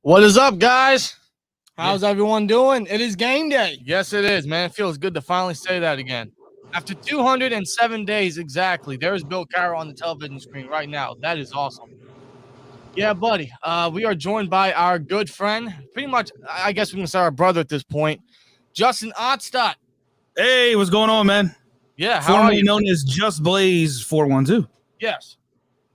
What is up, guys? How's everyone doing? It is game day. Yes, it is, man. It feels good to finally say that again. After 207 days exactly, there's Bill Cowher on the television screen right now. That is awesome. Yeah, buddy. We are joined by our good friend, pretty much, I guess we can say our brother at this point, Justin Ottstadt. Hey, what's going on, man? Yeah, how are Formerly you? known as Just Blaze 412. Yes.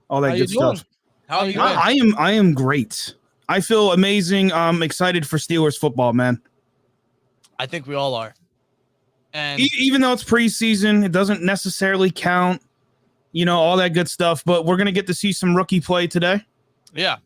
All that How good you doing? stuff. How are you doing? I am great. I feel amazing. I'm excited for Steelers football, man. I think we all are. And Even though it's preseason, it doesn't necessarily count, all that good stuff. But we're going to get to see some rookie play today. yeah,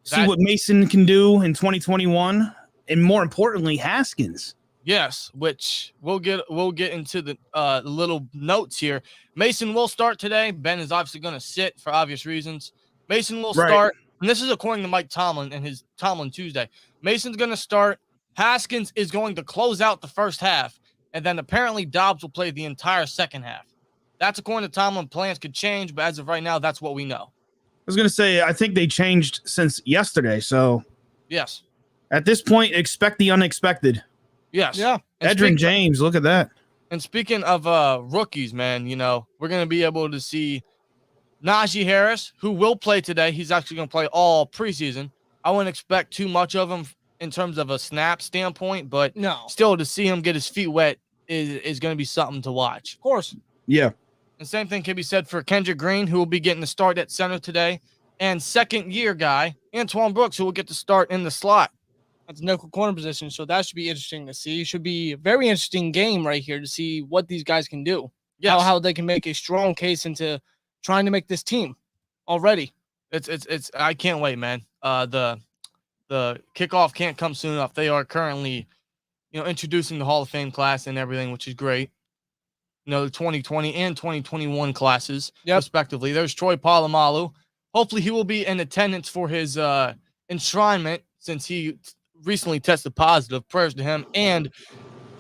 See what Mason can do in 2021. And more importantly, Haskins. yes, which we'll get into the little notes here. Mason will start today. Ben is obviously going to sit for obvious reasons. Mason will start, and this is according to Mike Tomlin and his Tomlin Tuesday. Mason's going to start. Haskins is going to close out the first half, and then apparently Dobbs will play the entire second half. That's according to Tomlin. Plans could change, but as of right now, that's what we know. I was going to say, I think they changed since yesterday. So Yes. at this point, expect the unexpected. Yes. Yeah. And Edgerrin James, look at that. And speaking of rookies, man, we're going to be able to see Najee Harris, who will play today. He's actually going to play all preseason. I wouldn't expect too much of him in terms of a snap standpoint, but No. still to see him get his feet wet is going to be something to watch. Of course. Yeah. And same thing can be said for Kendrick Green, who will be getting the start at center today, and second-year guy, Antoine Brooks, who will get the start in the slot. That's a nickel corner position, so that should be interesting to see. Should be a very interesting game right here to see what these guys can do. Yes. How they can make a strong case into trying to make this team already. It's I can't wait, man. The kickoff can't come soon enough. They are currently, introducing the Hall of Fame class and everything, which is great. The 2020 and 2021 classes, respectively. There's Troy Polamalu. Hopefully, he will be in attendance for his enshrinement since he recently tested positive. Prayers to him and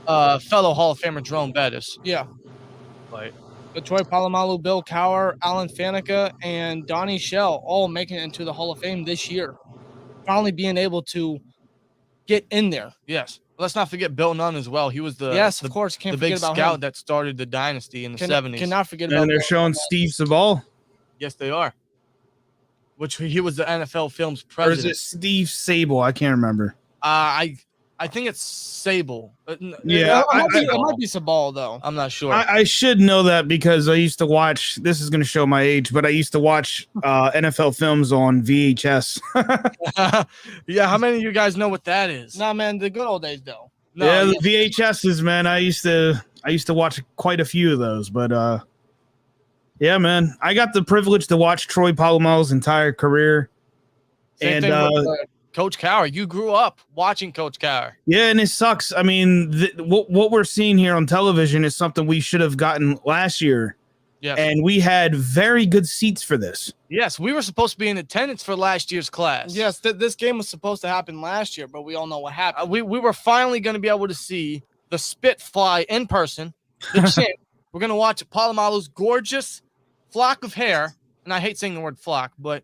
fellow Hall of Famer Jerome Bettis. Yeah. But Troy Polamalu, Bill Cowher, Alan Faneca, and Donnie Shell all making it into the Hall of Fame this year. Finally being able to get in there. yes, let's not forget Bill Nunn as well. He was the Of course. Can't the big forget about scout him. that started the dynasty in the 70s. Cannot forget about And they're Bill. showing Steve Sabal. Yes, they are. Which he was the NFL Films Or is president. it Steve Sable? I can't remember. I think it's Sable. Yeah, It might be Sabal, though. I'm not sure. I should know that because I used to watch. This is going to show my age, but I used to watch NFL films on VHS. Yeah, how many of you guys know what that is? Nah, man, the good old days, though. No, Yeah, the VHSs, man. I used to watch quite a few of those, but yeah, man. I got the privilege to watch Troy Polamalu's entire career. Same And thing with Coach Cowher. You grew up watching Coach Cowher. yeah, and it sucks. I mean, what we're seeing here on television is something we should have gotten last year. Yes. And we had very good seats for this. Yes, we were supposed to be in attendance for last year's class. Yes, this game was supposed to happen last year, but we all know what happened. We were finally going to be able to see the Spitfly in person. The champ. We're going to watch Polamalu's gorgeous flock of hair. And I hate saying the word flock, but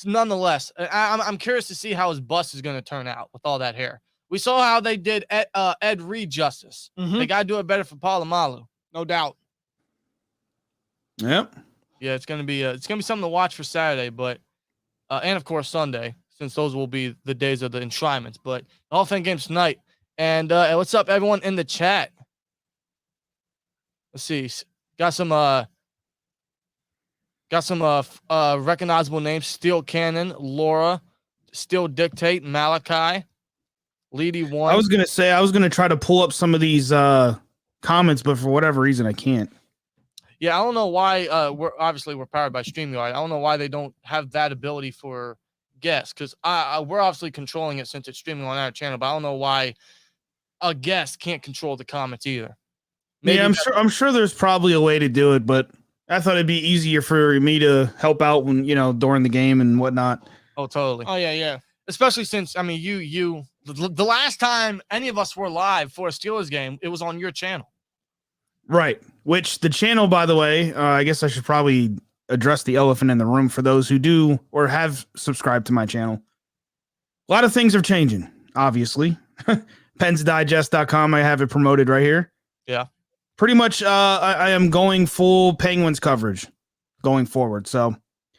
nonetheless, I'm curious to see how his bust is going to turn out with all that hair. We saw how they did Ed Reed justice. Mhm. They got to do it better for Polamalu. No doubt. Yep. Yeah, it's gonna be something to watch for Saturday, but and of course Sunday, since those will be the days of the enshrinements. But the Hall of Fame games tonight. And what's up, everyone in the chat? Let's see, got some recognizable names: Steel Cannon, Laura, Steel Dictate, Malachi, Leedy One. I was gonna try to pull up some of these comments, but for whatever reason, I can't. Yeah, I don't know why. We're powered by StreamYard. I don't know why they don't have that ability for guests, because we're obviously controlling it since it's streaming on our channel. But I don't know why a guest can't control the comments either. Maybe Yeah, I'm sure there's probably a way to do it, but I thought it'd be easier for me to help out when during the game and whatnot. Oh, totally. Oh, yeah. Especially since the last time any of us were live for a Steelers game, it was on your channel. Right. Which the channel, by the way, I guess I should probably address the elephant in the room for those who do or have subscribed to my channel. A lot of things are changing, obviously. PensDigest.com, I have it promoted right here. Yeah. Pretty much, I am going full Penguins coverage going forward. So,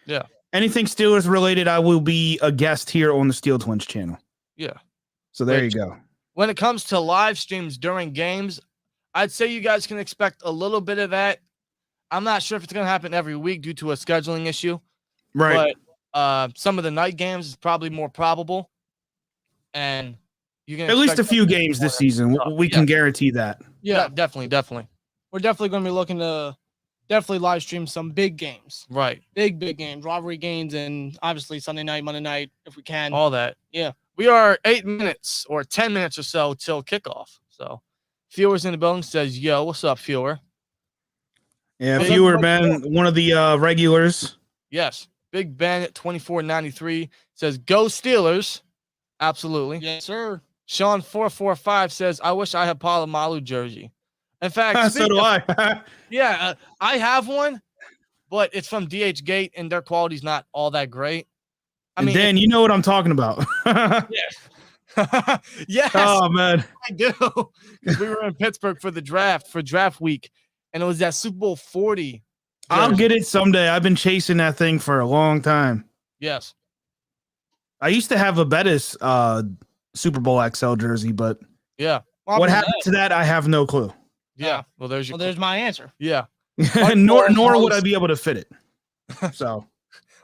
yeah, anything Steelers related, I will be a guest here on the SteelTwins channel. Yeah. So there you go. When it comes to live streams during games, I'd say you guys can expect a little bit of that. I'm not sure if it's going to happen every week due to a scheduling issue. Right. But some of the night games is probably more probable. And you can at least a few games this season. We can guarantee that. Yeah, definitely. We're definitely going to be looking to definitely live stream some big games. Right. Big games, rivalry games, and obviously Sunday night, Monday night, if we can. All that. Yeah. We are 8 minutes or 10 minutes or so till kickoff. So Fewer's in the building, says, yo, what's up, Fewer? Yeah, Fewer, man, one of the regulars. Yes. Big Ben at 24.93 says, go Steelers. Absolutely. Yes, sir. Sean 445 says, I wish I had Polamalu jersey. In fact, so do I. Yeah, I have one, but it's from DH Gate, and their quality's not all that great. I mean, Dan, you know what I'm talking about. Yeah. Yes. Oh, man. I do. We were in Pittsburgh for draft week, and it was that Super Bowl 40. Jersey. I'll get it someday. I've been chasing that thing for a long time. Yes. I used to have a Bettis Super Bowl XL jersey, but yeah. What happened to that? I have no clue. Yeah. Well, there's my answer. Yeah. nor would I be able to fit it. So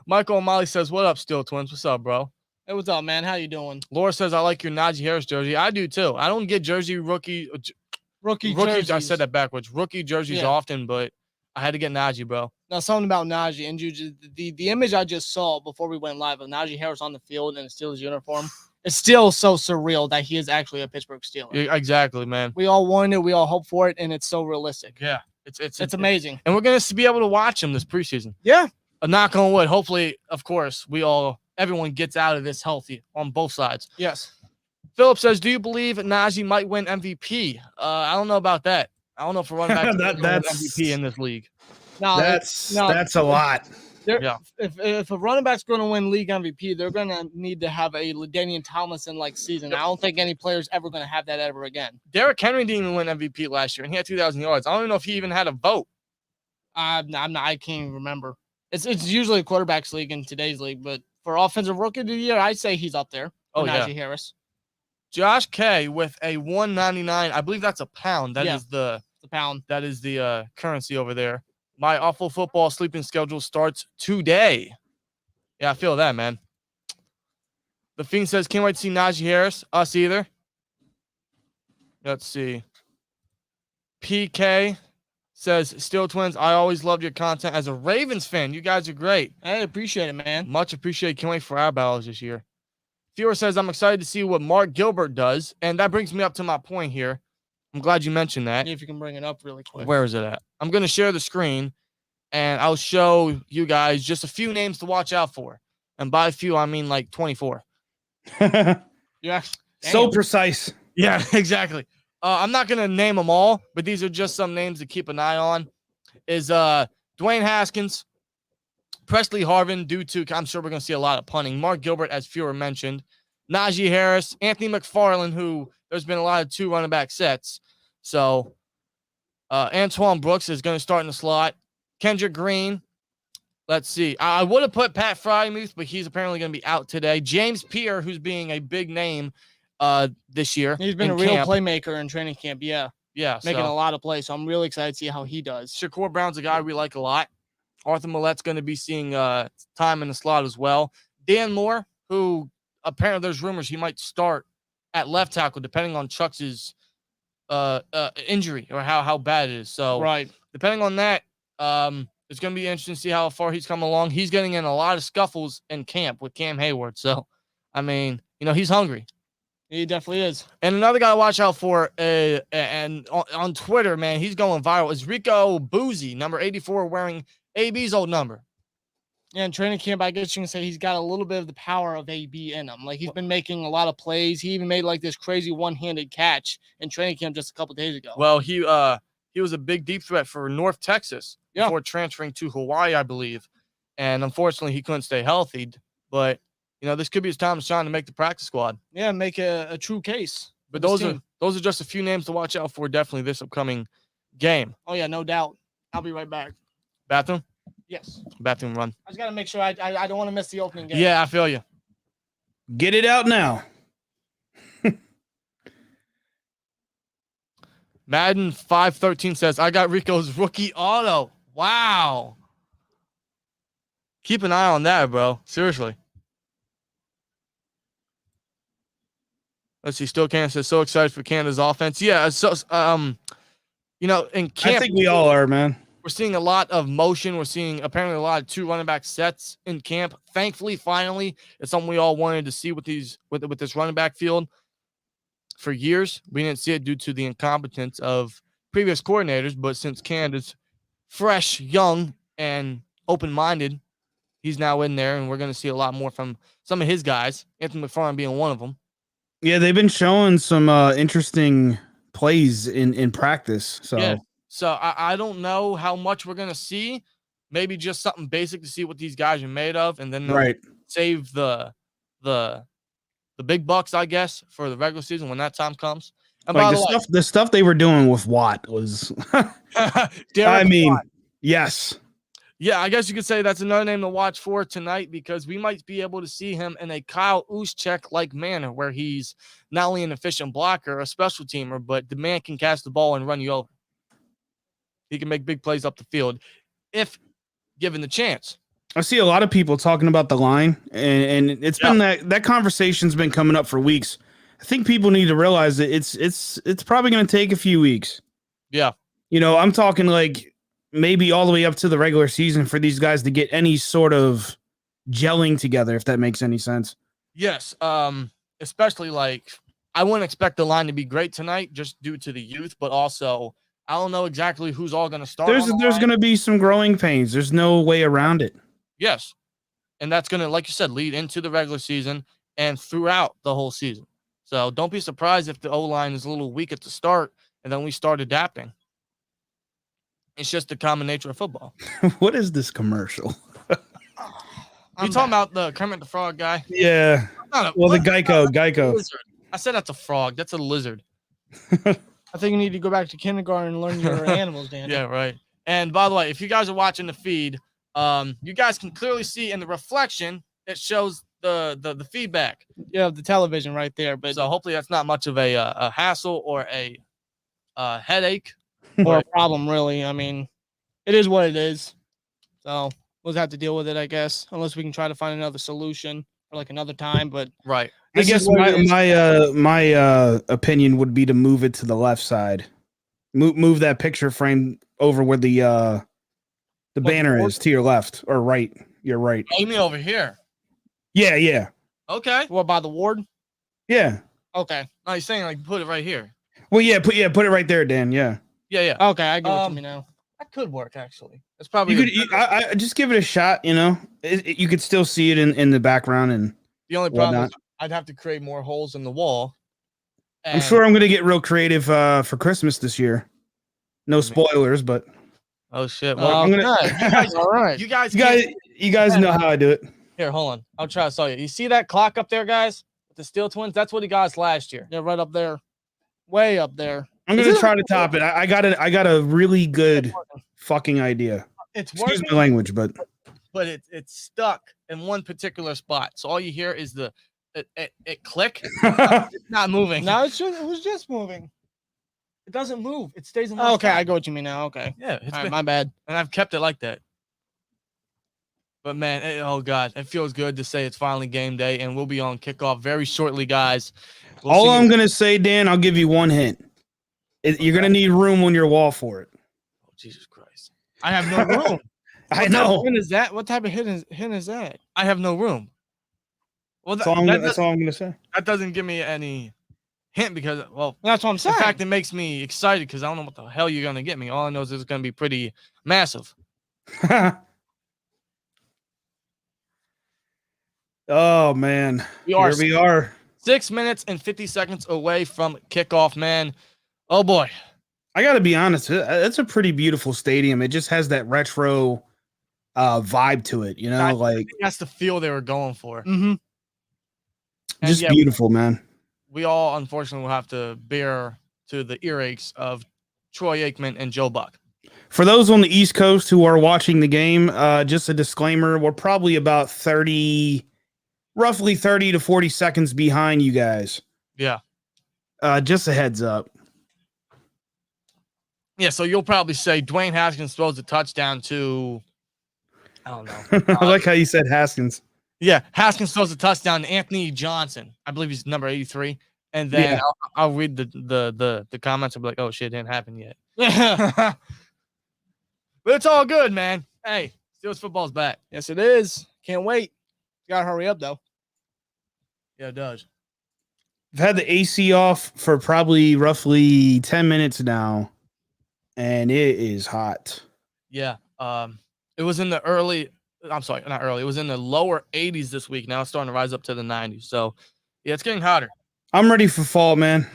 Michael O'Malley says, what up, SteelTwins? What's up, bro? Hey, what's up, man? How you doing? Laura says, I like your Najee Harris jersey. I do too. I don't get rookie jerseys. I said that backwards. Rookie jerseys often, but I had to get Najee, bro. Now, something about Najee and the image I just saw before we went live of Najee Harris on the field in a Steelers uniform. It's still so surreal that he is actually a Pittsburgh Steeler. Yeah, exactly, man. We all wanted it. We all hope for it, and it's so realistic. Yeah, it's amazing. And we're going to be able to watch him this preseason. Yeah. A knock on wood. Hopefully, of course, everyone gets out of this healthy on both sides. Yes. Philip says, do you believe Najee might win MVP? I don't know about that. I don't know if we're running back that's MVP in this league. No, that's a lot. If a running back's going to win league MVP, they're going to need to have a LaDainian Tomlinson-like season. I don't think any player's ever going to have that ever again. Derrick Henry didn't even win MVP last year, and he had 2,000 yards. I don't even know if he even had a vote. I can't even remember. It's usually a quarterback's league in today's league, but for offensive rookie of the year, I'd say he's up there. Najee Harris. Josh K with a 199. I believe that's a pound. That is the pound. That is the currency over there. My awful football sleeping schedule starts today. Yeah, I feel that, man. The Fiend says, can't wait to see Najee Harris. Us either. Let's see. PK says, SteelTwins, I always loved your content as a Ravens fan. You guys are great. I appreciate it, man. Much appreciated. Can't wait for our battles this year. Fewer says, I'm excited to see what Mark Gilbert does. And that brings me up to my point here. I'm glad you mentioned that. If you can bring it up really quick. Where is it at? I'm going to share the screen, and I'll show you guys just a few names to watch out for. And by a few, I mean like 24. Yeah. So precise. Yeah, exactly. I'm not going to name them all, but these are just some names to keep an eye on. Is Dwayne Haskins, Presley Harvin, due to, I'm sure we're going to see a lot of punting. Mark Gilbert, as Fewer mentioned. Najee Harris, Anthony McFarland, who there's been a lot of 2 running back sets. So Antoine Brooks is going to start in the slot. Kendrick Green. Let's see. I would have put Pat Frymuth, but he's apparently going to be out today. James Pierre, who's being a big name this year. He's been a real playmaker in training camp. Yeah. Yeah. Making a lot of plays. So I'm really excited to see how he does. Shakur Brown's a guy we like a lot. Arthur Millett's going to be seeing time in the slot as well. Dan Moore, who apparently there's rumors he might start at left tackle, depending on Chuck's injury or how bad it is. So depending on that, it's going to be interesting to see how far he's come along. He's getting in a lot of scuffles in camp with Cam Hayward. So, I mean, he's hungry. He definitely is. And another guy to watch out for, and on Twitter, man, he's going viral, is Rico Boozy, number 84, wearing AB's old number. Yeah, in training camp, I guess you can say he's got a little bit of the power of AB in him. Like, he's been making a lot of plays. He even made, like, this crazy one-handed catch in training camp just a couple days ago. Well, he was a big deep threat for North Texas before transferring to Hawaii, I believe. And unfortunately, he couldn't stay healthy. But, this could be his time to shine to make the practice squad. Yeah, make a true case. But those are just a few names to watch out for definitely this upcoming game. Oh, yeah, no doubt. I'll be right back. Bathroom? Yes. Bathroom run. I just got to make sure I don't want to miss the opening game. Yeah, I feel you. Get it out now. Madden 513 says, I got Rico's rookie auto. Wow. Keep an eye on that, bro. Seriously. Let's see. Still Canada says, so excited for Canada's offense. Yeah. So, in camp, I think we all are, man. we're seeing a lot of motion. We're seeing apparently a lot of 2 running back sets in camp. Thankfully, finally, it's something we all wanted to see with this running back field for years. We didn't see it due to the incompetence of previous coordinators, but since Canada's fresh, young, and open-minded, he's now in there, and we're going to see a lot more from some of his guys, Anthony McFarland being one of them. Yeah, they've been showing some interesting plays in practice. So, yeah. So I don't know how much we're going to see. Maybe just something basic to see what these guys are made of, and then they'll save the big bucks, I guess, for the regular season when that time comes. And like the stuff they were doing with Watt was, yes. Yeah, I guess you could say that's another name to watch for tonight because we might be able to see him in a Kyle Juszczyk-like manner where he's not only an efficient blocker, a special teamer, but the man can catch the ball and run you over. He can make big plays up the field if given the chance. I see a lot of people talking about the line, and it's been that conversation's been coming up for weeks. I think people need to realize that it's probably going to take a few weeks. Yeah. I'm talking like maybe all the way up to the regular season for these guys to get any sort of gelling together, if that makes any sense. Yes. Especially like I wouldn't expect the line to be great tonight just due to the youth, but also I don't know exactly who's all going to start. There's going to be some growing pains. There's no way around it. Yes. And that's going to, like you said, lead into the regular season and throughout the whole season. So don't be surprised if the O-line is a little weak at the start and then we start adapting. It's just the common nature of football. What is this commercial? You talking about the Kermit the Frog guy? Yeah. The Geico. I said that's a frog. That's a lizard. I think you need to go back to kindergarten and learn your animals, Dan. Yeah, right. And by the way, if you guys are watching the feed, you guys can clearly see in the reflection, it shows the feedback. Yeah, the television right there. But so hopefully that's not much of a hassle or a headache. Or a problem, really. I mean, it is what it is. So we'll have to deal with it, I guess, unless we can try to find another solution for like another time. But right. I guess my opinion would be to move it to the left side. Move that picture frame over where the banner is to your left or right. You're right. You mean over here? Yeah. Okay. What, by the ward? Yeah. Okay. No, you're saying like put it right here. Well, put it right there, Dan. Yeah. Yeah. Okay, I get it to me now. That could work actually. That's probably I just give it a shot. You could still see it in the background, and the only problem is I'd have to create more holes in the wall. I'm sure I'm gonna get real creative for Christmas this year. No spoilers, but oh shit! Well, I'm gonna. All right, you guys know how I do it. Here, hold on. I'll try to show you. You see that clock up there, guys? With the SteelTwins? That's what he got us last year. Yeah, right up there, way up there. I'm gonna try to top it. I got a really good fucking idea. Excuse my language, but it's stuck in one particular spot. So all you hear is it click. It's not moving. No, it was just moving. It doesn't move. It stays in one okay, spot. I go what you mean now. Okay. Yeah. All right, my bad. And I've kept it like that. But man, oh God, it feels good to say it's finally game day and we'll be on kickoff very shortly, guys. All I'm going to say, Dan, I'll give you one hint. You're going to need room on your wall for it. Oh, Jesus Christ. I have no room. I know. What is that? What type of hint is that? I have no room. Well, that's all I'm going to say. That doesn't give me any hint because, well, that's what I'm saying. In fact, it makes me excited because I don't know what the hell you're going to get me. All I know is it's going to be pretty massive. Oh, man. We are 6 minutes and 50 seconds away from kickoff, man. Oh, boy. I got to be honest. It's a pretty beautiful stadium. It just has that retro vibe to it, I think that's the feel they were going for. Mm-hmm. And Just yeah, beautiful, man. we all unfortunately will have to bear to the earaches of Troy Aikman and Joe Buck. For those on the East Coast who are watching the game, just a disclaimer: we're probably about roughly 30 to 40 seconds behind you guys. Yeah. Just a heads up. Yeah, so you'll probably say Dwayne Haskins throws a touchdown to, I don't know. I like how you said Haskins. Yeah, Haskins throws a touchdown to Anthony Johnson. I believe he's number 83. And then I'll read the comments and be like, oh shit, it didn't happen yet. But it's all good, man. Hey, Steelers football's back. Yes, it is. Can't wait. Gotta hurry up though. Yeah, it does. I've had the AC off for probably roughly 10 minutes now, and it is hot. Yeah. It was in the it was in the lower 80s this week. Now it's starting to rise up to the 90s. So yeah, it's getting hotter. I'm ready for fall, man.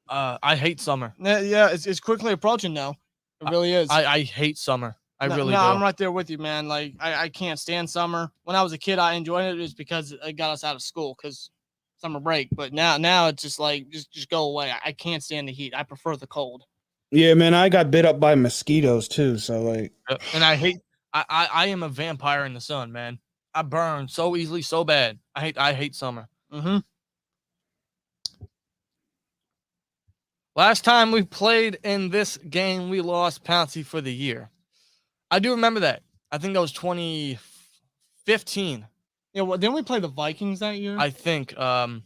I hate summer. Yeah, it's quickly approaching now. It really is. I hate summer. I really do. I'm right there with you, man. Like I can't stand summer. When I was a kid, I enjoyed it. It was because it got us out of school because summer break. But now it's just like just go away. I can't stand the heat. I prefer the cold. Yeah, man, I got bit up by mosquitoes too. So like, and I hate. I am a vampire in the sun, man. I burn so easily, so bad. I hate summer. Mm-hmm. Last time we played in this game, we lost Pouncey for the year. I do remember that. I think that was 2015. Yeah, well, didn't we play the Vikings that year? I think. Who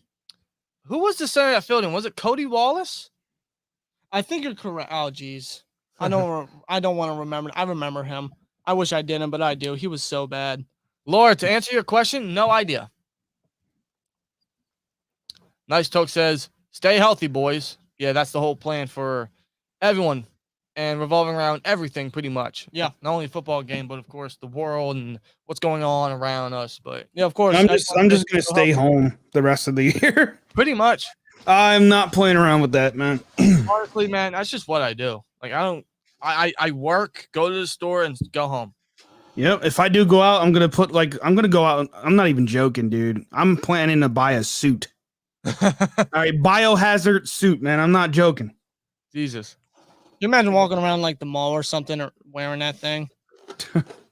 was the center that filled in? Was it Cody Wallace? I think you're correct. Oh, geez. I don't want to remember. I remember him. I wish I didn't, but I do. He was so bad. Laura, to answer your question, no idea. Nice Toke says, stay healthy, boys. Yeah, that's the whole plan for everyone and revolving around everything pretty much. Yeah. Not only a football game, but of course the world and what's going on around us. But yeah, of course. I'm just gonna stay home the rest of the year. Pretty much. I'm not playing around with that, man. Honestly, man, that's just what I do. Like I work, go to the store, and go home. Yep. If I do go out, I'm gonna go out. I'm not even joking, dude. I'm planning to buy a suit. All right, biohazard suit, man. I'm not joking. Jesus. You imagine walking around like the mall or something or wearing that thing?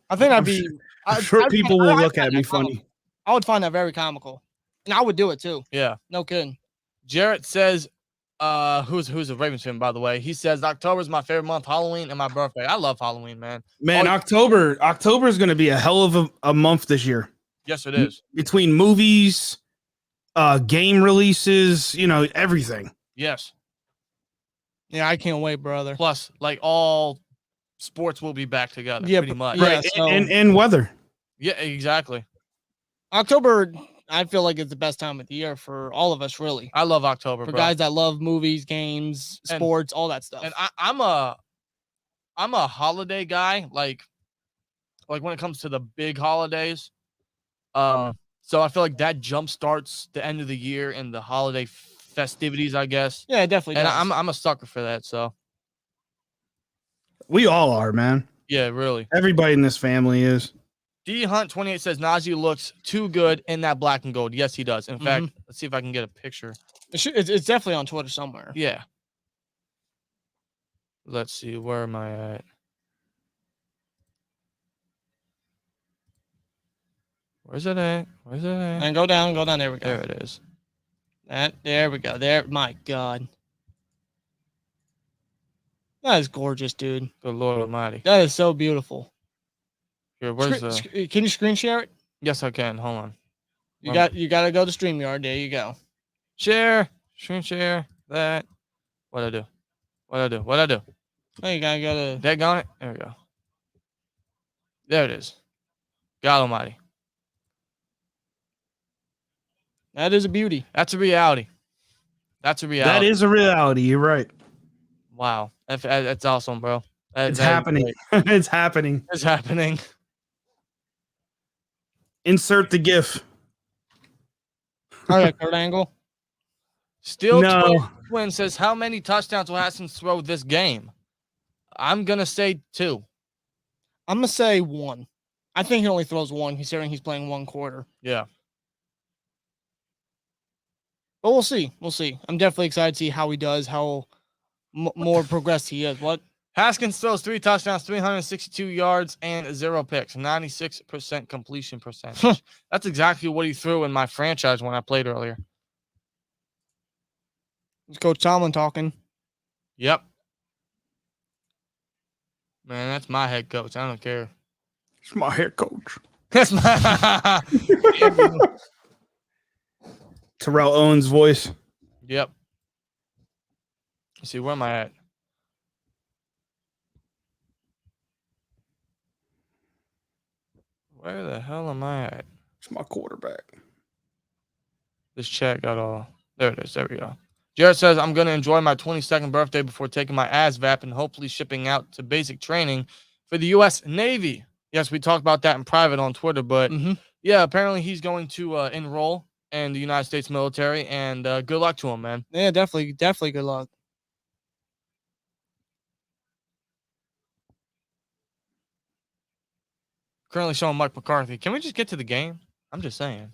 I think I'd be. I'm sure people will look at me funny. I would find that very comical, and I would do it too. Yeah. No kidding. Jarrett says, who's a Ravens fan, by the way. He says October is my favorite month, Halloween, and my birthday. I love Halloween, man. Man, October is going to be a hell of a month this year. Yes, it is. Between movies, game releases, everything. Yes. Yeah, I can't wait, brother. Plus, like all sports will be back together. Yeah, pretty much. Right, Yeah, and weather. Yeah, exactly. October, I feel like it's the best time of the year for all of us, really. I love October, For bro. guys that love movies, games, sports, all that stuff. And I'm a holiday guy. Like when it comes to the big holidays. So I feel like that jump starts the end of the year and the holiday festivities, I guess. Yeah, it definitely And does. I'm a sucker for that. So We all are, man. yeah, really. Everybody in this family is. D Hunt 28 says Najee looks too good in that black and gold. Yes, he does. In fact, let's see if I can get a picture. It's definitely on Twitter somewhere. Yeah. Let's see. Where am I at? Where's it at? And go down. There we go. There it is. There we go. There. My God. That is gorgeous, dude. Good Lord Almighty. That is so beautiful. Here, where's Can you screen share it? Yes, I can. Hold on. You got to go to StreamYard. There you go. Share. Screen share. That. What I do? Oh, you gotta go to. That got it? There we go. There it is. God Almighty. That is a beauty. That's a reality. That is a reality. You're right. Wow. That's awesome, bro. It's happening. It's happening. It's happening. Insert the GIF. All right, Kurt Angle. SteelTwins says, how many touchdowns will Haskins throw this game? I'm going to say 2. I'm going to say 1. I think he only throws 1, considering he's playing 1 quarter. Yeah. But we'll see. We'll see. I'm definitely excited to see how he does, how more progressed he is. What? Haskins throws 3 touchdowns, 362 yards, and 0 picks, 96% completion percentage. That's exactly what he threw in my franchise when I played earlier. It's Coach Tomlin talking. Yep. Man, that's my head coach. I don't care. It's my head coach. That's my Terrell Owens' voice. Yep. Let's see, where am I at? Where the hell am I at? It's my quarterback. This chat got all. There it is. There we go. Jared says, I'm going to enjoy my 22nd birthday before taking my ASVAP and hopefully shipping out to basic training for the U.S. Navy. Yes, we talked about that in private on Twitter, but yeah, apparently he's going to enroll in the United States military, and good luck to him, man. Yeah, definitely good luck. Currently showing Mike McCarthy. Can we just get to the game? I'm just saying.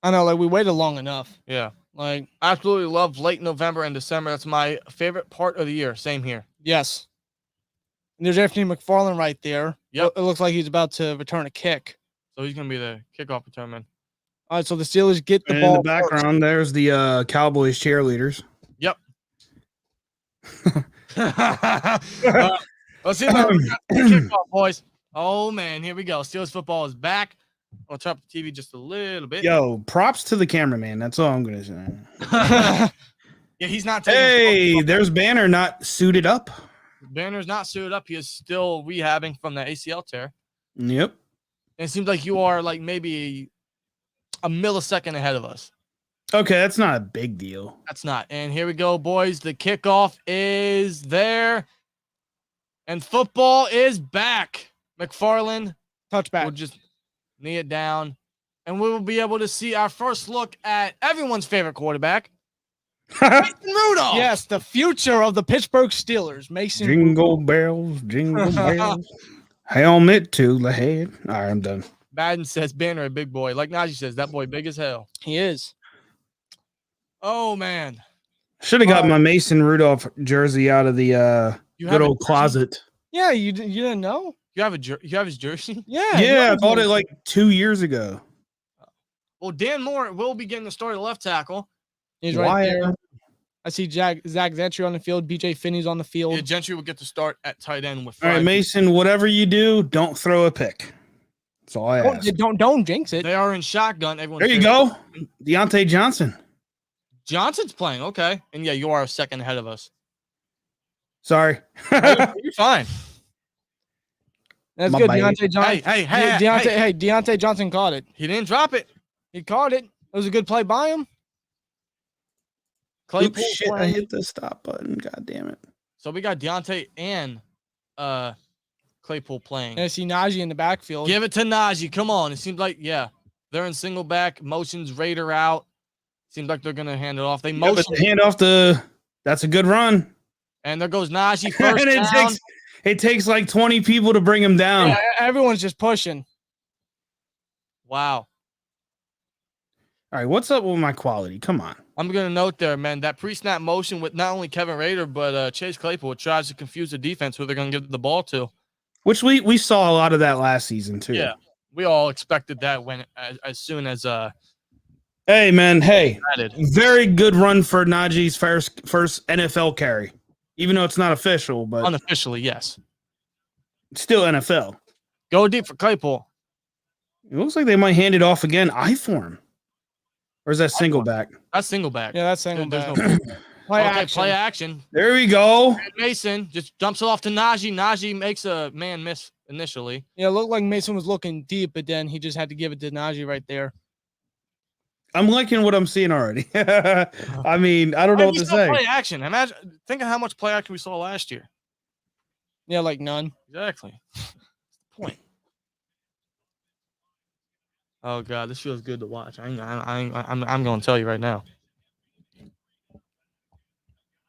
I know, like, we waited long enough. Yeah. Like, absolutely love late November and December. That's my favorite part of the year. Same here. Yes. And there's Anthony McFarland right there. Yep. It looks like he's about to return a kick. So he's going to be the kickoff return man. All right, so the Steelers get the ball. In the background, there's the Cowboys cheerleaders. Yep. Let's see about the kickoff, boys. Oh, man. Here we go. Steelers football is back. I'll turn up the TV just a little bit. Yo, props to the cameraman. That's all I'm going to say. Yeah, he's not taking. Hey, there's Banner not suited up. Banner's not suited up. He is still rehabbing from the ACL tear. Yep. And it seems like you are like maybe a millisecond ahead of us. Okay, that's not a big deal. That's not. And here we go, boys. The kickoff is there. And football is back. McFarland. Touchback. We'll just knee it down. And we will be able to see our first look at everyone's favorite quarterback, Mason Rudolph. Yes, the future of the Pittsburgh Steelers. Mason Jingle bells, jingle bells. Helmet to the head. All right, I'm done. Madden says Banner a big boy. Like Najee says, that boy big as hell. He is. Oh, man. Should have got my Mason Rudolph jersey out of the good old closet. Yeah, you didn't know? You have his jersey? Yeah. I bought it like 2 years ago. Well, Dan Moore will be getting the start of left tackle. He's right there. I see Zach Gentry on the field. BJ Finney's on the field. Yeah, Gentry will get to start at tight end with 5. All right, Mason, whatever you do, don't throw a pick. That's all I ask. Don't jinx it. They are in shotgun. There you go. Deontay Johnson. Johnson's playing. Okay. And yeah, you are a second ahead of us. Sorry. You're fine. That's My good. bad. Deontay Johnson. Deontay Johnson caught it. He didn't drop it. He caught it. It was a good play by him. Oops, shit, I hit the stop button. God damn it. So we got Deontay and Claypool playing. And I see Najee in the backfield. Give it to Najee. Come on. It seems like, yeah, they're in single back. Motions Raider out. Seems like they're going to hand it off. They motion. Hand off that's a good run. And there goes Najee first And down. it takes like 20 people to bring him down. Yeah, everyone's just pushing. Wow. All right, what's up with my quality? Come on. I'm going to note there, man, that pre-snap motion with not only Kevin Rader, but Chase Claypool tries to confuse the defense who they're going to give the ball to. Which we saw a lot of that last season, too. Yeah, we all expected that when as soon as Hey, man, added. very good run for Najee's first NFL carry. Even though it's not official, but Unofficially, yes. still NFL. Go deep for Claypool. It looks like they might hand it off again. I form. Or is that single back? That's single back. Yeah, that's single There's back. no Play okay, action. play action. There we go. And Mason just dumps it off to Najee. Najee makes a man miss initially. Yeah, it looked like Mason was looking deep, but then he just had to give it to Najee right there. I'm liking what I'm seeing already. I mean, I don't know what to say. Play action. Imagine, think of how much play action we saw last year. Yeah, like none. Exactly. That's the point. Oh God, this feels good to watch. I'm going to tell you right now.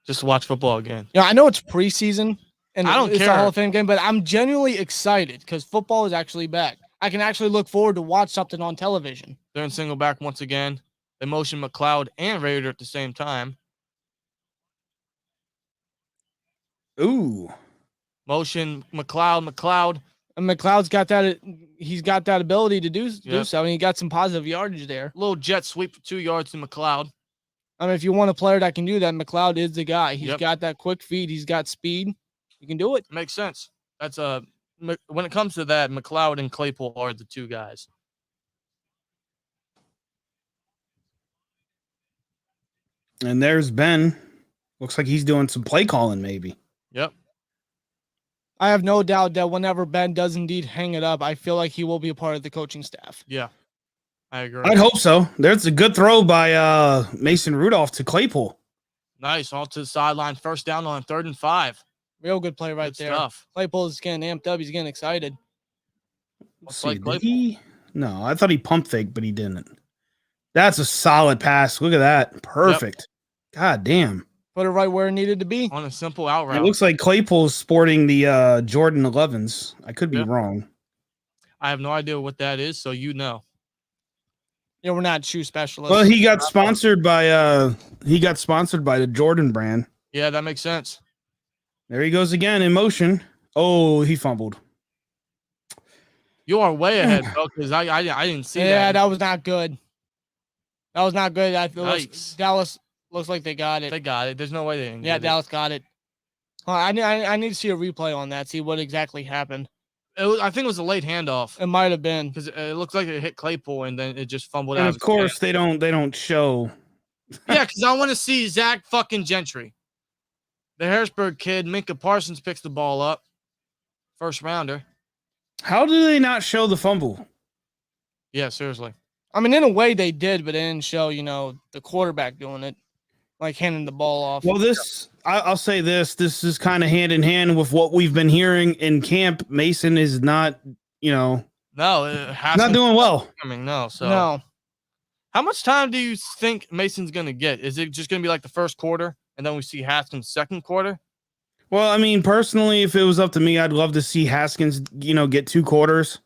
Just to watch football again. Yeah, I know it's preseason and I don't it's care. a Hall of Fame game, but I'm genuinely excited because football is actually back. I can actually look forward to watch something on television. They're in single back once again. They motion McLeod and Raider at the same time. Ooh. Motion McLeod. And McLeod's got that. He's got that ability to do Yep. so, and he got some positive yardage there. Little jet sweep for 2 yards to McLeod. I mean, if you want a player that can do that, McLeod is the guy. He's Yep. got that quick feet. He's got speed. He can do it. Makes sense. That's when it comes to that, McLeod and Claypool are the two guys. And there's Ben. Looks like he's doing some play calling, maybe. Yep. I have no doubt that whenever Ben does indeed hang it up, I feel like he will be a part of the coaching staff. Yeah. I agree. I'd hope so. There's a good throw by Mason Rudolph to Claypool. Nice. Off to the sideline. First down on 3rd and 5. Real good play right Good there. stuff. Claypool is getting amped up. He's getting excited. Let's like see, did Claypool. he? No, I thought he pump faked, but he didn't. That's a solid pass. Look at that. Perfect. God damn. Put it right where it needed to be. On a simple out route. It looks like Claypool's sporting the Jordan 11s. I could be Yeah. wrong. I have no idea what that is, so you know. Yeah, we're not shoe specialists. Well, he got sponsored by the Jordan brand. Yeah, that makes sense. There he goes again in motion. Oh, he fumbled. You are way ahead, bro, because I didn't see yeah, that. that was not good. That was not good. I feel like Yikes. Dallas looks like they got it. They got it. There's no way they didn't Yeah, get it. Dallas got it. I need to see a replay on that. See what exactly happened. I think it was a late handoff It might have been. because it looks like it hit Claypool and then it just fumbled And out. of course, they don't show. Yeah, because I want to see Zach fucking Gentry. The Harrisburg kid, Minka Parsons, picks the ball up. First rounder. How do they not show the fumble? Yeah, seriously. I mean, in a way they did, but they didn't show, the quarterback doing it, like handing the ball off. Well, I'll say this. This is kind of hand in hand with what we've been hearing in camp. Mason is not, No, it has not doing well. coming. No, so No. how much time do you think Mason's gonna get? Is it just gonna be like the first quarter and then we see Haskins second quarter? Well, I mean, personally, if it was up to me, I'd love to see Haskins, get 2 quarters.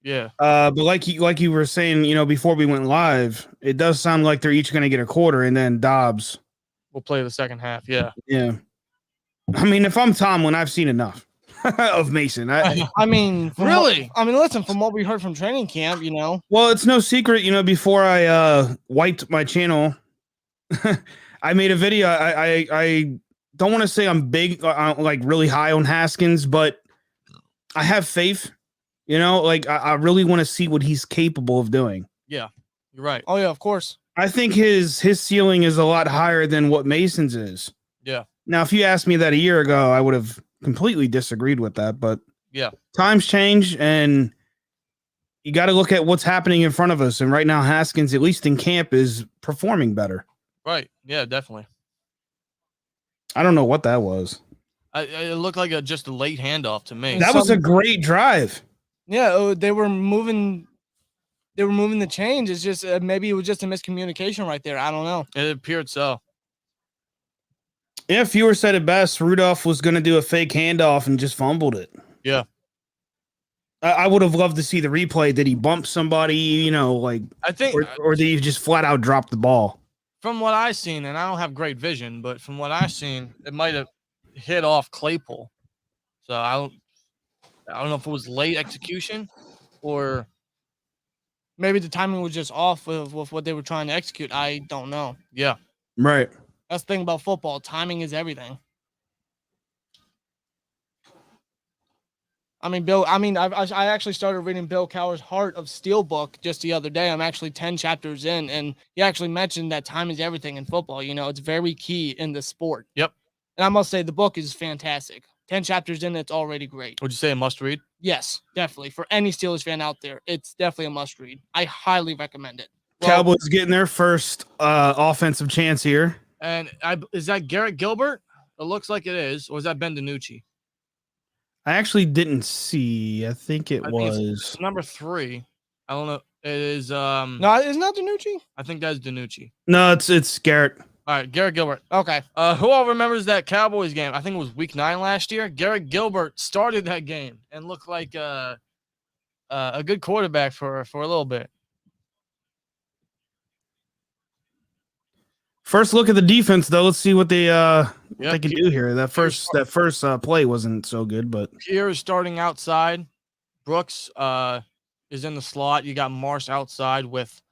Yeah. But like you were saying, before we went live, it does sound like they're each going to get a quarter, and then Dobbs. We'll play the second half. Yeah. Yeah. I mean, if I'm Tomlin, I've seen enough of Mason. I mean, Really? Listen, from what we heard from training camp, Well, it's no secret, before I wiped my channel, I made a video. I don't want to say I'm big, like really high on Haskins, but I have faith. I really want to see what he's capable of doing. Yeah. You're right. Oh yeah, of course. I think his ceiling is a lot higher than what Mason's is. Yeah. Now, if you asked me that a year ago, I would have completely disagreed with that. But Yeah. times change, and you got to look at what's happening in front of us. And right now, Haskins, at least in camp, is performing better. Right. Yeah, definitely. I don't know what that was. It looked like just a late handoff to me. That was a great drive. Yeah, they were moving the chains. It's just maybe it was just a miscommunication right there. I don't know. It appeared so. Yeah, Fewer said it best. Rudolph was going to do a fake handoff and just fumbled it. Yeah. I would have loved to see the replay. Did he bump somebody, I think or did he just flat out drop the ball? from what I've seen, and I don't have great vision, but from what I've seen, it might have hit off Claypool. So I don't know if it was late execution or Maybe the timing was just off with what they were trying to execute. I don't know. yeah. Right. That's the thing about football. Timing is everything. I mean, I actually started reading Bill Cowher's Heart of Steel book just the other day. I'm actually 10 chapters in, and he actually mentioned that time is everything in football. It's very key in the sport. Yep. And I must say, the book is fantastic. 10 chapters in, it's already great. Would you say a must read? Yes, definitely. For any Steelers fan out there, it's definitely a must read. I highly recommend it. Cowboys getting their first offensive chance here. And is that Garrett Gilbert? It looks like it is. Or is that Ben DiNucci? I actually didn't see. I think it I think was. it's number 3. I don't know. It is No, it's not DiNucci? I think that's DiNucci. No, it's Garrett. All right, Garrett Gilbert. Okay. Who all remembers that Cowboys game? I think it was week 9 last year. Garrett Gilbert started that game and looked like a good quarterback for a little bit. First look at the defense, though. Let's see what they can do here. That first play wasn't so good, but Pierre is starting outside. Brooks is in the slot. You got Marsh outside with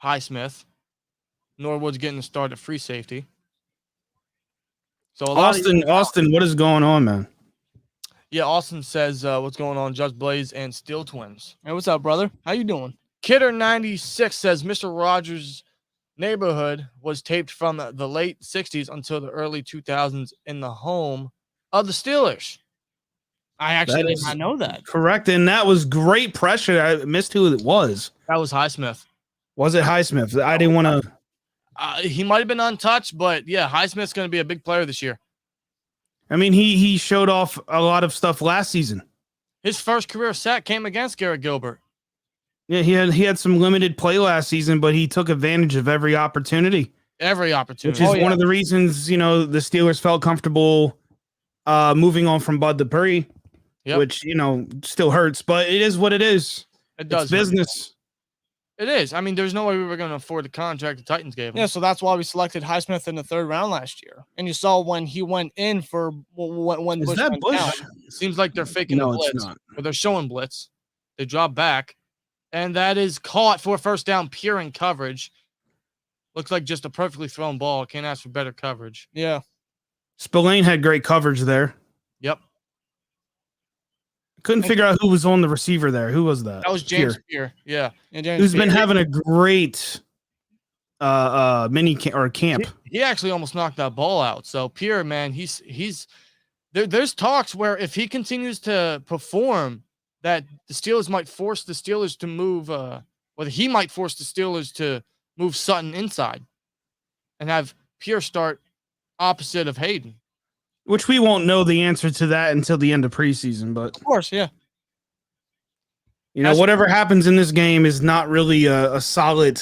Highsmith. Norwood's getting the start at free safety. So Austin, what is going on, man? Yeah, Austin says what's going on, Judge Blaze and SteelTwins. Hey, what's up, brother? How you doing? Kidder96 says Mr. Rogers' neighborhood was taped from the late 60s until the early 2000s in the home of the Steelers. I actually did not know that. Correct, and that was great pressure. I missed who it was. That was Highsmith. Was it Highsmith? I didn't want to. He might have been untouched, but yeah, Highsmith's going to be a big player this year. I mean, he showed off a lot of stuff last season. His first career sack came against Garrett Gilbert. Yeah, he had some limited play last season, but he took advantage of every opportunity. Every opportunity. Which is one of the reasons, the Steelers felt comfortable moving on from Bud Dupree, which, still hurts, but it is what it is. It does. It's business. It is. I mean, there's no way we were going to afford the contract the Titans gave him. Yeah, so that's why we selected Highsmith in the 3rd round last year. And you saw when he went in for when Is Bush that went Bush? down. It seems like they're faking the blitz. It's not. But they're showing blitz. They drop back. And that is caught for a first down, pure in coverage. Looks like just a perfectly thrown ball. Can't ask for better coverage. Yeah. Spillane had great coverage there. Yep. Couldn't figure out who was on the receiver there. Who was that? That was James Pierre. Yeah. Who's been having a great camp. He actually almost knocked that ball out. So Pierre, man, he's there's talks where if he continues to perform, that the Steelers might force the Steelers to move, whether he might force the Steelers to move Sutton inside and have Pierre start opposite of Hayden. Which we won't know the answer to that until the end of preseason, but Of course, yeah. Whatever happens in this game is not really a solid.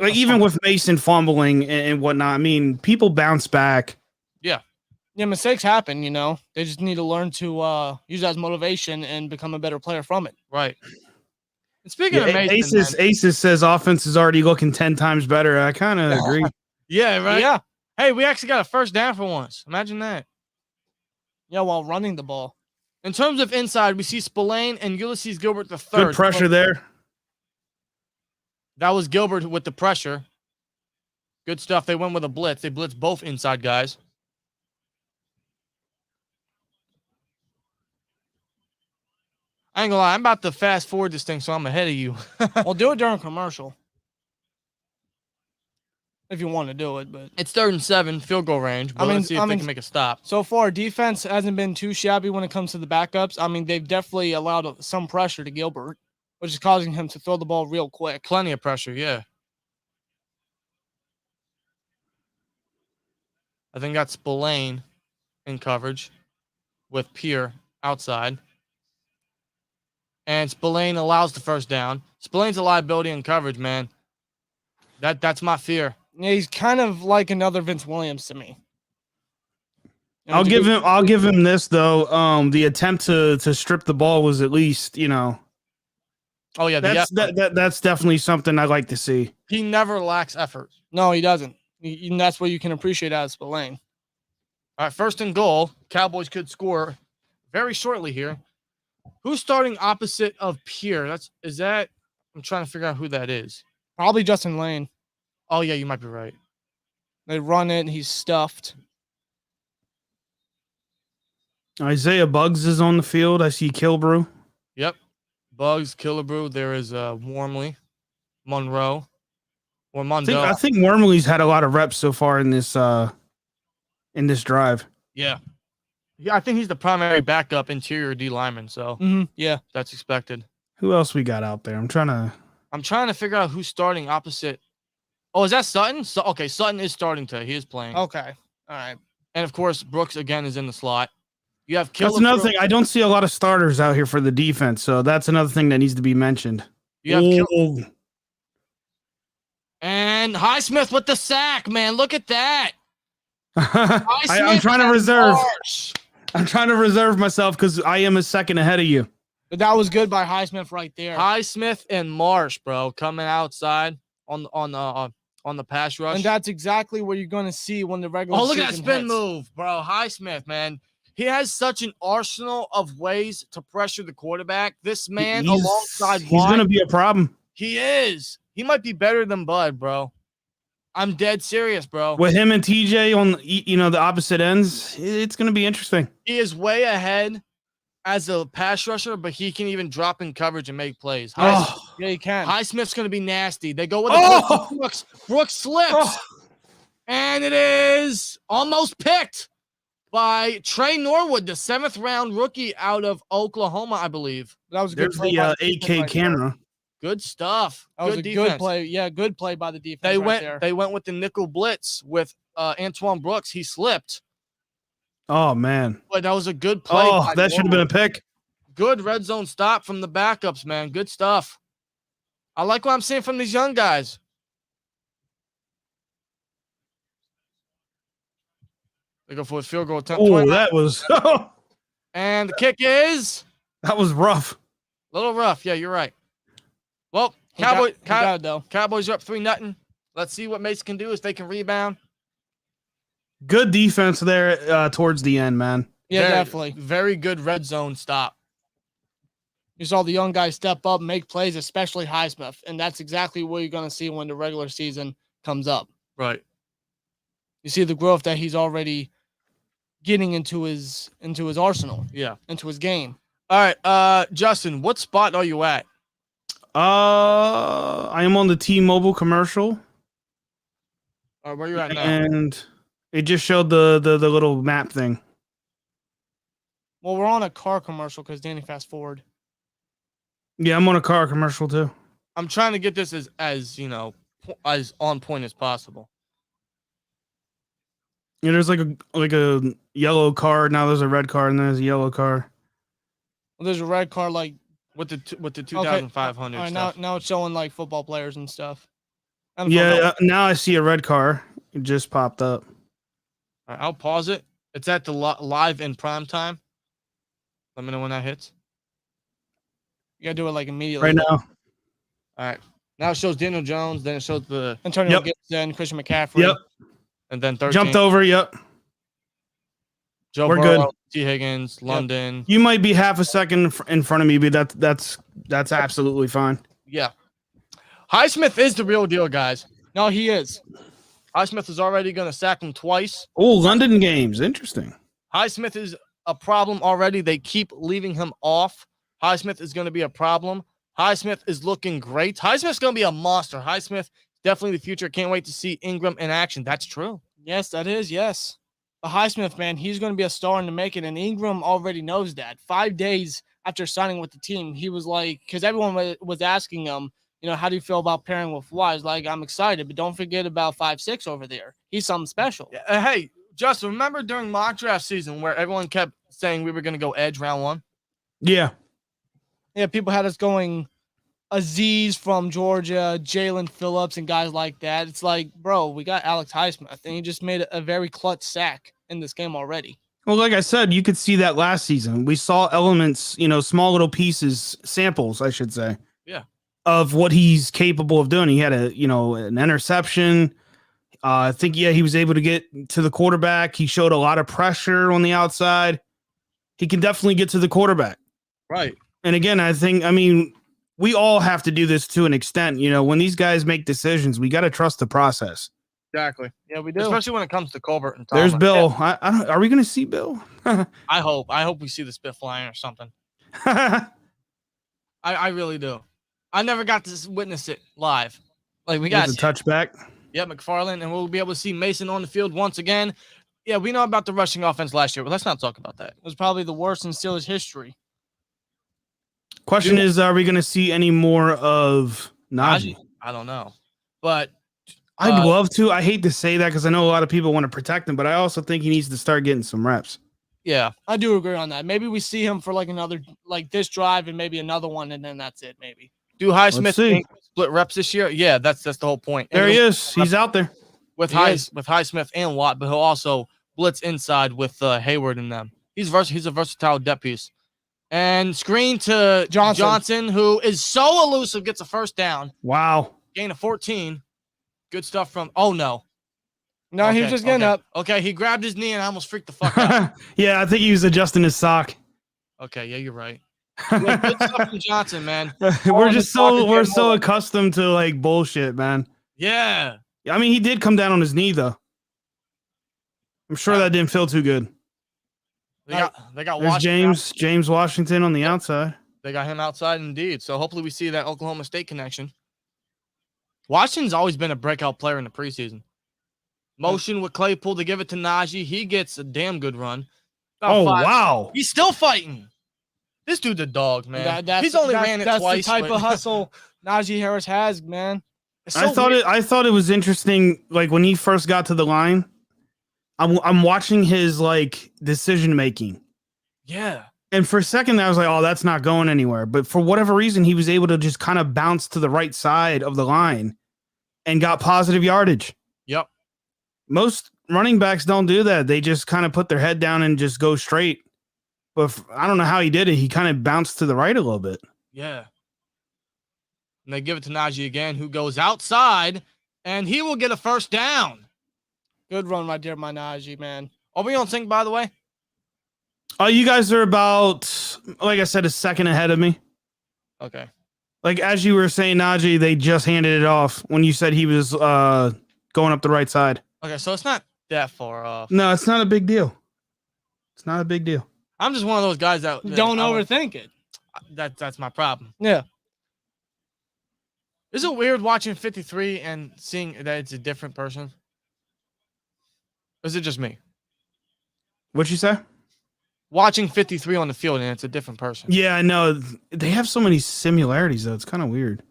Like even with Mason fumbling and whatnot, I mean, people bounce back. Yeah, mistakes happen, They just need to learn to use that as motivation and become a better player from it. Right. And speaking of Mason, Aces says offense is already looking 10 times better. I kind of agree. Yeah, right? Yeah. Hey, we actually got a first down for once. Imagine that. Yeah, while running the ball. In terms of inside, we see Spillane and Ulysses Gilbert the third. Good pressure there. That was Gilbert with the pressure. Good stuff. They went with a blitz. They blitzed both inside guys. I ain't gonna lie. I'm about to fast forward this thing, so I'm ahead of you. Well, do it during commercial. If you want to do it, but It's 3rd and 7, field goal range. But let's see if they can make a stop. so far, defense hasn't been too shabby when it comes to the backups. I mean, they've definitely allowed some pressure to Gilbert, which is causing him to throw the ball real quick. Plenty of pressure, yeah. I think that's Spillane in coverage with Pierre outside. And Spillane allows the first down. Spillane's a liability in coverage, man. That's my fear. Yeah, he's kind of like another Vince Williams to me. I'll give him this though. The attempt to strip the ball was at least, Oh yeah, that's definitely something I like to see. He never lacks effort. No, he doesn't. And that's what you can appreciate out of Spillane. All right, 1st and goal. Cowboys could score very shortly here. Who's starting opposite of Pierre? I'm trying to figure out who that is. Probably Justin Lane. Oh yeah, you might be right. They run it, and he's stuffed. Isaiah Buggs is on the field. I see Kilbrew. Yep. Buggs, Killebrew. There is Wormley, Monroe, or Mondo. I think Wormley's had a lot of reps so far in this drive. Yeah. Yeah, I think he's the primary backup interior D lineman, so yeah, that's expected. Who else we got out there? I'm trying to figure out who's starting opposite. Oh, is that Sutton? Okay, Sutton is starting today. He is playing. Okay. All right. And of course, Brooks again is in the slot. You have That's another thing. I don't see a lot of starters out here for the defense, so that's another thing that needs to be mentioned. You have and Highsmith with the sack, man. Look at that. I'm trying to reserve. I'm trying to reserve myself because I am a second ahead of you. But that was good by Highsmith right there. Highsmith and Marsh, bro, coming outside on on the pass rush. And that's exactly what you're going to see when the regular look at that season spin hits. move, bro. Highsmith, man. He has such an arsenal of ways to pressure the quarterback. This man, alongside he's going to be a problem. He is. He might be better than Bud, bro. I'm dead serious, bro. With him and TJ on, the opposite ends, it's going to be interesting. He is way ahead as a pass rusher, but he can even drop in coverage and make plays. Yeah, he can. Highsmith's going to be nasty. They go with the Brooks. Brooks slips. And it is almost picked by Trey Norwood, the 7th round rookie out of Oklahoma, I believe. That was a good play. play. There's the AK camera. Good stuff. That was good a defense. good play. Yeah, good play by the defense. They went with the nickel blitz with Antoine Brooks. He slipped. Oh man. But that was a good play. Oh, that should have been a pick. Good red zone stop from the backups, man. Good stuff. I like what I'm seeing from these young guys. They go for a field goal attempt. Oh, that was and the kick is that was rough. A little rough. Yeah, you're right. Well, Cowboys are up 3-0. Let's see what Mason can do if they can rebound. Good defense there towards the end, man. Yeah, definitely. Very good red zone stop. You saw the young guys step up, make plays, especially Highsmith, and that's exactly what you're going to see when the regular season comes up. Right. You see the growth that he's already getting into his arsenal. Yeah. Into his game. All right, Justin, what spot are you at? I am on the T-Mobile commercial. Where are you at now? And it just showed the little map thing. Well, we're on a car commercial because Danny fast forward. Yeah, I'm on a car commercial too. I'm trying to get this as on point as possible. Yeah, there's like a yellow car. Now there's a red car, and there's a yellow car. Well, there's a red car like with the 2,500 okay. stuff. Now it's showing like football players and stuff. Now I see a red car. It just popped up. All right, I'll pause it. It's at the live in prime time. Let me know when that hits. You gotta do it like immediately. Right now. All right. Now it shows Daniel Jones. Then it shows the Antonio Gibson, Christian McCaffrey. Yep. And then 13. Jumped over. Yep. Joe We're Burrow, good. T. Higgins, London. You might be half a second in front of me, but that's absolutely fine. Yeah. Highsmith is the real deal, guys. No, he is. Highsmith is already going to sack him twice. Oh, London games. Interesting. Highsmith is a problem already. They keep leaving him off. Highsmith is going to be a problem. Highsmith is looking great. Highsmith's going to be a monster. Highsmith, definitely the future. Can't wait to see Ingram in action. That's true. Yes, that is. Yes. The Highsmith, man, he's going to be a star in the making, and Ingram already knows that. 5 days after signing with the team, he was like, because everyone was asking him, how do you feel about pairing with Wise? Like, I'm excited, but don't forget about 5'6" over there. He's something special. Hey, Justin, remember during mock draft season where everyone kept saying we were going to go edge round 1? Yeah. Yeah, people had us going Aziz from Georgia, Jalen Phillips, and guys like that. It's like, bro, we got Alex Highsmith, and he just made a very clutch sack in this game already. Well, like I said, you could see that last season. We saw elements, small little pieces, samples, I should say. Yeah. Of what he's capable of doing. He had an interception. I think, he was able to get to the quarterback. He showed a lot of pressure on the outside. He can definitely get to the quarterback. Right. And again, we all have to do this to an extent. When these guys make decisions, we got to trust the process. Exactly. Yeah, we do. Especially when it comes to Colbert and Thomas. There's Bill. Yeah. Are we going to see Bill? I hope we see the spit flying or something. I really do. I never got to witness it live. Like, we got a touchback. Yeah, McFarland, and we'll be able to see Mason on the field once again. Yeah, we know about the rushing offense last year, but let's not talk about that. It was probably the worst in Steelers history. Question is, are we going to see any more of Najee? I don't know. But I'd love to. I hate to say that because I know a lot of people want to protect him, but I also think he needs to start getting some reps. Yeah, I do agree on that. Maybe we see him for this drive and maybe another one, and then that's it, maybe. Do Highsmith split reps this year? Yeah, that's the whole point. There he is. He's out there. With Highsmith and Watt, but he'll also blitz inside with Hayward and them. He's a versatile depth piece. And screen to Johnson, who is so elusive, gets a first down. Wow. Gain of 14. Good stuff from. Oh no. No, he was just getting up. Okay, he grabbed his knee and I almost freaked the fuck out. Yeah, I think he was adjusting his sock. Okay, yeah, you're right. Yeah, good stuff from Johnson, man. we're so accustomed to like bullshit, man. Yeah. I mean, he did come down on his knee though. I'm sure that didn't feel too good. They got There's James Washington on the outside. They got him outside indeed. So hopefully we see that Oklahoma State connection. Washington's always been a breakout player in the preseason. Motion with Claypool to give it to Najee. He gets a damn good run. Wow. He's still fighting. This dude's a dog, man. He's only ran it twice. That's the type of hustle Najee Harris has, man. I thought it was interesting. Like when he first got to the line, I'm watching his like decision making. Yeah. And for a second, I was like, oh, that's not going anywhere. But for whatever reason, he was able to just kind of bounce to the right side of the line and got positive yardage. Yep. Most running backs don't do that. They just kind of put their head down and just go straight. But I don't know how he did it. He kind of bounced to the right a little bit. Yeah. And they give it to Najee again, who goes outside, and he will get a first down. Good run right there, my Najee, man. Are we on sync, by the way? You guys are about, like I said, a second ahead of me. Okay. Like, as you were saying, Najee, they just handed it off when you said he was going up the right side. Okay, so it's not that far off. No, it's not a big deal. It's not a big deal. I'm just one of those guys that don't overthink it. That's my problem. Yeah. Is it weird watching 53 and seeing that it's a different person? Or is it just me? What'd you say? Watching 53 on the field and it's a different person. Yeah, I know. They have so many similarities, though. It's kind of weird.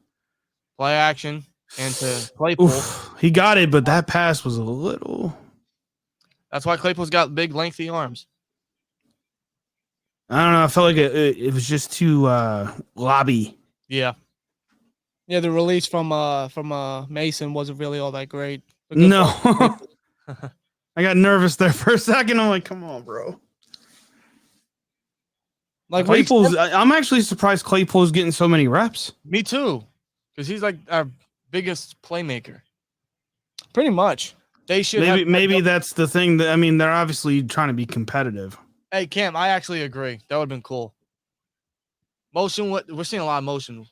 Play action and to Claypool. He got it, but that pass was a little... That's why Claypool's got big, lengthy arms. I don't know. I felt like it was just too lobby. Yeah. Yeah, the release from Mason wasn't really all that great. No. I got nervous there for a second. I'm like, come on, bro. Like I'm actually surprised Claypool's getting so many reps. Me too. Because he's like our biggest playmaker. Pretty much. They should maybe that's the thing. That, I mean, they're obviously trying to be competitive. Hey, Cam, I actually agree. That would have been cool. Motion, we're seeing a lot of motion.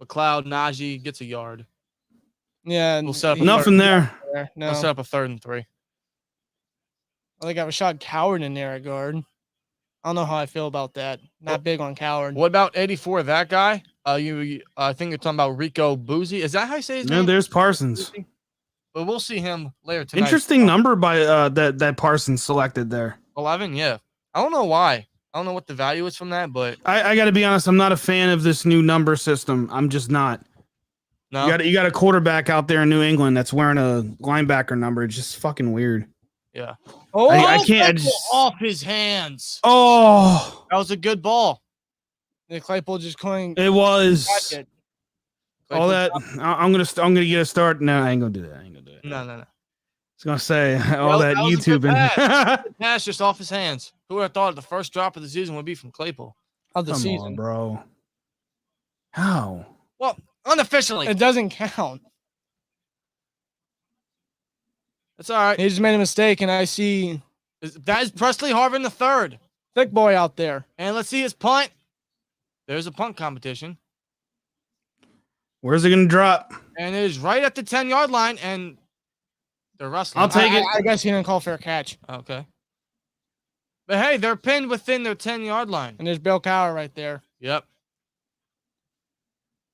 McLeod, Najee gets a yard. Yeah. We'll set up nothing there. No. We'll set up a 3rd and 3. I think I have Rashad Cowher in there at guard. I don't know how I feel about that. Not big on Cowher. What about 84? That guy? I think you're talking about Rico Boozy. Is that how you say his name? No, there's Parsons. But we'll see him later tonight. Interesting number by that Parsons selected there. 11, yeah. I don't know why. I don't know what the value is from that, but I got to be honest. I'm not a fan of this new number system. I'm just not. No, you got a quarterback out there in New England that's wearing a linebacker number. It's just fucking weird. Yeah. Oh, I can't. Off his hands. Oh, that was a good ball. The Claypool just going. It was. All that. I'm gonna get a start. No, I ain't gonna do that. No. I was gonna say all that YouTube and pass just off his hands. Who would have thought the first drop of the season would be from Claypool? Of the Come season, on, bro. How? Well, unofficially, it doesn't count. That's all right. He just made a mistake, and I see that is Presley Harvin III, thick boy out there. And let's see his punt. There's a punt competition. Where's it gonna drop? And it is right at the 10-yard line, and they're wrestling. I'll take it. I guess he didn't call fair catch. Okay. But hey, they're pinned within their 10-yard line. And there's Bill Cowher right there. Yep.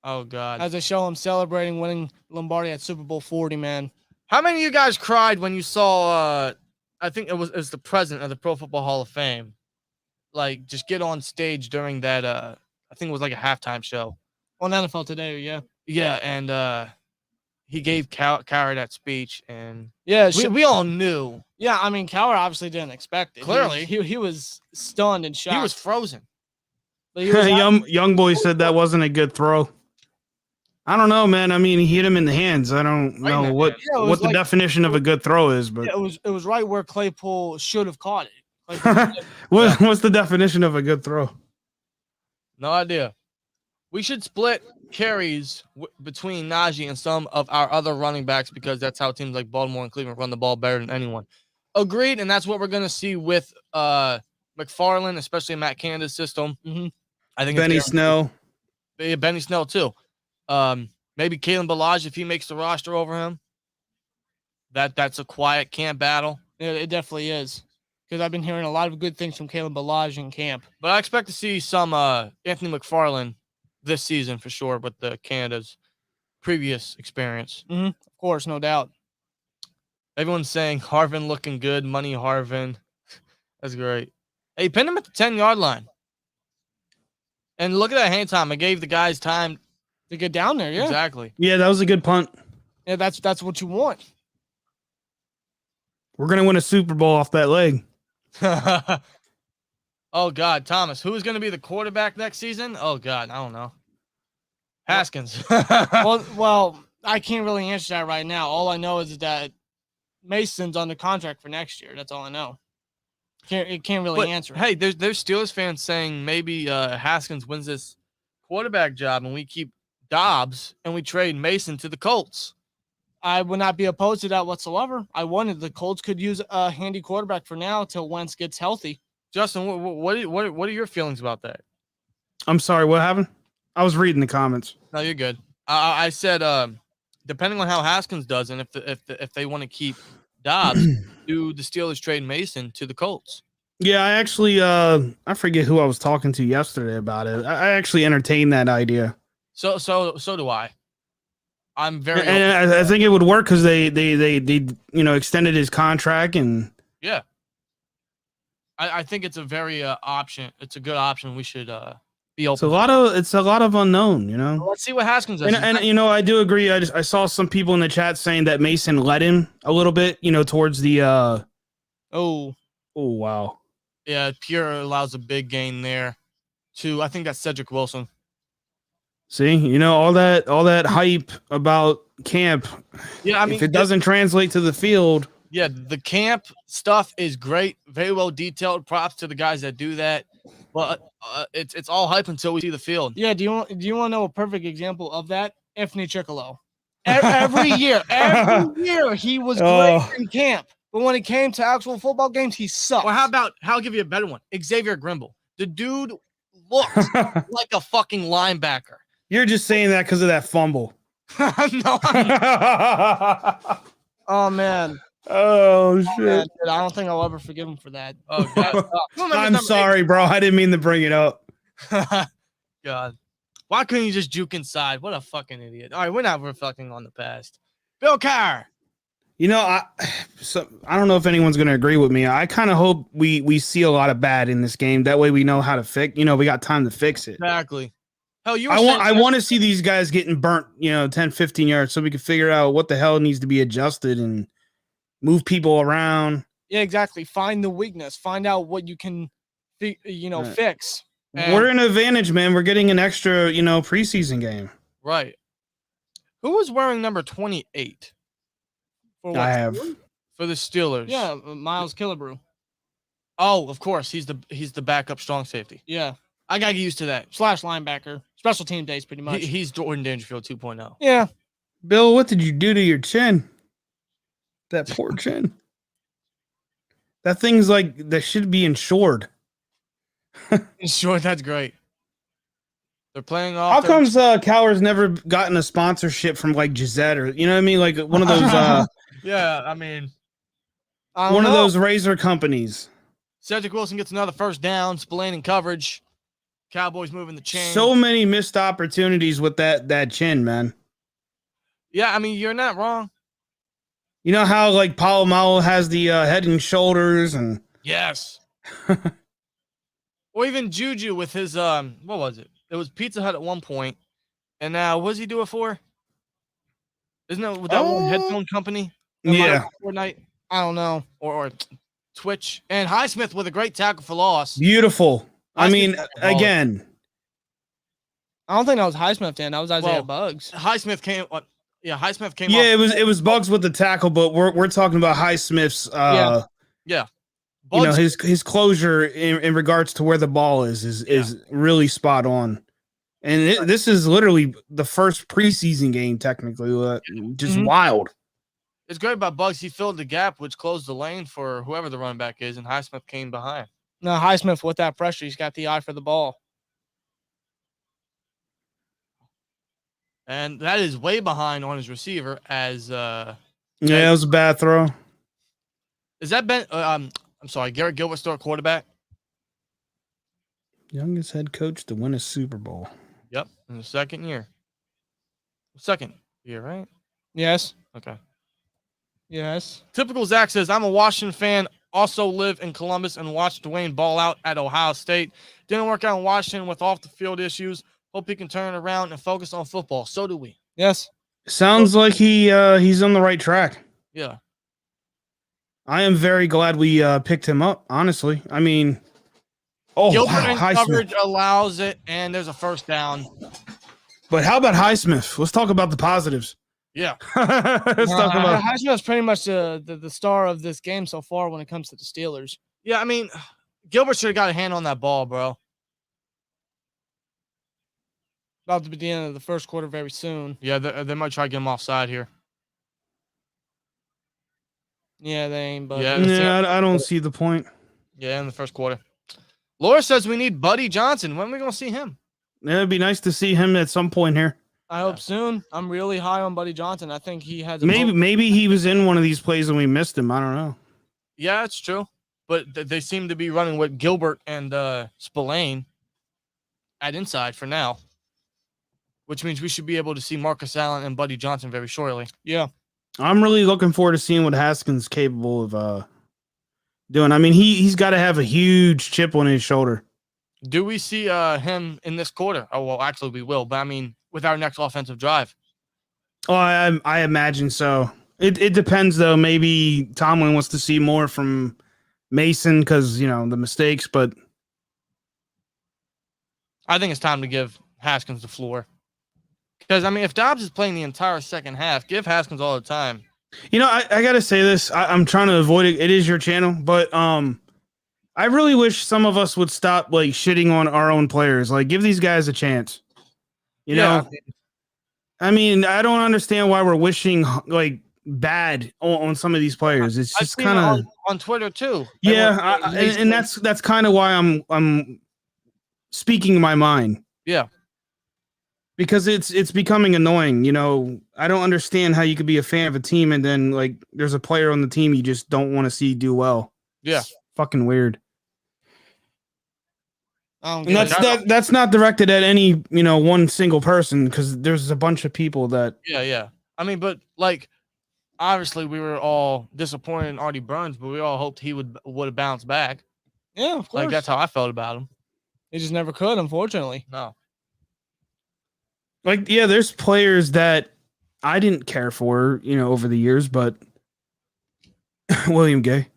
Oh, God. As they show him celebrating winning Lombardi at Super Bowl 40, man. How many of you guys cried when you saw, I think it was the president of the Pro Football Hall of Fame, like, just get on stage during that, I think it was like a halftime show. On NFL Today, yeah. Yeah, and he gave Cowher that speech, and yeah, we all knew. Yeah, I mean, Cowher obviously didn't expect it. Clearly. He was stunned and shocked. He was frozen. But he was young boy said that wasn't a good throw. I don't know, man. I mean, he hit him in the hands. I don't know what the definition of a good throw is, but yeah, it was right where Claypool should have caught it. What's the definition of a good throw? No idea. We should split carries between Najee and some of our other running backs because that's how teams like Baltimore and Cleveland run the ball better than anyone. Agreed, and that's what we're going to see with McFarland, especially in Matt Canada's system. Mm-hmm. I think Benny Snell. Benny Snell too. Maybe Kalen Ballage if he makes the roster over him. That's a quiet camp battle. It definitely is. Because I've been hearing a lot of good things from Kalen Ballage in camp. But I expect to see some Anthony McFarland this season for sure with the Canada's previous experience. Mm-hmm. Of course, no doubt. Everyone's saying Harvin looking good. Money Harvin. That's great. Hey, pin him at the 10-yard line. And look at that hang time. I gave the guys time to get down there. Yeah, exactly. Yeah, that was a good punt. Yeah, that's what you want. We're going to win a Super Bowl off that leg. Oh, God, Thomas. Who is going to be the quarterback next season? Oh, God, I don't know. Haskins. well, I can't really answer that right now. All I know is that Mason's on the contract for next year. That's all I know. Can't really answer. Hey, there's Steelers fans saying maybe Haskins wins this quarterback job and we keep Dobbs and we trade Mason to the Colts. I would not be opposed to that whatsoever. I wanted the Colts could use a handy quarterback for now till Wentz gets healthy. Justin, what are your feelings about that? I'm sorry, what happened? I was reading the comments. No, you're good. I said depending on how Haskins does and if they want to keep Dobbs, do the Steelers trade Mason to the Colts? Yeah, I actually I forget who I was talking to yesterday about it. I actually entertained that idea. So do I. I'm very and I think it would work because they extended his contract and yeah. I think it's a very option. It's a good option. We should be open. It's a lot of unknown, Well, let's see what Haskins does. And I do agree. I saw some people in the chat saying that Mason led him a little bit, towards the oh wow. Yeah, Pure allows a big gain there to I think that's Cedric Wilson. See, all that hype about camp. Yeah, I mean, if it doesn't translate to the field. Yeah, the camp stuff is great, very well detailed. Props to the guys that do that, but it's all hype until we see the field. Yeah, do you want to know a perfect example of that? Anthony Chickalo. Every year he was great in camp, but when it came to actual football games, he sucked. Or I'll give you a better one. Xavier Grimble. The dude looks like a fucking linebacker. You're just saying that because of that fumble. No. Oh man. Oh shit! Man, I don't think I'll ever forgive him for that. Oh God! I'm sorry, bro. I didn't mean to bring it up. God, why couldn't you just juke inside? What a fucking idiot! All right, we're not reflecting on the past. Bill Cowher. I don't know if anyone's going to agree with me. I kind of hope we see a lot of bad in this game. That way we know how to fix. We got time to fix it. Exactly. Hell, I want to see these guys getting burnt. 10, 15 yards, so we can figure out what the hell needs to be adjusted and move people around. Yeah, exactly. Find the weakness. Find out what you can, fix. And we're in an advantage, man. We're getting an extra, preseason game. Right. Who was wearing number 28? For what? I have for the Steelers. Yeah, Miles Killebrew. Oh, of course. He's the backup strong safety. Yeah, I gotta get used to that. / linebacker. Special team days, pretty much. He's Jordan Dangerfield 2.0. Yeah. Bill, what did you do to your chin? That poor chin. That thing's that should be insured. Insured, that's great. They're playing off. How comes Cowher's never gotten a sponsorship from Gisette or you know what I mean? Like one of those yeah, I mean one of those razor companies. Cedric Wilson gets another first down, Spillane in coverage. Cowboys moving the chain. So many missed opportunities with that chin, man. Yeah, I mean, you're not wrong. You know how Polamalu has the head and shoulders and yes. Or even Juju with his what was it? It was Pizza Hut at one point, and now what does he do it for? Isn't that with that one headphone company? Yeah. Fortnite? I don't know. Or Twitch. And Highsmith with a great tackle for loss. Beautiful. I mean, again. I don't think that was Highsmith, Dan. That was Isaiah Buggs. Highsmith came. Highsmith came. Yeah, it was Buggs with the tackle, but we're talking about Highsmith's. Yeah. Bugs, his closure in regards to where the ball is really spot on. And this is literally the first preseason game, technically. Just wild. It's great about Bugs. He filled the gap, which closed the lane for whoever the running back is, and Highsmith came behind. No, Highsmith with that pressure, he's got the eye for the ball. And that is way behind on his receiver as yeah, it was a bad throw. Is that Ben I'm sorry, Garrett Gilbert still quarterback? Youngest head coach to win a Super Bowl. Yep, in the second year. Second year, right? Yes. Okay. Yes. Typical Zach says, I'm a Washington fan, also live in Columbus and watched Dwayne ball out at Ohio State. Didn't work out in Washington with off-the-field issues. Hope he can turn it around and focus on football. So do we. Yes. Sounds like he's on the right track. Yeah. I am very glad we picked him up, honestly. I mean, Gilbert and coverage allows it, and there's a first down. But how about Highsmith? Let's talk about the positives. Yeah. Let's talk about Highsmith's pretty much the star of this game so far when it comes to the Steelers. Yeah, I mean, Gilbert should have got a hand on that ball, bro. About to be the end of the first quarter very soon. Yeah, they might try to get him offside here. Yeah, they ain't. But yeah, I don't see the point. Yeah, in the first quarter. Laura says we need Buddy Johnson. When are we going to see him? Yeah, it'd be nice to see him at some point here. I hope soon. I'm really high on Buddy Johnson. I think he has. Maybe he was in one of these plays and we missed him. I don't know. Yeah, it's true. But they seem to be running with Gilbert and Spillane at inside for now, which means we should be able to see Marcus Allen and Buddy Johnson very shortly. Yeah. I'm really looking forward to seeing what Haskins is capable of doing. I mean, he's got to have a huge chip on his shoulder. Do we see him in this quarter? Oh, well, actually we will. But, I mean, with our next offensive drive. Oh, I imagine so. It depends, though. Maybe Tomlin wants to see more from Mason because, the mistakes. But I think it's time to give Haskins the floor. Because, I mean, if Dobbs is playing the entire second half, give Haskins all the time. I got to say this. I'm trying to avoid it. It is your channel. But I really wish some of us would stop, shitting on our own players. Give these guys a chance. You know? I mean, I don't understand why we're wishing, bad on some of these players. It's just kind of on Twitter, too. Yeah, and that's kind of why I'm speaking my mind. Yeah. Because it's becoming annoying, I don't understand how you could be a fan of a team and then there's a player on the team you just don't want to see do well. Yeah, it's fucking weird. And that's not directed at any one single person because there's a bunch of people that. Yeah. I mean, but obviously we were all disappointed in Artie Burns, but we all hoped he would have bounced back. Yeah, of course. That's how I felt about him. He just never could, unfortunately. No. There's players that I didn't care for, over the years, but William Gay.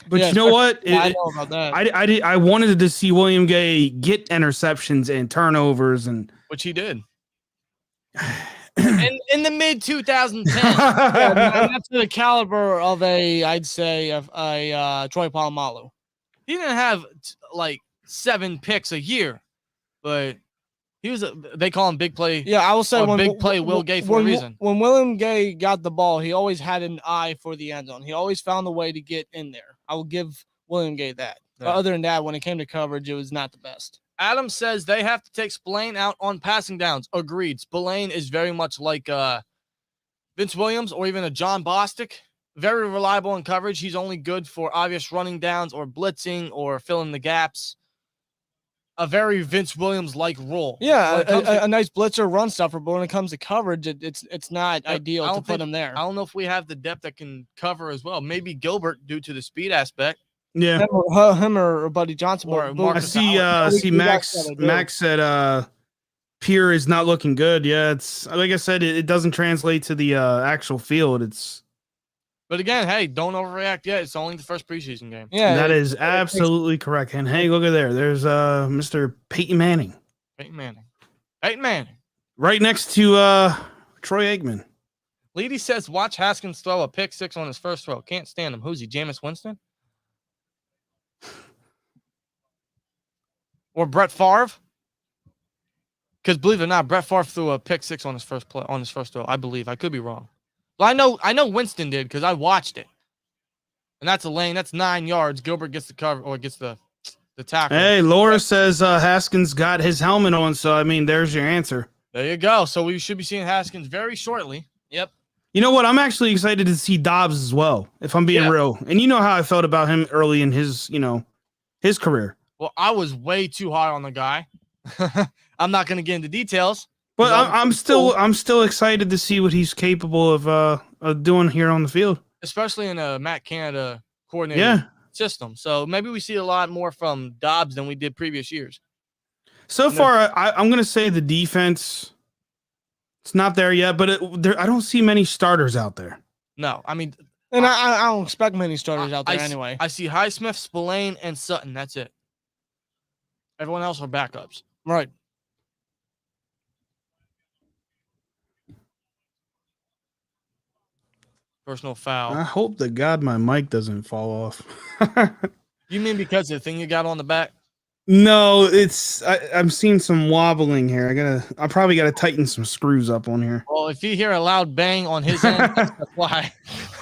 But you know what? I know about that. I wanted to see William Gay get interceptions and turnovers, and which he did. in the mid 2010s. That's the caliber of I'd say a Troy Polamalu. He didn't have 7 picks a year, but he was they call him big play. Yeah, I will say big play Will Gay for a reason. When William Gay got the ball, he always had an eye for the end zone. He always found a way to get in there. I will give William Gay that. Yeah. But other than that, when it came to coverage, it was not the best. Adam says they have to take Spillane out on passing downs. Agreed. Spillane is very much like Vince Williams or even a John Bostic. Very reliable in coverage. He's only good for obvious running downs or blitzing or filling the gaps. A very Vince Williams-like role. Yeah, a nice blitzer run stuffer, but when it comes to coverage, it's not ideal to put him there. I don't know if we have the depth that can cover as well. Maybe Gilbert due to the speed aspect. Yeah, him or Buddy Johnson. Or I see Max said Pierre is not looking good. Yeah, it's like I said, it doesn't translate to the actual field. But again, hey, don't overreact yet. It's only the first preseason game. Yeah, that is absolutely correct. And hey, look at there. There's Mr. Peyton Manning. Peyton Manning. Right next to Troy Aikman. Leedy says, watch Haskins throw a pick 6 on his first throw. Can't stand him. Who's he, Jameis Winston? Or Brett Favre? Because believe it or not, Brett Favre threw a pick 6 on his first play on his first throw. I believe. I could be wrong. But I know Winston did because I watched it. And that's a lane. That's 9 yards. Gilbert gets the cover or gets the tackle. Hey, Laura says Haskins got his helmet on, so I mean, there's your answer. There you go. So we should be seeing Haskins very shortly. Yep. You know what? I'm actually excited to see Dobbs as well, if I'm being real. And you know how I felt about him early in his, his career. Well, I was way too high on the guy. I'm not going to get into details. But I'm still excited to see what he's capable of doing here on the field, especially in a Matt Canada coordinated system. So maybe we see a lot more from Dobbs than we did previous years. So far, I'm going to say the defense. It's not there yet, but I don't see many starters out there. No, I mean, and I don't expect many starters out there anyway. I see Highsmith, Spillane, and Sutton. That's it. Everyone else are backups. Right. Personal foul. I hope to God my mic doesn't fall off. You mean because of the thing you got on the back? No, I'm seeing some wobbling here. I probably gotta tighten some screws up on here. Well, if you hear a loud bang on his end, that's why.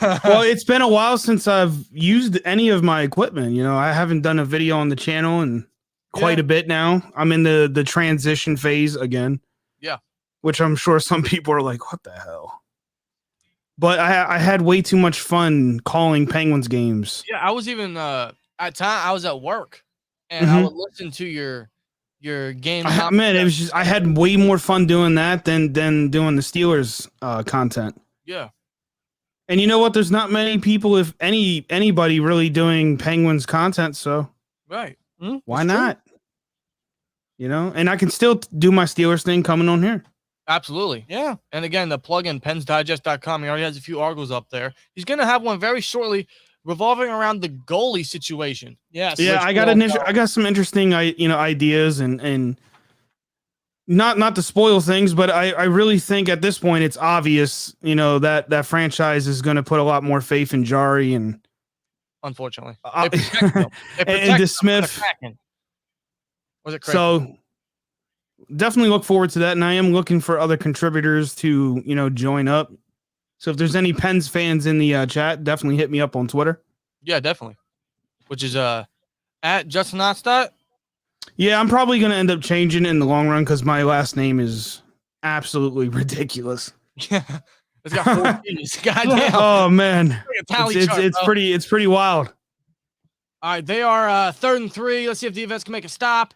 Well, it's been a while since I've used any of my equipment. I haven't done a video on the channel in quite a bit now. I'm in the transition phase again. Yeah. Which I'm sure some people are like, what the hell? But I had way too much fun calling Penguins games. Yeah, I was even at time I was at work. And I would listen to your game. Man, it was just I had way more fun doing that than doing the Steelers content. Yeah. And you know what? There's not many people, if anybody, really doing Penguins content. So right, why not? And I can still do my Steelers thing coming on here. Absolutely, yeah. And again, the plugin pensdigest.com. He already has a few articles up there. He's gonna have one very shortly, revolving around the goalie situation. Yes. Yeah, I got some interesting ideas and not to spoil things, but I really think at this point it's obvious, that franchise is going to put a lot more faith in Jari and unfortunately and DeSmith. Was it crazy? So definitely look forward to that, and I am looking for other contributors to join up. So if there's any Pens fans in the chat, definitely hit me up on Twitter. Yeah, definitely. Which is at Justin Ottstadt. Yeah, I'm probably going to end up changing it in the long run because my last name is absolutely ridiculous. Yeah, it's got 4 T's. Goddamn. Oh man, it's pretty wild. All right, they are 3rd and 3. Let's see if the defense can make a stop.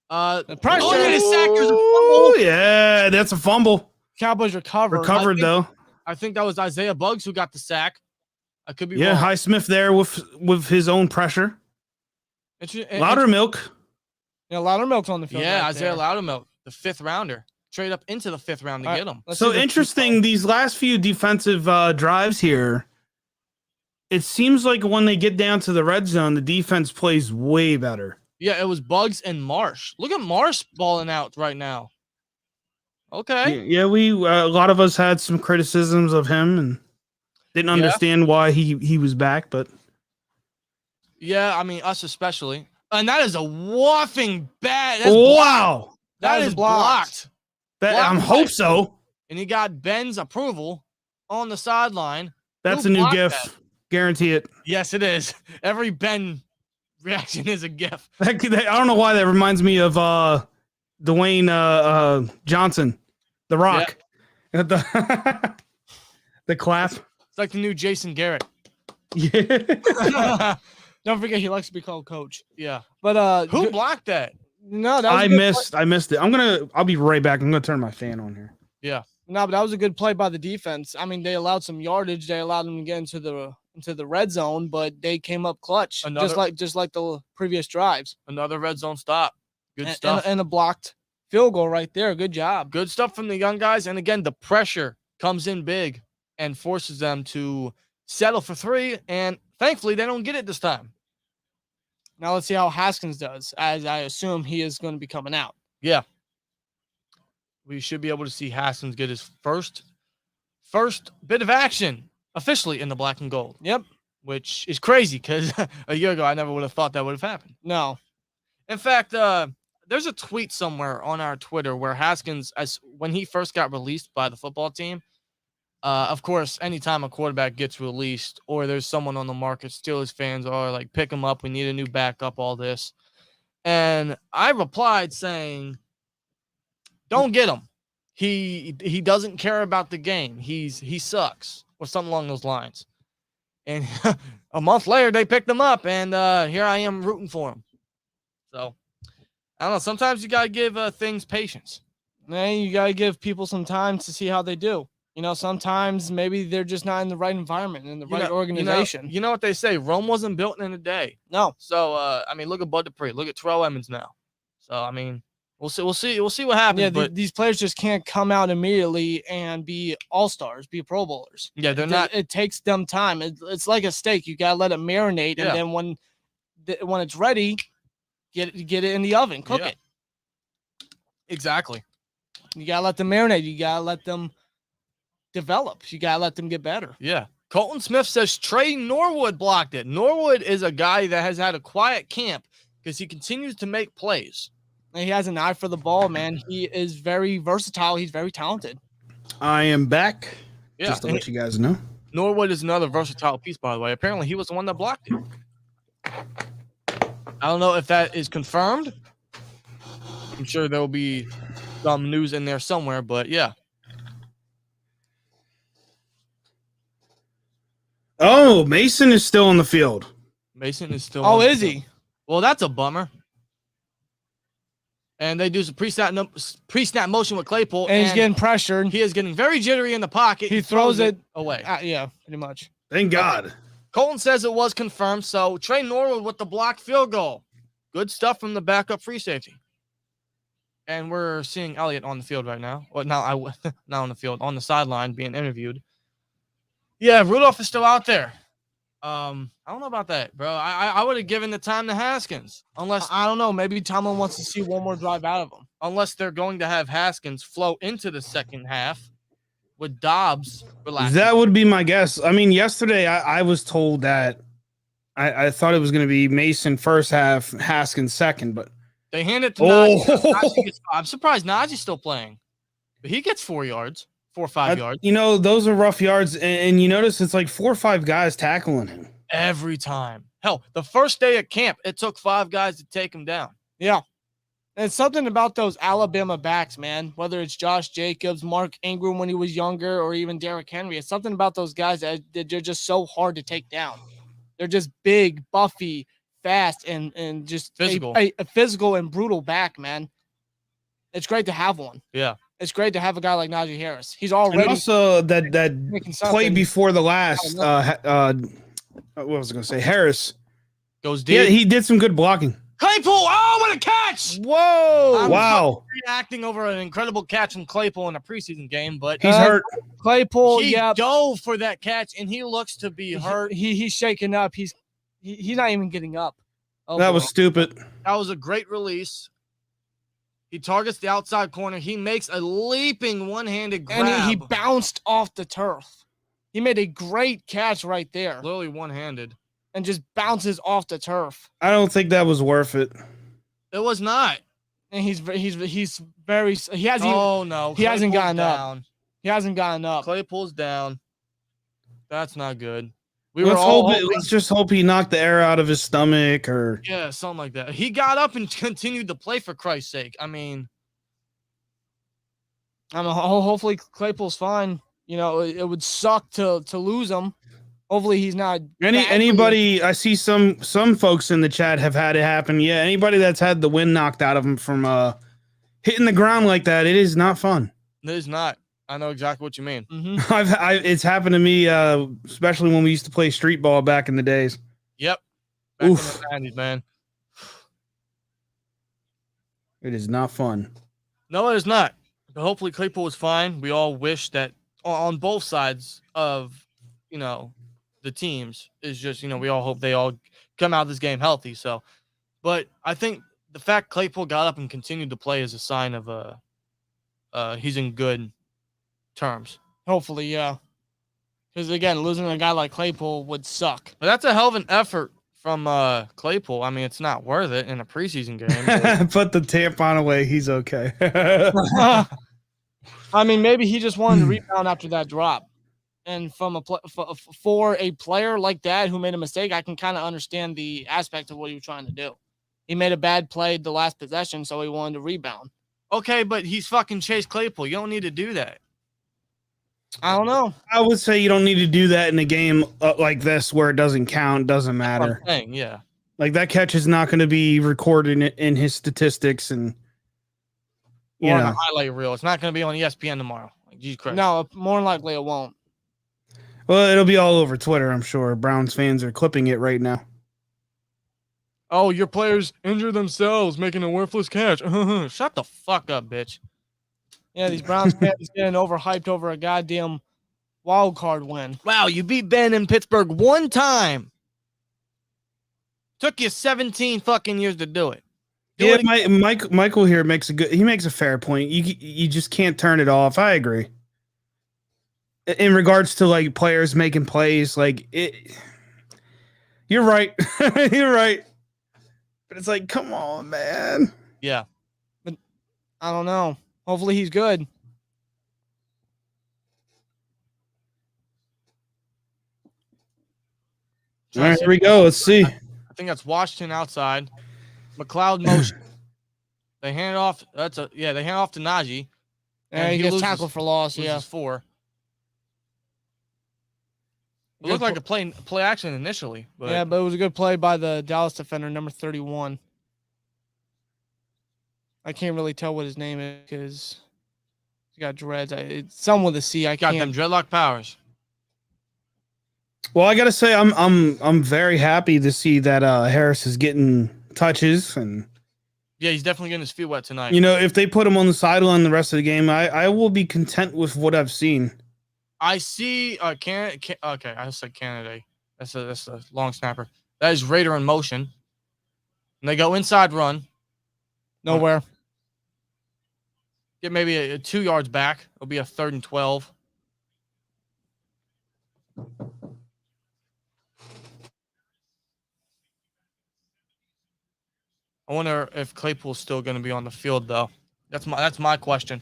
The pressure. Oh, yeah, that's a fumble. Cowboys recovered though. I think that was Isaiah Buggs who got the sack. I could be wrong. Yeah, Highsmith there with his own pressure. Loudermilk. Yeah, Loudermilk's on the field. Yeah, right Isaiah there. Loudermilk, the 5th rounder. Trade up into the 5th round to get him. So interesting, these last few defensive drives here, it seems like when they get down to the red zone, the defense plays way better. Yeah, it was Buggs and Marsh. Look at Marsh balling out right now. Okay. Yeah, we a lot of us had some criticisms of him and didn't understand why he was back, but yeah, I mean us especially. And that is a whopping bad. Wow, that is blocked. I hope so. And he got Ben's approval on the sideline. That's a new GIF. Guarantee it. Yes, it is. Every Ben reaction is a GIF. I don't know why that reminds me of Dwayne Johnson, The Rock. Yeah. The clap. It's like the new Jason Garrett. Yeah. Don't forget he likes to be called Coach. Yeah. But who blocked that? No, that was I missed it. I'll be right back. I'm gonna turn my fan on here. Yeah. No, but that was a good play by the defense. I mean, they allowed some yardage. They allowed them to get into the red zone, but they came up clutch, just like the previous drives. Another red zone stop. Good stuff. And a blocked field goal right there. Good job. Good stuff from the young guys. And again, the pressure comes in big and forces them to settle for 3. And thankfully, they don't get it this time. Now let's see how Haskins does, as I assume he is going to be coming out. Yeah. We should be able to see Haskins get his first bit of action officially in the black and gold. Yep. Which is crazy because a year ago, I never would have thought that would have happened. No. In fact, there's a tweet somewhere on our Twitter where Haskins, when he first got released by the football team, of course, anytime a quarterback gets released or there's someone on the market, Steelers fans are like, pick him up. We need a new backup, all this. And I replied saying, don't get him. He doesn't care about the game. He sucks, or something along those lines. And a month later, they picked him up, and here I am rooting for him. So, I don't know. Sometimes you got to give things patience. Man, you got to give people some time to see how they do. You know, sometimes maybe they're just not in the right environment, in the right organization. You know what they say? Rome wasn't built in a day. No. So, I mean, look at Bud Dupree. Look at Terrell Emmons now. So, I mean, we'll see what happens. Yeah, but these players just can't come out immediately and be all-stars, be Pro Bowlers. Yeah, they're not. It takes them time. It's like a steak. You got to let it marinate, and then when it's ready, get it in the oven, cook it. Exactly. You got to let them marinate. You got to let them develop. You got to let them get better. Yeah. Colton Smith says Trey Norwood blocked it. Norwood is a guy that has had a quiet camp because he continues to make plays. And he has an eye for the ball, man. He is very versatile. He's very talented. I am back. Yeah. Just to let you guys know. Norwood is another versatile piece, by the way. Apparently, he was the one that blocked it. I don't know if that is confirmed. I'm sure there will be some news in there somewhere, but yeah. Oh, Mason is still on the field. Mason is still. Oh, is he? Well, that's a bummer. And they do some pre-snap motion with Claypool. And he's getting pressured. He is getting very jittery in the pocket. He throws it away. Yeah, pretty much. Thank God. Colton says it was confirmed. So Trey Norwood with the blocked field goal. Good stuff from the backup free safety. And we're seeing Elliott on the field right now. Well, not on the field, on the sideline being interviewed. Yeah, Rudolph is still out there. I don't know about that, bro. I would have given the time to Haskins. Unless, I don't know, maybe Tomlin wants to see one more drive out of him. Unless they're going to have Haskins flow into the second half with Dobbs relaxing. That would be my guess. I mean, yesterday I was told that I thought it was going to be Mason first half, Haskins second, but they hand it to Najee. I'm surprised Najee's still playing. But he gets 4 yards. 4 or 5 yards. You know, those are rough yards, and you notice it's like 4 or 5 guys tackling him every time. Hell, the first day at camp, it took 5 guys to take him down. Yeah. And it's something about those Alabama backs, man. Whether it's Josh Jacobs, Mark Ingram when he was younger, or even Derrick Henry. It's something about those guys that they're just so hard to take down. They're just big, buffy, fast, and just physical. A physical and brutal back, man. It's great to have one. Yeah. It's great to have a guy like Najee Harris. He's already and also that play before the last. What was I going to say? Harris goes deep. Yeah, he did some good blocking. Claypool! Oh, what a catch! Whoa! Wow! Reacting over an incredible catch from Claypool in a preseason game, but he's hurt. Claypool, he dove for that catch, and he looks to be hurt. He's shaking up. He's not even getting up. Oh, that was stupid. That was a great release. He targets the outside corner. He makes a leaping one-handed grab. And he bounced off the turf. He made a great catch right there. Literally one-handed. And just bounces off the turf. I don't think that was worth it. It was not. And he hasn't gotten down. up. He hasn't gotten up. Claypool's down. That's not good. Let's just hope he knocked the air out of his stomach or something like that. He got up and continued to play, for Christ's sake. I mean, hopefully Claypool's fine. You know, it would suck to lose him. Hopefully he's not. Anybody, I see some folks in the chat have had it happen. Yeah, anybody that's had the wind knocked out of them from hitting the ground like that, it is not fun. It is not. I know exactly what you mean. Mm-hmm. It's happened to me, especially when we used to play street ball back in the days. Yep. Back in the 90s, man. It is not fun. No, it is not. But hopefully Claypool is fine. We all wish that on both sides of, the teams is just, we all hope they all come out of this game healthy. So, but I think the fact Claypool got up and continued to play is a sign of he's in good terms. Hopefully, yeah. Because again, losing a guy like Claypool would suck. But that's a hell of an effort from Claypool. I mean, it's not worth it in a preseason game. Put the tampon away. He's okay. I mean, maybe he just wanted to rebound after that drop. And from for a player like that who made a mistake, I can kind of understand the aspect of what he was trying to do. He made a bad play the last possession, so he wanted to rebound. Okay, but he's fucking Chase Claypool. You don't need to do that. I don't know. I would say you don't need to do that in a game like this where it doesn't count, doesn't matter. Yeah. Like that catch is not going to be recorded in his statistics and or on a highlight reel. It's not going to be on ESPN tomorrow. Like, Jesus Christ. No, more than likely it won't. Well, it'll be all over Twitter, I'm sure. Browns fans are clipping it right now. Oh, your players injure themselves making a worthless catch. Shut the fuck up, bitch. Yeah, these Browns fans getting overhyped over a goddamn wild card win. Wow, you beat Ben in Pittsburgh one time. Took you 17 fucking years to do it. Michael here makes a fair point. You just can't turn it off. I agree. In regards to like players making plays, like it, you're right. You're right. But it's like, come on, man. Yeah. But I don't know. Hopefully he's good. All right, here we go. Let's see. I think that's Washington outside. McLeod motion. They hand it off. They hand it off to Najee. And he gets tackled for loss. Yeah. 4. It looked like a play action initially. But yeah, but it was a good play by the Dallas defender, number 31. I can't really tell what his name is because he got dreads. It's someone with a C. I can't. Got them dreadlock powers. Well, I gotta say, I'm very happy to see that Harris is getting touches, and yeah, he's definitely getting his feet wet tonight. You know, if they put him on the sideline the rest of the game, I will be content with what I've seen. I see okay, I said Canada. That's a long snapper. That is Raider in motion. And they go inside run. Nowhere. Get maybe a 2 yards back. It'll be a 3rd and 12. I wonder if Claypool's still going to be on the field, though. That's my question.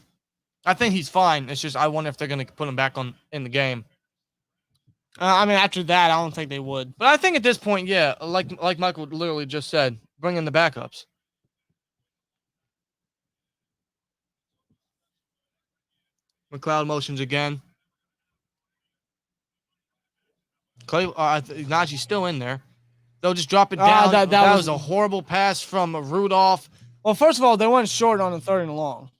I think he's fine. It's just I wonder if they're going to put him back in the game. I mean, after that, I don't think they would. But I think at this point, yeah, like Michael literally just said, bring in the backups. McLeod motions again. Najee's still in there. They'll just drop it down. That was a horrible pass from Rudolph. Well, first of all, they went short on the 3rd and long.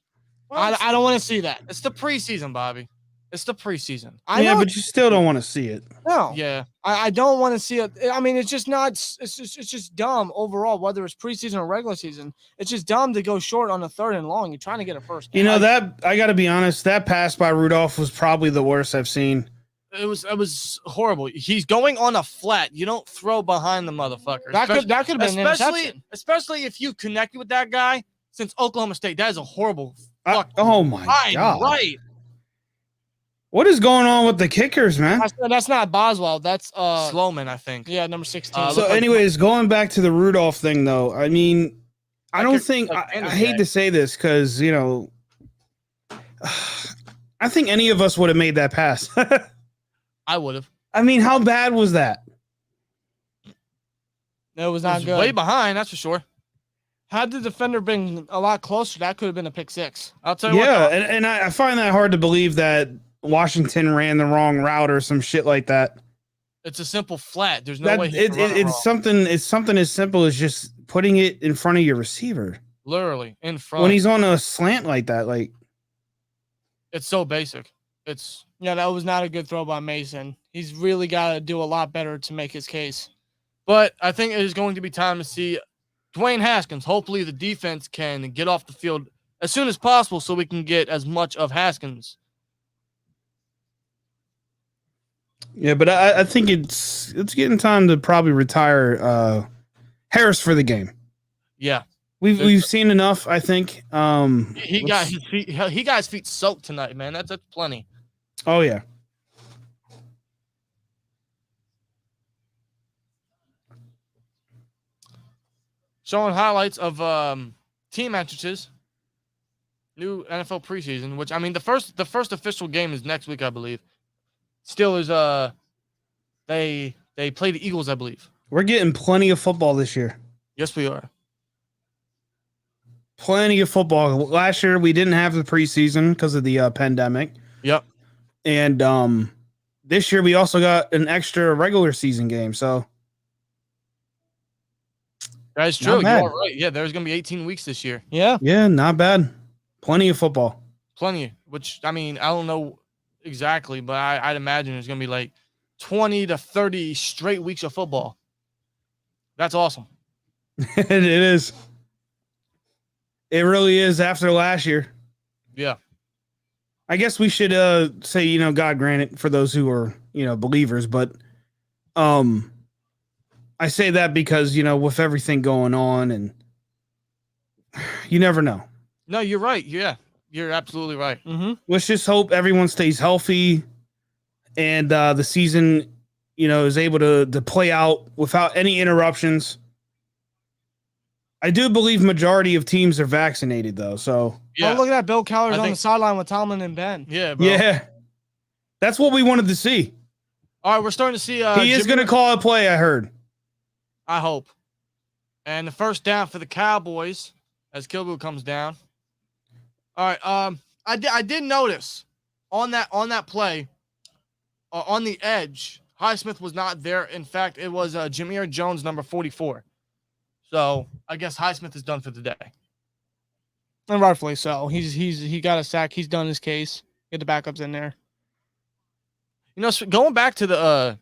Well, I don't want to see that. It's the preseason, Bobby. It's the preseason. Yeah, but you still don't want to see it. No. Yeah. I don't want to see it. I mean, it's just not. It's just dumb overall. Whether it's preseason or regular season, it's just dumb to go short on the 3rd and long. You're trying to get a first down. You know that I got to be honest. That pass by Rudolph was probably the worst I've seen. It was horrible. He's going on a flat. You don't throw behind the motherfucker. That could have been an interception. Especially if you connected with that guy since Oklahoma State. That is a horrible. Oh my God! Right. What is going on with the kickers, man? That's not Boswell. That's Slowman, I think. Yeah, number 16. So, anyways, going back to the Rudolph thing, though, I mean, I don't think I hate to say this because you know, I think any of us would have made that pass. I would have. I mean, how bad was that? No, it was not good. Way behind, that's for sure. Had the defender been a lot closer, that could have been a pick 6. I'll tell you what. Yeah, and I find that hard to believe that Washington ran the wrong route or some shit like that. It's a simple flat. There's no way. It's something as simple as just putting it in front of your receiver. Literally in front. When he's on a slant like that, like it's so basic. Yeah, that was not a good throw by Mason. He's really got to do a lot better to make his case. But I think it is going to be time to see Dwayne Haskins. Hopefully the defense can get off the field as soon as possible so we can get as much of Haskins. Yeah, but I think it's getting time to probably retire Harris for the game. Yeah. We've seen enough, I think. He got his feet soaked tonight, man. That's plenty. Oh yeah. showing highlights of team entrances. New NFL preseason, which I mean the first official game is next week, I believe. Steelers they play the Eagles, I believe. We're getting plenty of football this year. Yes, we are. Plenty of football. Last year we didn't have the preseason because of the pandemic. Yep. And this year we also got an extra regular season game. So that's true. You are right. Yeah, there's gonna be 18 weeks this year. Yeah. Yeah, not bad. Plenty of football. Plenty. Which I mean, I don't know exactly, but I'd imagine there's gonna be like 20 to 30 straight weeks of football. That's awesome. It is. It really is after last year. Yeah. I guess we should say, you know, God grant it for those who are, you know, believers, but I say that because, you know, with everything going on and you never know. No, you're right. Yeah. You're absolutely right. Mm-hmm. Let's just hope everyone stays healthy and the season, you know, is able to play out without any interruptions. I do believe majority of teams are vaccinated, though. So yeah. Oh, look at that. Bill Cowher's on think the sideline with Tomlin and Ben. Yeah, bro. Yeah. That's what we wanted to see. All right, we're starting to see. He is going to call a play, I heard. I hope. And the first down for the Cowboys as Kilgore comes down. All right. I did notice on that play, on the edge, Highsmith was not there. In fact, it was Jameer Jones, number 44. So I guess Highsmith is done for the day. And rightfully so. He got a sack. He's done his case. Get the backups in there. You know, so going back to the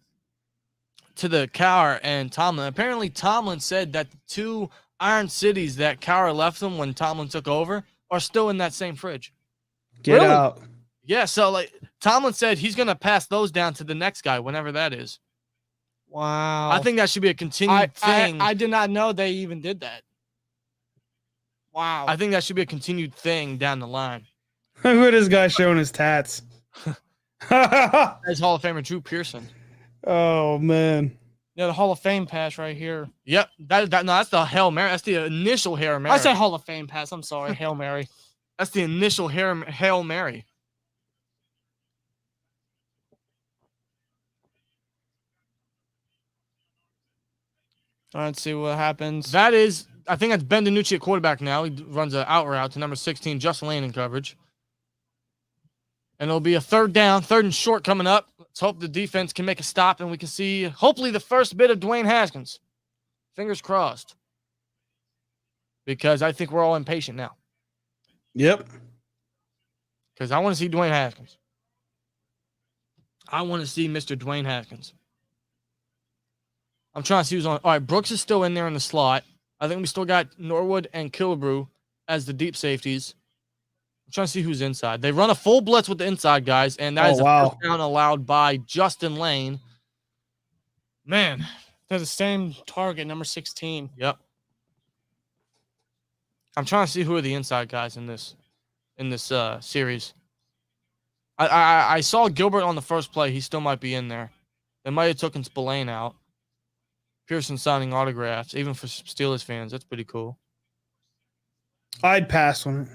Cowher and Tomlin. Apparently, Tomlin said that the two Iron Cities that Cowher left them when Tomlin took over are still in that same fridge. Get out. Yeah, so like Tomlin said he's gonna pass those down to the next guy, whenever that is. Wow. I think that should be a continued thing. I did not know they even did that. Wow. I think that should be a continued thing down the line. Look at this guy showing his tats. As Hall of Famer Drew Pearson. Oh man. Yeah, the Hall of Fame pass right here. Yep. That's the Hail Mary. That's the initial Hail Mary. I said Hall of Fame pass. I'm sorry. Hail Mary. That's the initial Hail Mary. All right, let's see what happens. I think that's Ben DiNucci at quarterback now. He runs an out route to number 16, Justin Lane in coverage. And it'll be a third and short coming up. Let's hope the defense can make a stop and we can see, hopefully, the first bit of Dwayne Haskins. Fingers crossed. Because I think we're all impatient now. Yep. Because I want to see Dwayne Haskins. I want to see Mr. Dwayne Haskins. I'm trying to see who's on. All right, Brooks is still in there in the slot. I think we still got Norwood and Killebrew as the deep safeties. I'm trying to see who's inside. They run a full blitz with the inside guys, and that is a first down allowed by Justin Lane. Man. They're the same target, number 16. Yep. I'm trying to see who are the inside guys in this series. I saw Gilbert on the first play. He still might be in there. They might have taken Spillane out. Pearson signing autographs, even for Steelers fans. That's pretty cool. I'd pass on it.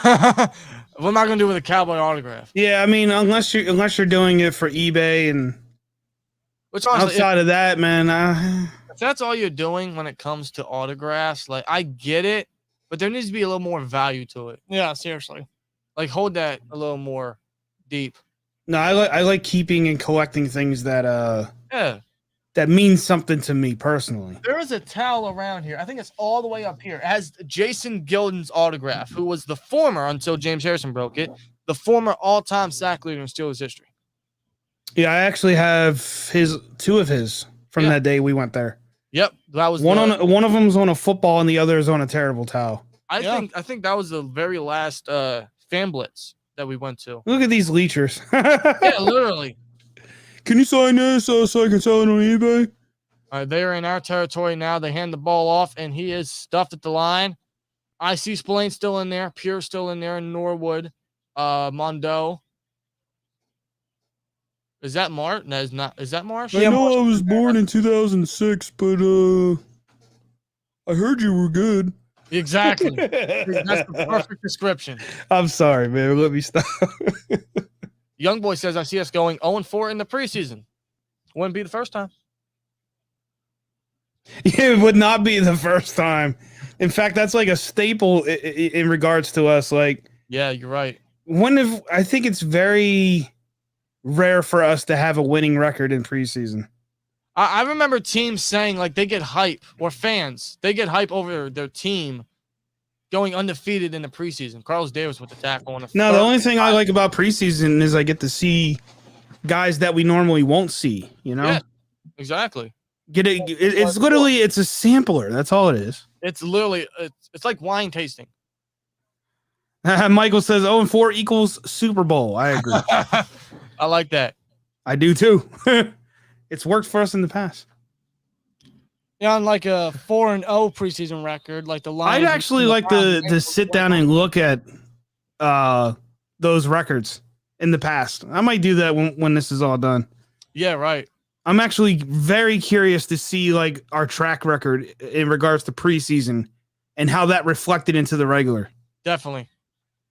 What am I gonna do with a Cowboy autograph? Yeah, I mean, unless you're doing it for eBay and which honestly, outside of that, man, if that's all you're doing when it comes to autographs, like I get it, but there needs to be a little more value to it. Yeah, seriously. Like hold that a little more deep. No, I like keeping and collecting things that that means something to me personally. There is a towel around here. I think it's all the way up here. It has Jason Gilden's autograph, who was the former, until James Harrison broke it, the former all-time sack leader in Steelers history. Yeah, I actually have two of his from that day we went there. Yep, that was one of them's on a football and the other is on a terrible towel. I think that was the very last fan blitz that we went to. Look at these leechers. Yeah, literally. Can you sign this so I can sell it on eBay? All right, they are in our territory now. They hand the ball off, and he is stuffed at the line. I see Spillane still in there. Pure still in there. Norwood. Mondo. Is that Marsh? No, is that Marsh? I know I was born in 2006, but I heard you were good. Exactly. That's the perfect description. I'm sorry, man. Let me stop. Young Boy says, I see us going 0-4 in the preseason. Wouldn't be the first time. It would not be the first time. In fact, that's like a staple in regards to us. Like, yeah, you're right. I think it's very rare for us to have a winning record in preseason. I remember teams saying like they get hype, or fans, they get hype over their team going undefeated in the preseason. Carlos Davis with the tackle on the No, the only thing I like about preseason is I get to see guys that we normally won't see, you know? Yeah, exactly. It's literally, it's a sampler. That's all it is. It's literally, it's like wine tasting. Michael says 0-4 equals Super Bowl. I agree. I like that. I do too. It's worked for us in the past. Yeah, on like a 4-0 preseason record, like the Lions. I'd actually like to sit down and look at those records in the past. I might do that when this is all done. Yeah, right. I'm actually very curious to see like our track record in regards to preseason and how that reflected into the regular. Definitely.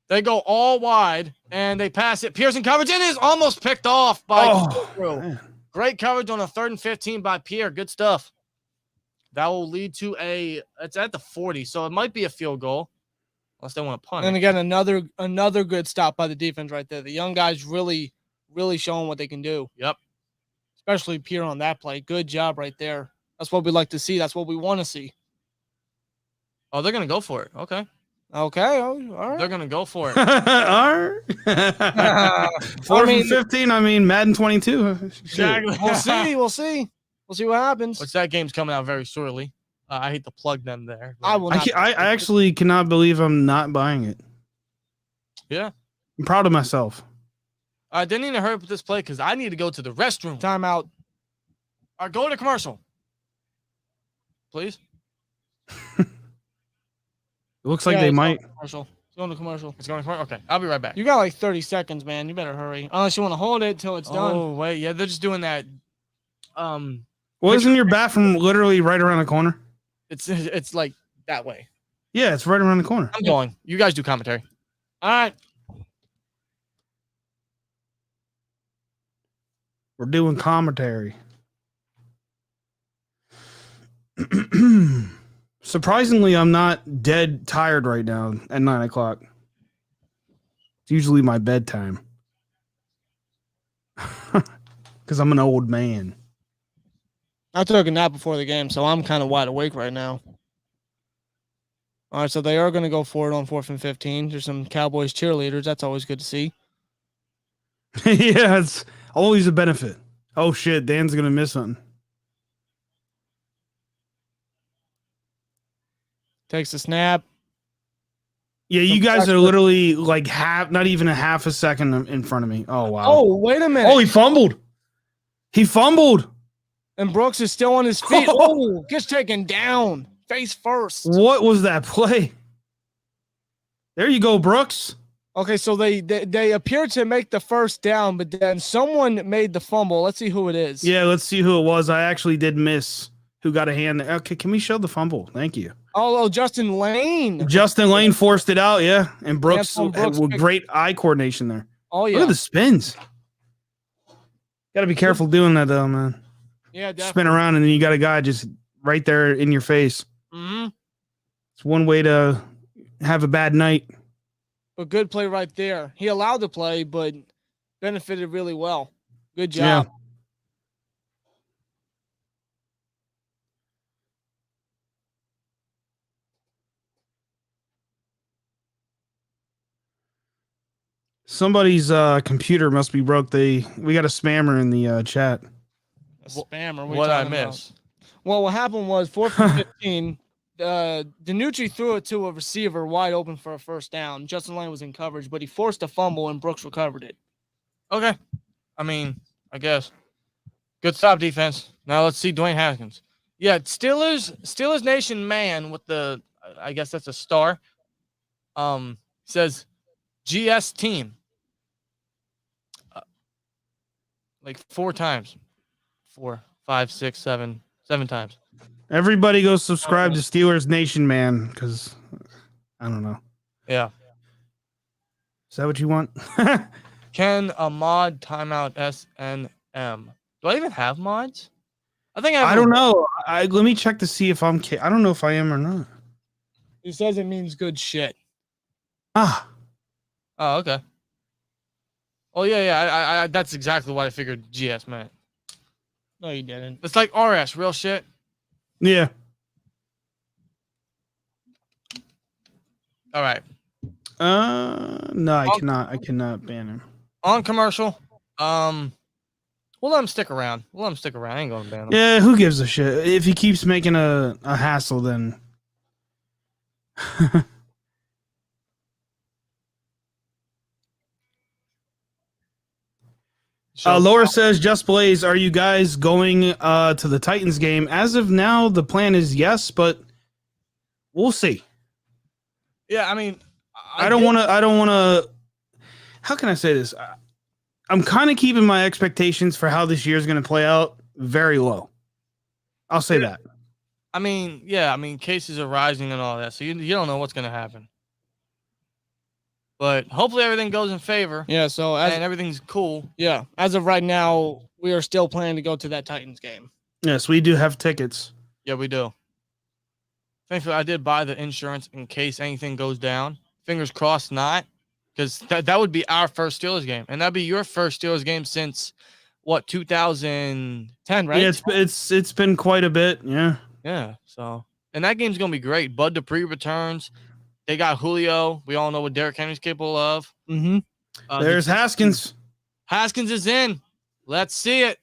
They go all wide and they pass it. Pearson coverage and is almost picked off by man. Great coverage on a 3rd and 15 by Pierre. Good stuff. That will lead to it's at the 40, so it might be a field goal unless they want to punt. And again, another good stop by the defense right there. The young guys really showing what they can do. Yep. Especially Pierre on that play. Good job right there. That's what we like to see. That's what we want to see. Oh, they're going to go for it. Okay. Okay. All right. They're going to go for it. All right. 4th and 15, I mean, Madden 22. Exactly. We'll see. We'll see. We'll see what happens. Which that game's coming out very shortly. I hate to plug them there. I will not. I actually cannot believe I'm not buying it. Yeah. I'm proud of myself. I didn't even hurry up with this play because I need to go to the restroom. Timeout. All right, go to commercial. Please. It looks like they might. Commercial. It's going to commercial. It's going to commercial? Okay, I'll be right back. You got like 30 seconds, man. You better hurry. Unless you want to hold it till it's done. Oh, wait. Yeah, they're just doing that. Well, isn't your bathroom literally right around the corner? It's like that way. Yeah, it's right around the corner. I'm going. You guys do commentary. All right. We're doing commentary. Surprisingly, I'm not dead tired right now at 9 o'clock. It's usually my bedtime. Because I'm an old man. I took a nap before the game, so I'm kind of wide awake right now. All right, so they are going to go for it on 4th and 15. There's some Cowboys cheerleaders. That's always good to see. Yeah, it's always a benefit. Oh, shit, Dan's going to miss something. Takes the snap. Yeah, you guys are literally like not even a half a second in front of me. Oh, wow. Oh, wait a minute. Oh, he fumbled. He fumbled. And Brooks is still on his feet. Oh, gets taken down. Face first. What was that play? There you go, Brooks. Okay, so they appear to make the first down, but then someone made the fumble. Let's see who it is. Yeah, let's see who it was. I actually did miss who got a hand. Okay, can we show the fumble? Thank you. Oh, Justin Lane. Justin Lane forced it out, yeah. And Brooks, Brooks with great eye coordination there. Oh, yeah. Look at the spins. Got to be careful doing that, though, man. Yeah, definitely. Spin around, and then you got a guy just right there in your face. Mm-hmm. It's one way to have a bad night. But good play right there. He allowed the play, but benefited really well. Good job. Yeah. Somebody's computer must be broke. We got a spammer in the chat. A spammer. What I miss? Well, what happened was 4th and 15. DiNucci threw it to a receiver wide open for a first down. Justin Lane was in coverage, but he forced a fumble and Brooks recovered it. Okay. I mean, I guess. Good stop defense. Now let's see Dwayne Haskins. Yeah, Steelers Nation man with the, I guess that's a star. Says GS team. Like 4 times. 4, 5, 6, 7 times. Everybody go subscribe to Steelers Nation, man, because I don't know. Yeah. Is that what you want? Can a mod timeout SNM? Do I even have mods? I think I don't know. Let me check to see if I'm. I don't know if I am or not. He says it means good shit. Ah. Oh, okay. Oh yeah. I that's exactly what I figured GS meant. No, you didn't. It's like RS, real shit. Yeah. All right. No, I cannot. I cannot ban him. On commercial. We'll let him stick around. I ain't gonna ban him. Yeah, who gives a shit? If he keeps making a hassle, then. Laura says, "Just Blaze, are you guys going to the Titans game? As of now, the plan is yes, but we'll see. Yeah, I mean, I don't want to. How can I say this? I'm kind of keeping my expectations for how this year is going to play out very low. I'll say that. I mean, yeah, cases are rising and all that, so you don't know what's going to happen. But hopefully everything goes in favor. Yeah, so and everything's cool. Yeah, as of right now, we are still planning to go to that Titans game. Yes, we do have tickets. Yeah, we do. Thankfully, I did buy the insurance in case anything goes down. Fingers crossed not, because that would be our first Steelers game, and that'd be your first Steelers game since what 2010, right? Yeah, it's been quite a bit. Yeah. Yeah. So, and that game's gonna be great. Bud Dupree returns. They got Julio. We all know what Derrick Henry's capable of. Mm-hmm. There's Haskins. Haskins is in. Let's see it.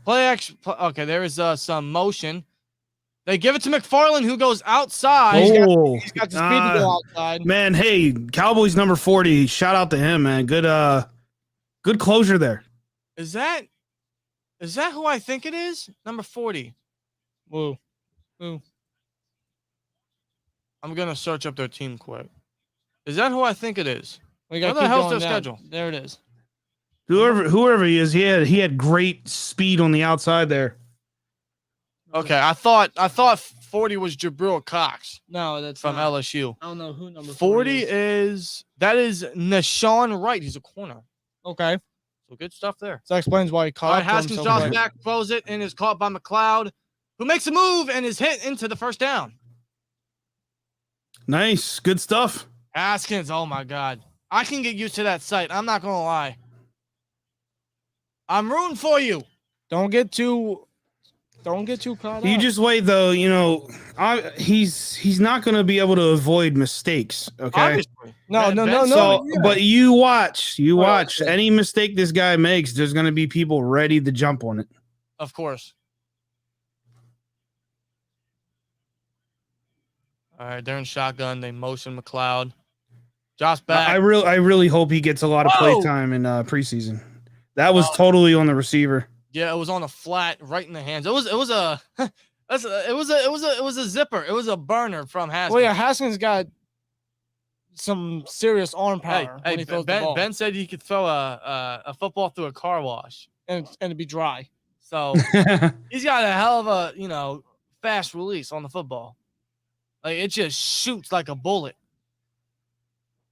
Play action. Okay, there is some motion. They give it to McFarland, who goes outside. Oh, he's got the speed to go outside. Man, hey, Cowboys number 40. Shout out to him, man. Good closure there. Is that who I think it is? Number 40. Woo. I'm gonna search up their team quick. Is that who I think it is? What the hell's their schedule? There it is. Whoever he is, he had great speed on the outside there. Okay, I thought 40 was Jabril Cox. No, that's from not. LSU. I don't know who number 40 is. That is Nashawn Wright. He's a corner. Okay. So good stuff there. So that explains why he caught. All right, Haskins drops back, throws it, and is caught by McLeod, who makes a move and is hit into the first down. Nice. Good stuff. Haskins, oh my God. I can get used to that sight. I'm not going to lie. I'm rooting for you. Don't get too caught up. You just wait, though. You know, he's not going to be able to avoid mistakes. Okay. Obviously. No. So, Yeah. but you watch. Any mistake this guy makes, there's going to be people ready to jump on it. Of course. All right, they're in shotgun. They motion McLeod. Josh back. I really hope he gets a lot of play time in preseason. That was totally on the receiver. Yeah, it was on a flat, right in the hands. It was a zipper. It was a burner from Haskins. Well, yeah, Haskins got some serious arm power when he throws the ball. Ben said he could throw a football through a car wash and it'd be dry. So he's got a hell of a fast release on the football. Like it just shoots like a bullet.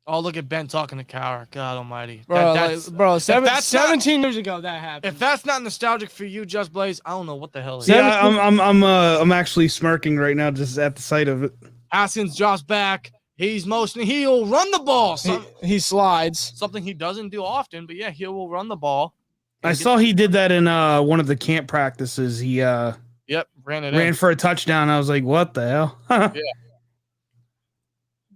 Oh, look at Ben talking to Cowher. God almighty. Bro, 17 years ago that happened. If that's not nostalgic for you, Just Blaze, I don't know what the hell is. Yeah, I'm actually smirking right now just at the sight of it. Haskins drops back. He's motioning. He'll run the ball. He slides. Something he doesn't do often, but yeah, he will run the ball. I saw he did that in one of the camp practices. He ran for a touchdown. I was like, what the hell? Yeah.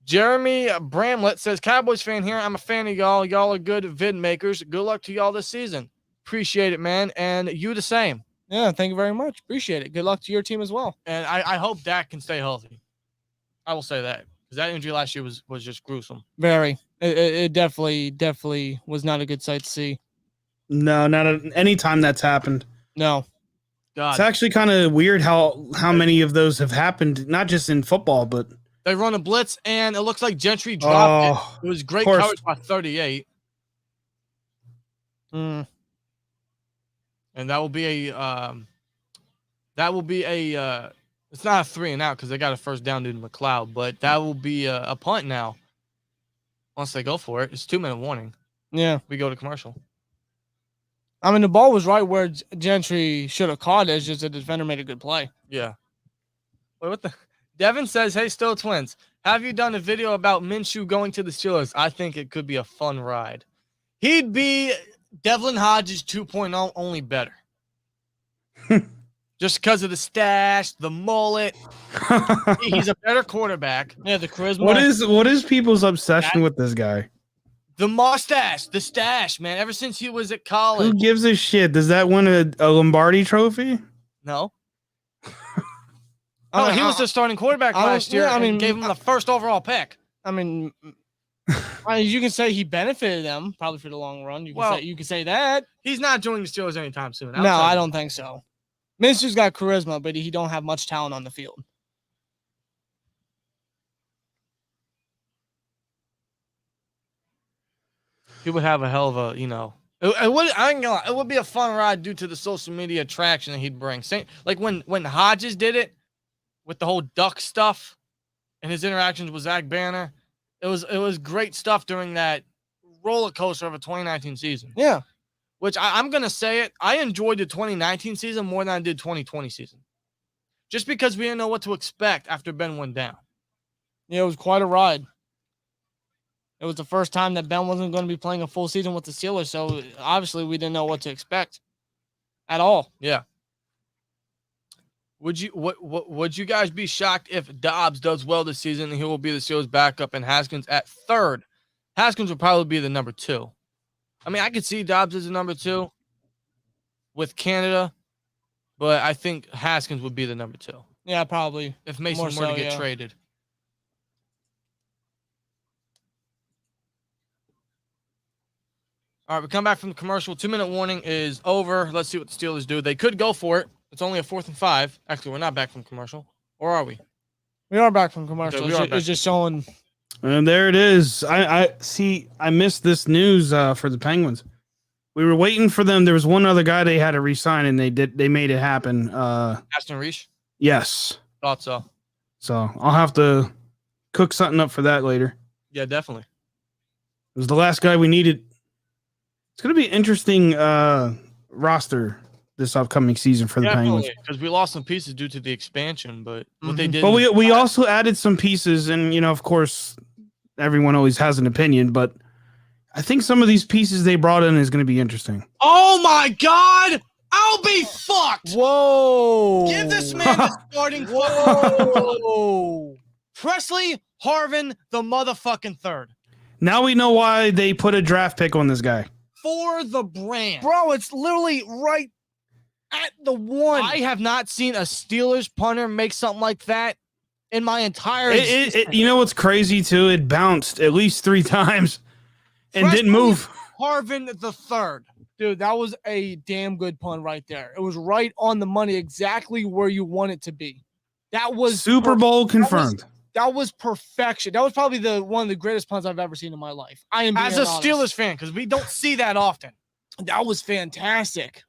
Jeremy Bramlett says, Cowboys fan here. I'm a fan of y'all. Y'all are good vid makers. Good luck to y'all this season. Appreciate it, man. And you the same. Yeah, thank you very much. Appreciate it. Good luck to your team as well. And I hope Dak can stay healthy. I will say that. Because that injury last year was just gruesome. Very. It definitely was not a good sight to see. No, not any time that's happened. No. God. It's actually kind of weird how many of those have happened, not just in football, but... They run a blitz, and it looks like Gentry dropped it. It was great coverage by 38. And that will be a It's not a 3 and out because they got a first down due to McLeod, but that will be a punt now. Once they go for it, it's 2-minute warning. Yeah. We go to commercial. I mean, the ball was right where Gentry should have caught it. It's just the defender made a good play. Yeah. Wait, what the? Devin says, hey, SteelTwins, have you done a video about Minshew going to the Steelers? I think it could be a fun ride. He'd be Devlin Hodges 2.0, only better. Just because of the stash, the mullet. He's a better quarterback. Yeah, the charisma. What is people's obsession with this guy? The mustache, the stash, man. Ever since he was at college. Who gives a shit? Does that win a Lombardi trophy? No. Oh, he was the starting quarterback last year. I mean, gave him the first overall pick. I mean, you can say he benefited them probably for the long run. You can say that. He's not joining the Steelers anytime soon. No, I don't think so. Minster's got charisma, but he don't have much talent on the field. He would have a hell of a, it would be a fun ride due to the social media attraction that he'd bring. Like when Hodges did it with the whole duck stuff and his interactions with Zach Banner, it was great stuff during that roller coaster of a 2019 season. Yeah. Which I'm going to say it. I enjoyed the 2019 season more than I did 2020 season. Just because we didn't know what to expect after Ben went down. Yeah, it was quite a ride. It was the first time that Ben wasn't going to be playing a full season with the Steelers, so obviously we didn't know what to expect at all. Yeah. Would you guys be shocked if Dobbs does well this season and he will be the Steelers' backup and Haskins at third? Haskins will probably be the number 2. I mean, I could see Dobbs as a number 2 with Canada, but I think Haskins would be the number 2. Yeah, probably. If Mason were to get traded. All right, we come back from the commercial. 2-minute warning is over. Let's see what the Steelers do. They could go for it. It's only a 4th and 5. Actually, we're not back from commercial. Or are we? We are back from commercial. Okay, it's just showing. And there it is. I missed this news for the Penguins. We were waiting for them. There was one other guy they had to re-sign, and they made it happen. Aston Reese? Yes. Thought so. So I'll have to cook something up for that later. Yeah, definitely. It was the last guy we needed. It's going to be an interesting roster this upcoming season for the Penguins. Because we lost some pieces due to the expansion, but what they did. But we also added some pieces, and of course, everyone always has an opinion, but I think some of these pieces they brought in is going to be interesting. Oh my God! I'll be fucked! Whoa! Give this man the starting. Whoa! Presley Harvin, the motherfucking third. Now we know why they put a draft pick on this guy. For the brand. Bro, it's literally right at the 1. I have not seen a Steelers punter make something like that in my entire You know what's crazy, too? It bounced at least 3 times and didn't move. Harvin the third. Dude, that was a damn good pun right there. It was right on the money, exactly where you want it to be. That was Super Bowl confirmed. That was perfection. That was probably one of the greatest puns I've ever seen in my life. I am as a Steelers fan, because we don't see that often. That was fantastic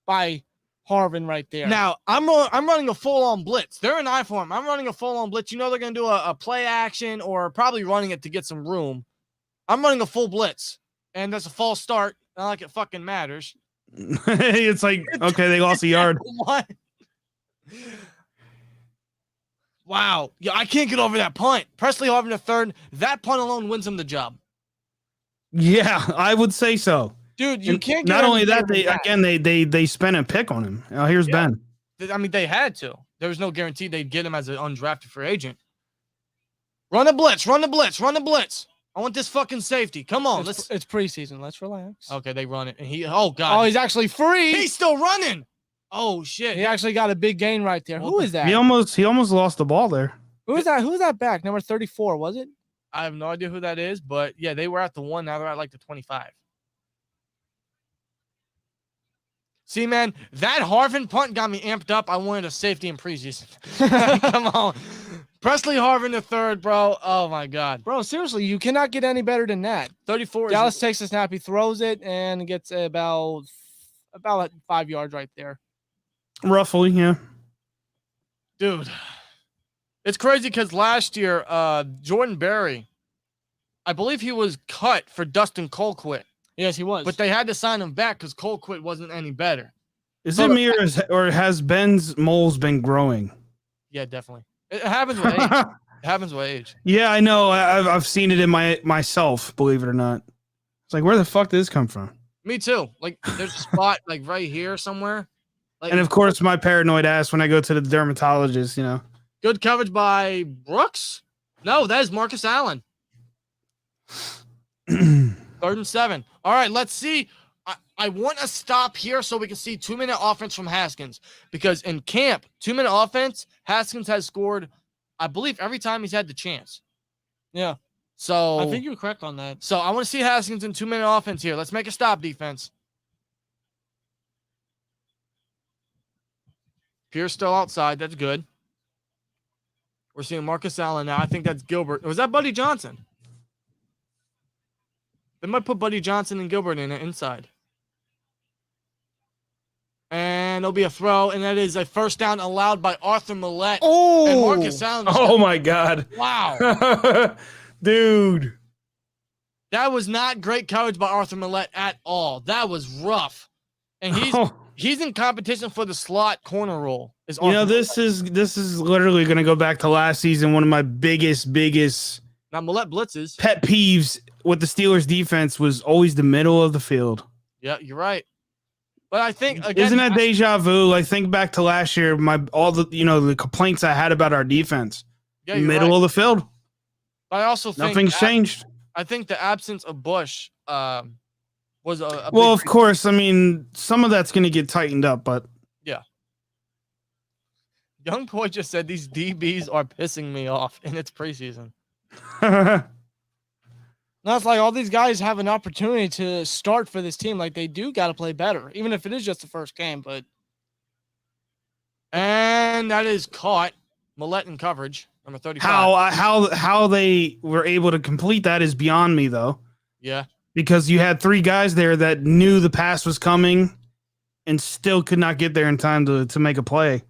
by Harvin right there. Now I'm running a full-on blitz. They're an eye for him. I'm running a full-on blitz. You know they're gonna do a play action or probably running it to get some room. I'm running a full blitz, and that's a false start. Not like it fucking matters. It's like, okay, they lost a yard. What? Wow. Yeah, I can't get over that punt. Presley Harvin the third. That punt alone wins him the job. Yeah, I would say so. Dude, you can't get not only that, they spent a pick on him. Oh, here's Ben. I mean, they had to. There was no guarantee they'd get him as an undrafted free agent. Run a blitz, run the blitz, run the blitz. I want this fucking safety. Come on. It's preseason. Let's relax. Okay, they run it. And oh, God. Oh, he's actually free. He's still running. Oh, shit. He actually got a big gain right there. Who is that? He almost lost the ball there. Who is that? Who's that back? Number 34, was it? I have no idea who that is, but yeah, they were at the 1. Now they're at like the 25. See, man, that Harvin punt got me amped up. I wanted a safety in preseason. Come on. Presley Harvin the third, bro. Oh, my God. Bro, seriously, you cannot get any better than that. 34. Dallas takes the snap. He throws it and gets about 5 yards right there. Roughly, yeah. Dude, It's crazy because last year, Jordan Berry, I believe he was cut for Dustin Colquitt. Yes, he was. But they had to sign him back because Colquitt wasn't any better. Is it me or has Ben's moles been growing? Yeah, definitely. It happens with age. It happens with age. Yeah, I know. I've seen it in myself, believe it or not. It's like, where the fuck did this come from? Me too. Like, there's a spot like right here somewhere. Like, And of course, my paranoid ass when I go to the dermatologist, you know. Good coverage by Brooks. No, that is Marcus Allen. 3rd and 7. All right, let's see. I want to stop here so we can see 2-minute offense from Haskins. Because in camp, 2-minute offense, Haskins has scored, I believe, every time he's had the chance. Yeah. So I think you're correct on that. So I want to see Haskins in 2-minute offense here. Let's make a stop, defense. Pierce still outside. That's good. We're seeing Marcus Allen now. I think that's Gilbert. Was that Buddy Johnson? They might put Buddy Johnson and Gilbert in it inside. And there'll be a throw, and that is a first down allowed by Arthur Millette. Oh! And Marcus Allen. Oh, my God. Wow. Dude. That was not great coverage by Arthur Millette at all. That was rough. And he's in competition for the slot corner role. You know, this is literally going to go back to last season. One of my biggest now Millette blitzes. Pet peeves with the Steelers defense was always the middle of the field. Yeah, you're right. But I think again, isn't that deja vu? Like, think back to last year, all the complaints I had about our defense. Yeah, middle of the field. But I also think nothing's changed. I think the absence of Bush was a well, of course. I mean, some of that's going to get tightened up, but yeah. Young boy just said these DBs are pissing me off, and it's preseason. No, it's like all these guys have an opportunity to start for this team. Like, they do got to play better, even if it is just the first game. But and that is caught. Millette in coverage, number 35. How they were able to complete that is beyond me, though. Yeah, because you had 3 guys there that knew the pass was coming, and still could not get there in time to make a play.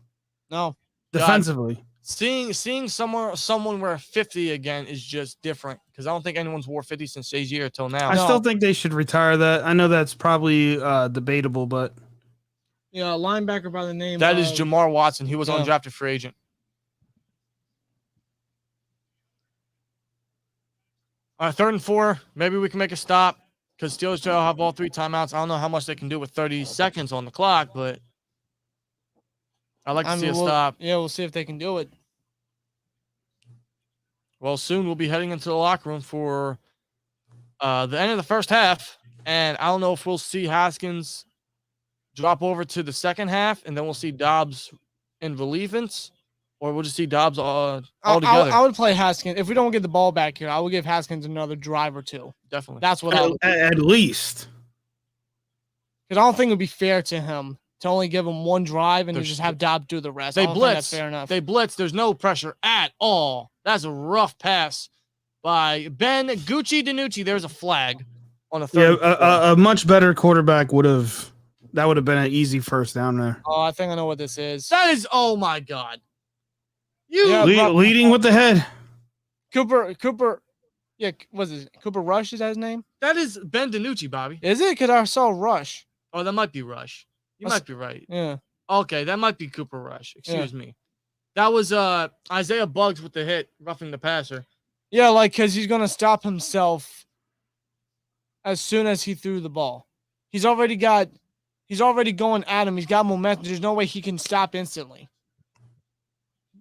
No, defensively. God. Seeing someone wear 50 again is just different because I don't think anyone's wore 50 since Shazier till now. I still think they should retire that. I know that's probably debatable, but yeah, a linebacker by the name that is Jamar Watson. He was undrafted free agent. All right, 3rd and 4. Maybe we can make a stop because Steelers will have all 3 timeouts. I don't know how much they can do with 30 seconds on the clock, but I'd like to see a stop. Yeah, we'll see if they can do it. Well, soon we'll be heading into the locker room for the end of the first half, and I don't know if we'll see Haskins drop over to the second half, and then we'll see Dobbs in relievance, or we'll just see Dobbs all together. I would play Haskins. If we don't get the ball back here, I would give Haskins another drive or 2. Definitely. That's what I would do. At least. Because I don't think it would be fair to him to only give him 1 drive and then just have Dobbs do the rest. They blitz. That's fair enough. They blitz. There's no pressure at all. That's a rough pass by Ben Gucci DiNucci. There's a flag on the 3rd. Yeah, a much better quarterback would have been an easy first down there. Oh, I think I know what this is. That is, oh my God. Leading with the head. Cooper. Yeah, was it Cooper Rush? Is that his name? That is Ben DiNucci, Bobby. Is it? Because I saw Rush. Oh, that might be Rush. You might be right. Yeah. Okay, that might be Cooper Rush. Excuse me. That was Isaiah Buggs with the hit, roughing the passer. Yeah, like because he's gonna stop himself as soon as he threw the ball. He's already going at him. He's got momentum. There's no way he can stop instantly.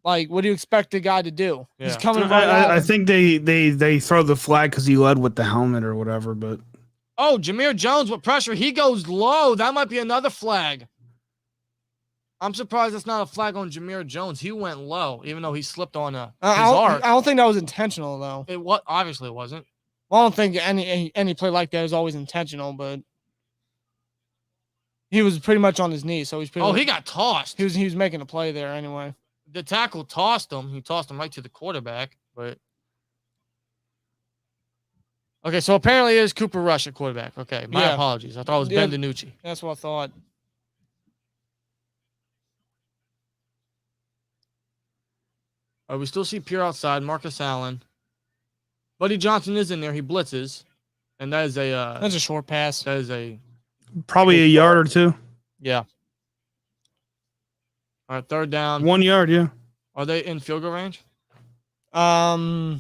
Like, what do you expect the guy to do? Yeah. He's coming right at him. I think they throw the flag because he led with the helmet or whatever, but. Oh, Jameer Jones with pressure. He goes low. That might be another flag. I'm surprised that's not a flag on Jameer Jones. He went low, even though he slipped on his arm. I don't think that was intentional, though. Obviously it wasn't. Well, I don't think any play like that is always intentional, but he was pretty much on his knee, so he's pretty. He got tossed. He was making a play there anyway. The tackle tossed him. He tossed him right to the quarterback, but. Okay, so apparently it is Cooper Rush at quarterback. Okay, my apologies. I thought it was Ben DiNucci. That's what I thought. We still see Pierre outside. Marcus Allen. Buddy Johnson is in there. He blitzes. And that is That's a short pass. That is a... Probably a yard or two. Yeah. All right, third down. 1 yard, yeah. Are they in field goal range? Other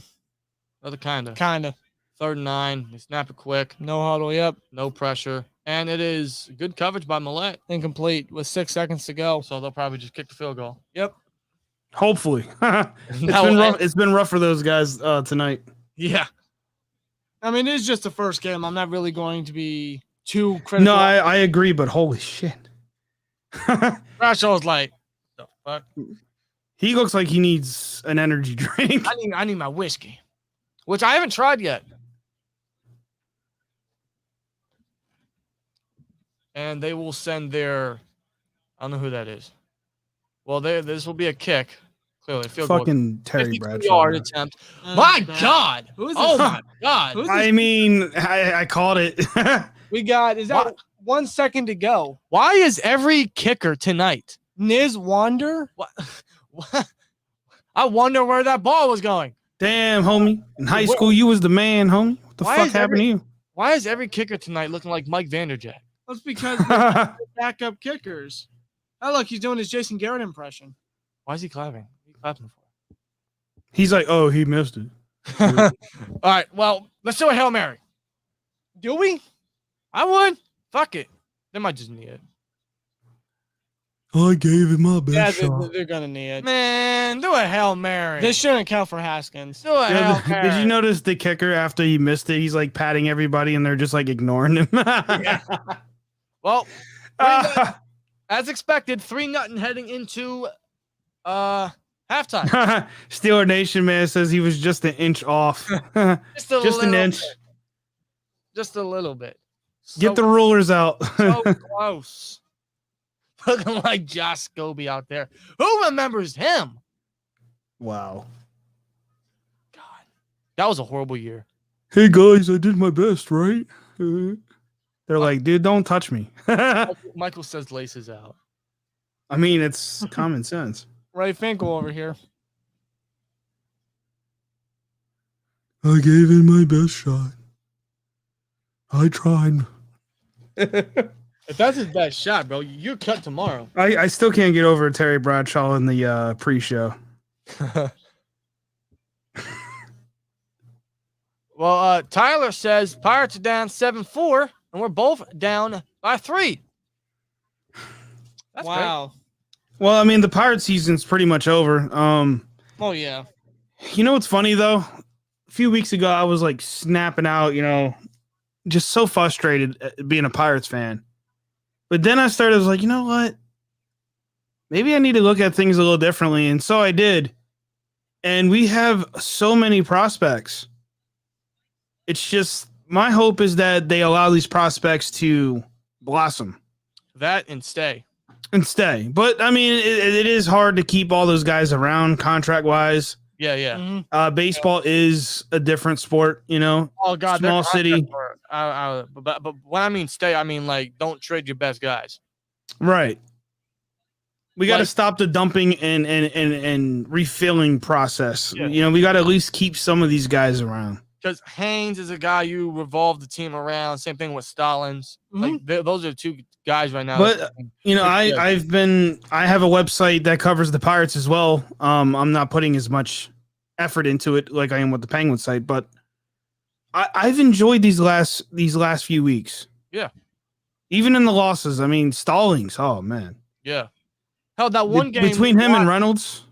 Kind of. kind of. 3rd and 9. They snap it quick. No huddle. Yep. No pressure. And it is good coverage by Millette. Incomplete with 6 seconds to go. So they'll probably just kick the field goal. Yep. Hopefully. It's been rough for those guys tonight. Yeah. I mean, it's just the first game. I'm not really going to be too critical. No, I agree, but holy shit. Brashaw's like, the fuck? He looks like he needs an energy drink. I need my whiskey, which I haven't tried yet. And they will send their, I don't know who that is. Well, this will be a kick. Clearly, field goal. Fucking Terry Bradshaw. Yard attempt. My God! Who is this? Oh my God! I mean, I called it. We got, is that 1 second to go? Why is every kicker tonight? Niz Wander? What? I wonder where that ball was going. Damn, homie. In high school, you was the man, homie. What the Why fuck is happened to you? Why is every kicker tonight looking like Mike Vanderjagt? That's because they're backup kickers. Oh, look, he's doing his Jason Garrett impression. Why is he clapping? What are you clapping for? He's like, oh, he missed it. All right, well, let's do a Hail Mary. Do we? I would. Fuck it. They might just need it. I gave him my best Yeah, shot. they're going to need it. Man, do a Hail Mary. This shouldn't count for Haskins. Do a Hail Mary. Did you notice the kicker after he missed it? He's like patting everybody, and they're just like ignoring him. Well, as expected, 3-0 heading into halftime. Steeler Nation man says he was just an inch off. Just an inch. Bit. Just a little bit. Get the rulers out. So close. Looking like Josh Scobie out there. Who remembers him? Wow. God. That was a horrible year. Hey guys, I did my best, right? They're like, dude, don't touch me. Michael says laces out. I mean, it's common sense. Ray Finkel over here. I gave it my best shot. I tried. If that's his best shot, bro, you're cut tomorrow. I still can't get over Terry Bradshaw in the pre-show. Well, Tyler says Pirates are down 7-4, and we're both down by 3. That's Wow. Well, I mean, the Pirate season's pretty much over. Oh, yeah. You know what's funny, though? A few weeks ago, I was like snapping out, just so frustrated being a Pirates fan. But then I was like, you know what? Maybe I need to look at things a little differently. And so I did. And we have so many prospects. It's just, my hope is that they allow these prospects to blossom. That and stay. But, I mean, it is hard to keep all those guys around contract-wise. Yeah. Mm-hmm. Baseball is a different sport, Oh, God. Small city. But when I mean stay, I mean, like, don't trade your best guys. Right. We got to Like- stop the dumping and refilling process. Yeah. We got to at least keep some of these guys around. Because Haynes is a guy you revolve the team around. Same thing with Stallings. Like those are 2 guys right now. But I have a website that covers the Pirates as well. I'm not putting as much effort into it like I am with the Penguin site, but I've enjoyed these last few weeks. Yeah. Even in the losses. I mean, Stallings. Oh man. Yeah. Hell, that one game between him and Reynolds.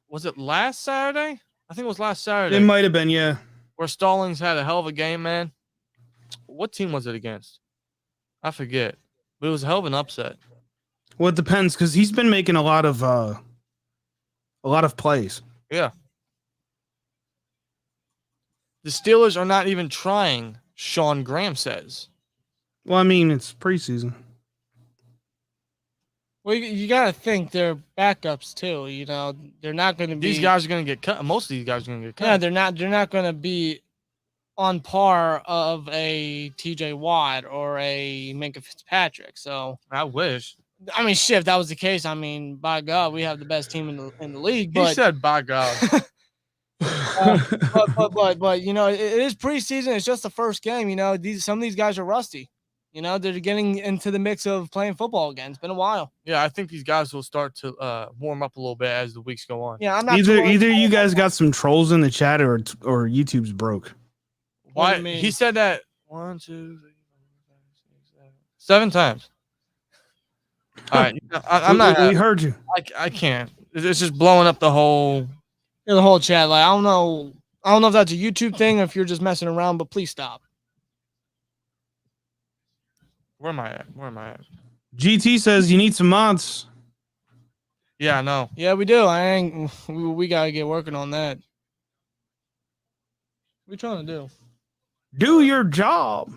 Was it last Saturday? I think it was last Saturday. It might have been, yeah. Where Stallings had a hell of a game, man. What team was it against? I forget. But it was a hell of an upset. Well, it depends because he's been making a lot of plays. Yeah. The Steelers are not even trying, Sean Graham says. Well, I mean, it's preseason. Well, you got to think they're backups too. They're not going to be. These guys are going to get cut. Most of these guys are going to get cut. Yeah, they're not going to be on par of a TJ Watt or a Minka Fitzpatrick. So I wish. I mean, shit, if that was the case, I mean, by God, we have the best team in the league. But He said, "By God." but you know, it is preseason. It's just the first game. You know, some of these guys are rusty. You know, they're getting into the mix of playing football again. It's been a while. Yeah, I think these guys will start to warm up a little bit as the weeks go on. Yeah, I'm not either you guys got some trolls in the chat or YouTube's broke. Why? He said that 1, 2, 3, 4, 5, 6, 7 times. All right, I'm not. We heard you. I can't. It's just blowing up the whole. Yeah, the whole chat. Like, I don't know if that's a YouTube thing or if you're just messing around. But please stop. Where am I at? GT says you need some mods. Yeah, I know. Yeah, we do. We gotta get working on that. What are you trying to do? Do your job.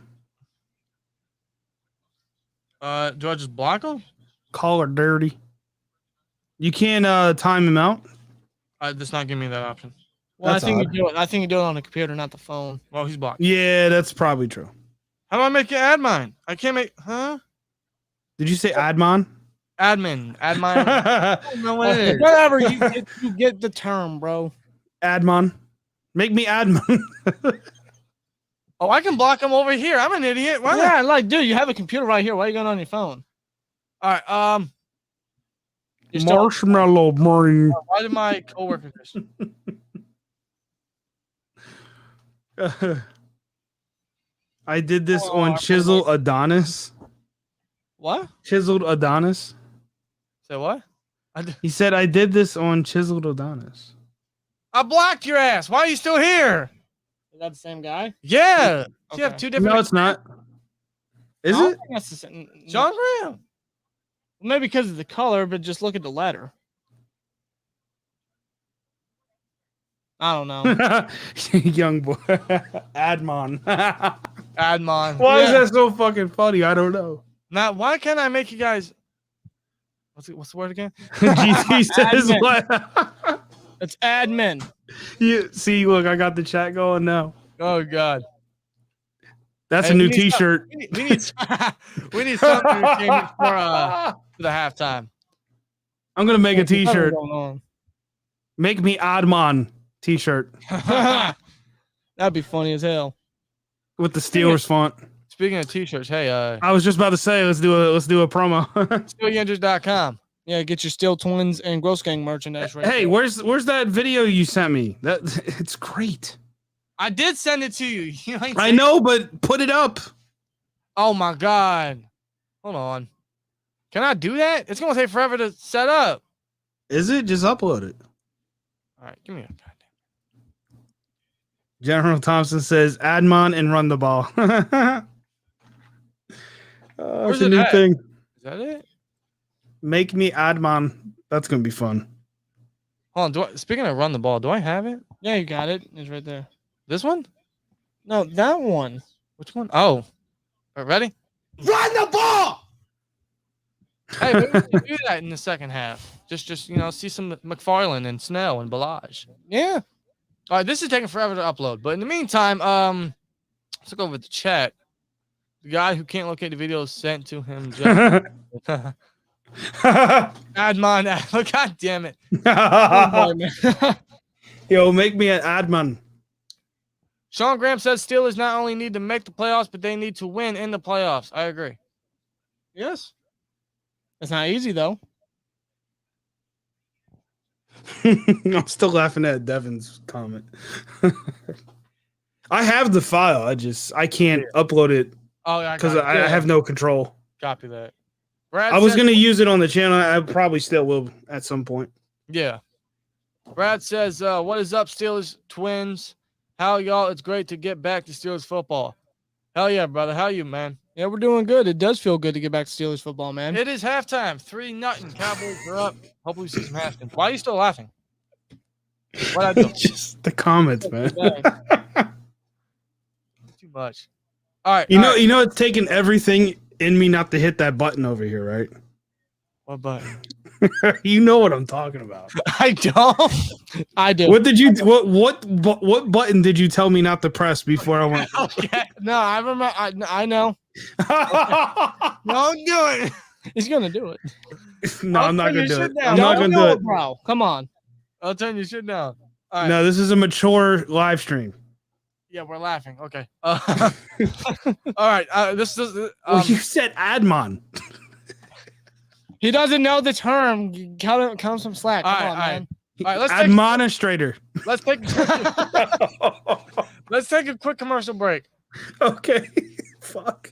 Do I just block them? Call her dirty. You can't time him out. That's not giving me that option. Well, That's I think odd. you do it. I think you do it on the computer, not the phone. Well, he's blocked. Yeah, that's probably true. How do I make it admin? I can't make. Huh? Did you say admon? Admin. I don't know what it is. Whatever you get the term, bro. Admon. Make me admin. Oh, I can block him over here. I'm an idiot. Why not? Yeah, like, dude, you have a computer right here. Why are you going on your phone? All right. Marshmallow brain. Why did my coworker? I did this on Chisel Adonis. What? Chiseled Adonis. Say what? He said I did this on Chiseled Adonis. I blocked your ass. Why are you still here? Is that the same guy? Yeah. Okay. You have two different. No, it's not. Is I don't it? think that's the same. John Graham. Maybe because of the color, but just look at the letter. I don't know. Young boy. Admon. Admon. Why is that so fucking funny? I don't know. Now, why can't I make you guys? What's the word again? GT says Admin. what? It's admin. You see, look, I got the chat going now. Oh God. That's Hey, a new we need T-shirt. We need we need something entertainment for the halftime. I'm gonna make a T-shirt. What's going on? Make me Admon T-shirt That'd be funny as hell. with the Steelers font. Speaking of T-shirts, hey, I was just about to say, let's do a promo. SteelTwins.com. Yeah, get your SteelTwins and Gross Gang merchandise right Hey, there. where's that video you sent me? It's great. I did send it to you. You ain't I seen it? know, but put it up. Oh my God. Hold on. Can I do that? It's gonna take forever to set up. Is it? Just upload it. All right, give me a goddamn. General Thompson says, Admon and run the ball. Where's It's a it new at? thing. Is that it? Make me Admon. That's going to be fun. Hold on. Speaking of run the ball, do I have it? Yeah, you got it. It's right there. This one? No, that one. Which one? Oh. All right, ready? Run the ball! Hey, maybe we can do that in the second half. Just see some McFarland and Snell and Balaj. Yeah. All right, this is taking forever to upload, but in the meantime, let's look over the chat. The guy who can't locate the video sent to him. Admon, look, God damn it! Oh, boy, man. Yo, make me an Admon. Sean Graham says Steelers not only need to make the playoffs, but they need to win in the playoffs. I agree. Yes. It's not easy though. I'm still laughing at Devin's comment. I have the file. I can't upload it Oh, yeah, because I have no control. copy that. Brad I was says- going to use it on the channel. I probably still will at some point. Yeah. Brad says, what is up, Steelers Twins? How y'all? It's great to get back to Steelers football. Hell yeah, brother. How you, man? Yeah, we're doing good. It does feel good to get back to Steelers football, man. It is halftime. 3-0. Cowboys are up. Hopefully we see some Haskins. Why are you still laughing? What I do? Just the comments, man. Too much. All right. You all know, right. you know, it's taking everything in me not to hit that button over here, right? What button? You know what I'm talking about. I don't. I do. What did you? What button did you tell me not to press before I went? Okay. No, I remember. I know. Don't do it. He's gonna do it. No, I'm not gonna do it. I'm Don't not gonna do it. bro. Come on. I'll turn your shit down. All right. No, this is a mature live stream. Yeah, we're laughing. Okay. All right. This is. Well, you said Admon. He doesn't know the term. Cut him some slack. Come on, man. All right. Let's Administrator. let's take a quick commercial break. Okay. Fuck.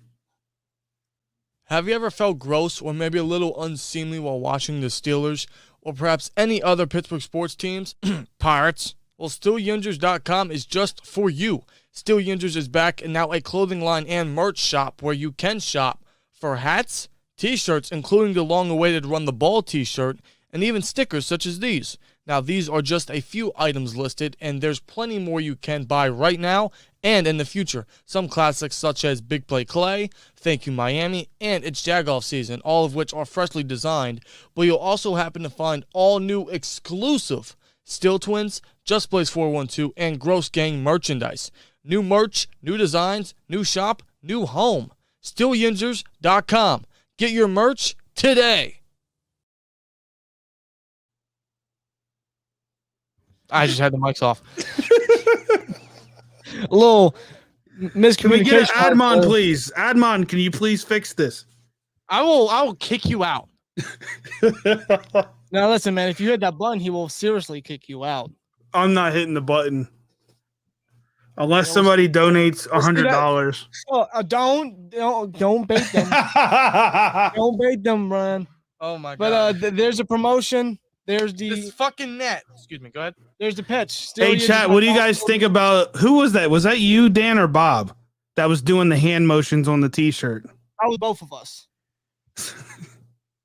Have you ever felt gross or maybe a little unseemly while watching the Steelers or perhaps any other Pittsburgh sports teams? Pirates. Well, SteelYingers.com is just for you. Steel Yingers is back and now a clothing line and merch shop where you can shop for hats, t-shirts, including the long-awaited Run the Ball t-shirt, and even stickers such as these. Now, these are just a few items listed, and there's plenty more you can buy right now and in the future. Some classics such as Big Play Clay, Thank You Miami, and It's Jagoff Season, all of which are freshly designed, but you'll also happen to find all new exclusive SteelTwins, Just Blaze 412, and Gross Gang merchandise. New merch, new designs, new shop, new home. SteelYingers.com. Get your merch today. I just had the mics off. A little miscommunication. Can we get an Admon, please? Admon, can you please fix this? I will kick you out. Now listen, man. If you hit that button, he will seriously kick you out. I'm not hitting the button. Unless somebody donates $100. Oh, don't bait them. Don't bait them, man. Oh my god. But there's a promotion. There's this fucking net. Excuse me. Go ahead. There's the pitch. Hey, chat. What do you guys think about? Who was that? Was that you, Dan, or Bob? That was doing the hand motions on the T-shirt. I was both of us.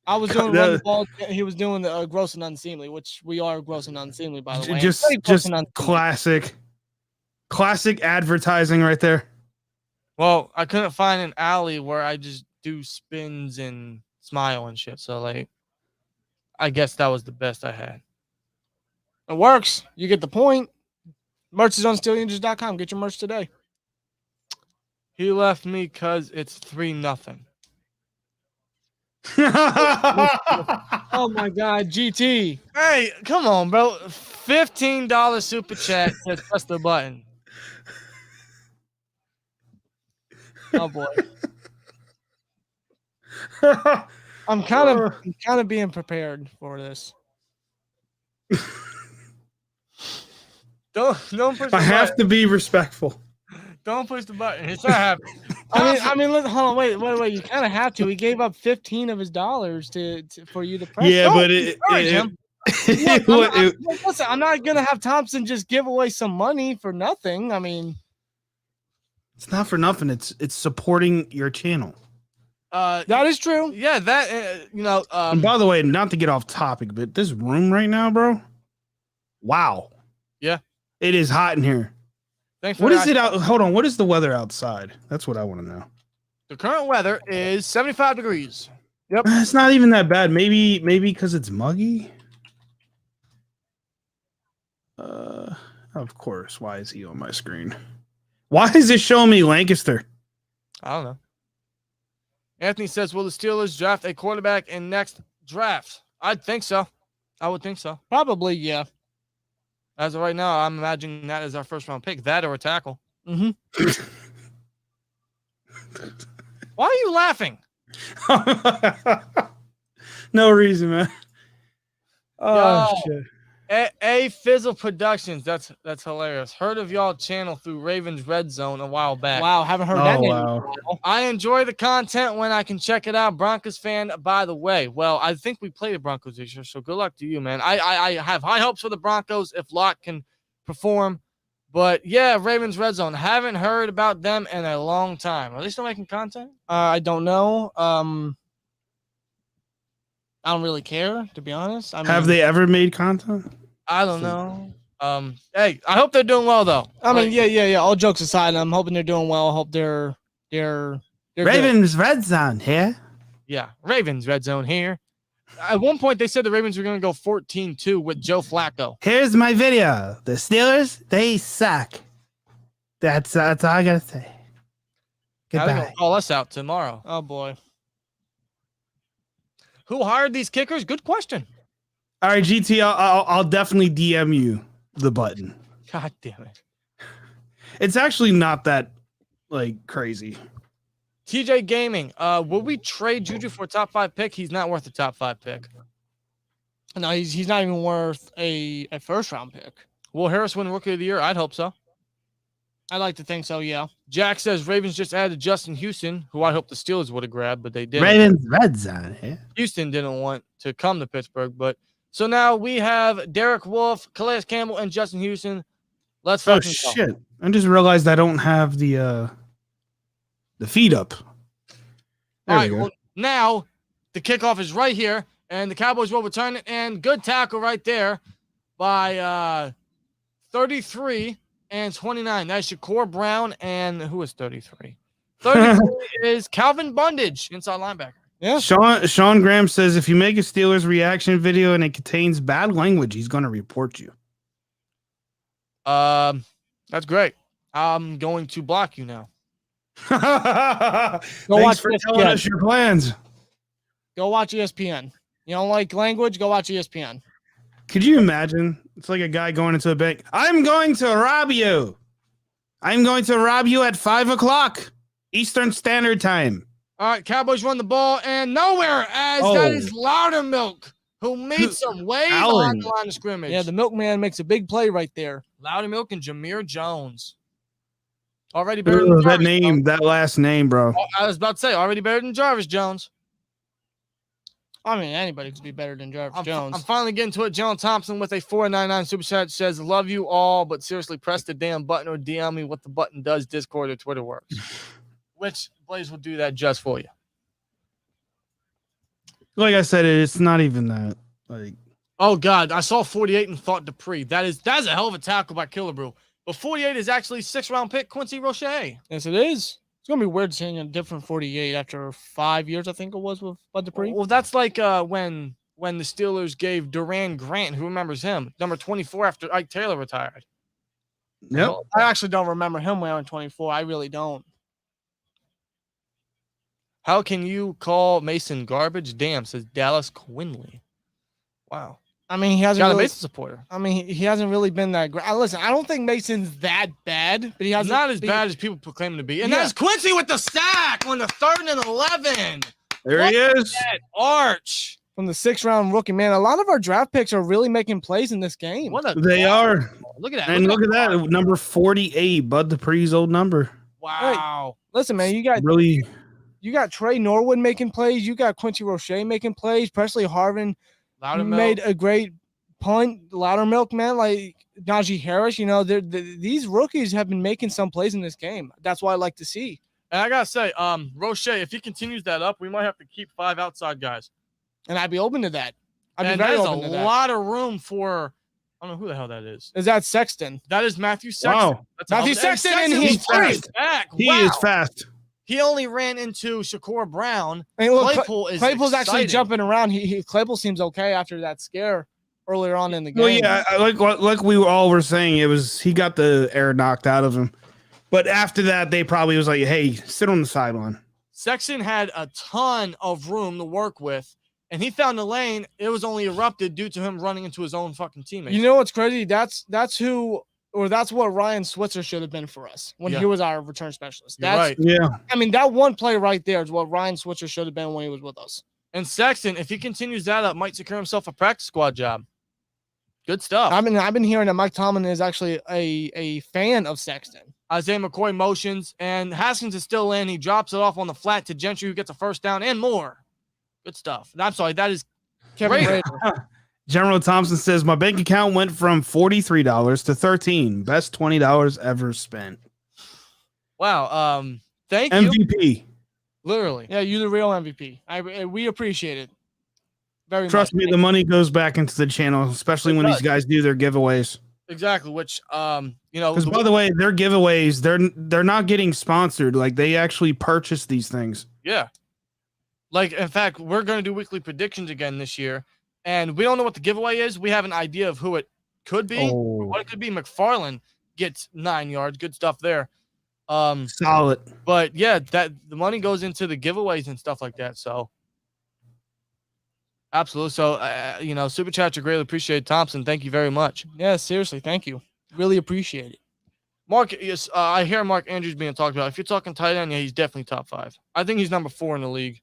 I was doing run the ball. He was doing the gross and unseemly, which we are gross and unseemly, by the way. Just classic advertising right there. Well, I couldn't find an alley where I just do spins and smile and shit. So like, I guess that was the best I had. It works. You get the point. Merch is on SteelTwins.com. Get your merch today. He left me because it's 3-0. Oh my God, GT. Hey, come on, bro. $15 super chat. Just press the button. Oh boy. I'm kind of being prepared for this. Don't push the button. I have to be respectful. Don't push the button. It's not happening. I mean, hold on, wait. You kind of have to. He gave up 15 of his dollars for you to press. Yeah, but listen, I'm not gonna have Thompson just give away some money for nothing. I mean, it's not for nothing. It's supporting your channel. That is true. Yeah, that and by the way, not to get off topic, but this room right now, bro. Wow. Yeah, it is hot in here. Thanks. What is it out? Hold on. What is the weather outside? That's what I want to know. The current weather is 75 degrees. Yep. It's not even that bad. Maybe because it's muggy. Of course. Why is he on my screen? Why is it showing me Lancaster? I don't know. Anthony says, will the Steelers draft a quarterback in next draft? I'd think so. I would think so. Probably, yeah. As of right now, I'm imagining that as our first round pick. That or a tackle. Mm-hmm. Why are you laughing? No reason, man. Oh, Yo, shit. A Fizzle Productions. That's hilarious. Heard of y'all channel through Ravens Red Zone a while back. Wow, haven't heard that name. Wow. I enjoy the content when I can check it out. Broncos fan, by the way. Well, I think we played the Broncos this year, so good luck to you, man. I have high hopes for the Broncos if Locke can perform. But yeah, Ravens Red Zone. Haven't heard about them in a long time. Are they still making content? I don't know. I don't really care, to be honest. I mean, have they ever made content? I don't know. Hey, I hope they're doing well though. I mean, yeah. All jokes aside, I'm hoping they're doing well. I hope they're Ravens good. Red Zone here. Yeah, Ravens Red Zone here. At one point, they said the Ravens were going to go 14-2 with Joe Flacco. Here's my video. The Steelers, they suck. That's all I gotta say. Goodbye. They're Goodbye. gonna call us out tomorrow. Oh boy. Who hired these kickers? Good question. All right, GT, I'll definitely DM you the button. God damn it. It's actually not that like crazy. TJ Gaming, will we trade Juju for a top 5 pick? He's not worth a top 5 pick. No, he's not even worth a first round pick. Will Harris win Rookie of the Year? I'd hope so. I'd like to think so, yeah. Jack says Ravens just added Justin Houston, who I hope the Steelers would have grabbed, but they didn't. Ravens Red Zone here. Houston didn't want to come to Pittsburgh, but so now we have Derek Wolfe, Calais Campbell, and Justin Houston. Let's fucking go. Shit. I just realized I don't have the feed up. All right, well, now the kickoff is right here, and the Cowboys will return it, and good tackle right there by 33 and 29. That's Shakur Brown, and who is 33? 33 is Calvin Bundage, inside linebacker. Yeah. Sean Graham says if you make a Steelers reaction video and it contains bad language, he's going to report you. That's great. I'm going to block you now. Thanks watch for ESPN. telling us your plans. Go watch ESPN. You don't like language? Go watch ESPN. Could you imagine? It's like a guy going into a bank. I'm going to rob you. I'm going to rob you at 5:00 Eastern Standard Time. All right, Cowboys run the ball and nowhere as that is Loudermilk, who made some way behind the line of scrimmage. Yeah, the milkman makes a big play right there. Loudermilk and Jameer Jones. Already better than That Jarvis, name, that last name, bro. I was about to say, already better than Jarvis Jones. I mean, anybody could be better than Jarvis Jones. I'm finally getting to it. Jalen Thompson with a $4.99 super chat says, love you all, but seriously, press the damn button or DM me what the button does. Discord or Twitter works. Which Blaze will do that just for you. Like I said, it's not even that. Like, oh God, I saw 48 and thought Dupree. That's a hell of a tackle by Killebrew. But 48 is actually 6th-round pick Quincy Roche. Yes, it is. It's gonna be weird seeing a different 48 after 5 years. I think it was with Bud Dupree. Well, that's like when the Steelers gave Duran Grant. Who remembers him? Number 24 after Ike Taylor retired. yep. Well, I actually don't remember him wearing 24. I really don't. How can you call Mason garbage? Damn, says Dallas Quinley. Wow. I mean, he hasn't Got really, a Mason supporter. I mean, he hasn't really been that great. Listen, I don't think Mason's that bad, but he hasn't. Not as bad as people proclaim him to be. And Yeah. that's Quincy with the sack on the 3rd and 11. There he is. That arch. From the 6th-round rookie, man. A lot of our draft picks are really making plays in this game. What a They are. Look at that. And look at that. Number 48, Bud Dupree's old number. Wow. Listen, man, you got Trey Norwood making plays. You got Quincy Roche making plays. Presley Harvin made a great punt. Loudermilk, man, like Najee Harris. You know, these rookies have been making some plays in this game. That's what I like to see. And I gotta say, Roche, if he continues that up, we might have to keep 5 outside guys. And I'd be open to that. I'd be There's very a open to that. lot of room for. I don't know who the hell that is. Is that Sexton? That is Matthew Sexton. Wow. That's Matthew Sexton, and he's fast. back. He Wow. is fast. He only ran into Shakur Brown. And look, Claypool's actually exciting. jumping around. Claypool seems okay after that scare earlier on in the game. Well, yeah, like we all were saying, he got the air knocked out of him. But after that, they probably was like, hey, sit on the sideline. Sexton had a ton of room to work with, and he found the lane. It was only erupted due to him running into his own fucking teammates. You know what's crazy? That's what Ryan Switzer should have been for us when he was our return specialist. You're right. Yeah. I mean, that one play right there is what Ryan Switzer should have been when he was with us. And Sexton, if he continues that up, might secure himself a practice squad job. Good stuff. I've been hearing that Mike Tomlin is actually a fan of Sexton. Isaiah McCoy motions, and Haskins is still in. He drops it off on the flat to Gentry, who gets a first down and more. Good stuff. I'm sorry, that is Kevin great. Rader. General Thompson says, my bank account went from $43 to $13. Best $20 ever spent. Wow. Thank you. MVP. Literally. Yeah, you're the real MVP. We appreciate it. Very Trust much. me, the money goes back into the channel, especially when these guys do their giveaways. Exactly. Which, you know, Because by the way, their giveaways, they're not getting sponsored. Like they actually purchase these things. yeah. Like, in fact, we're going to do weekly predictions again this year, and we don't know what the giveaway is. We have an idea of who it could be. What it could be. McFarland gets 9 yards. Good stuff there. Solid. But yeah, that the money goes into the giveaways and stuff like that. So Absolutely. So, super chats are greatly appreciated. Thompson, thank you very much. Yeah, seriously, thank you. Really appreciate it. Mark, yes, I hear Mark Andrews being talked about. If you're talking tight end, yeah, he's definitely top 5. I think he's number 4 in the league.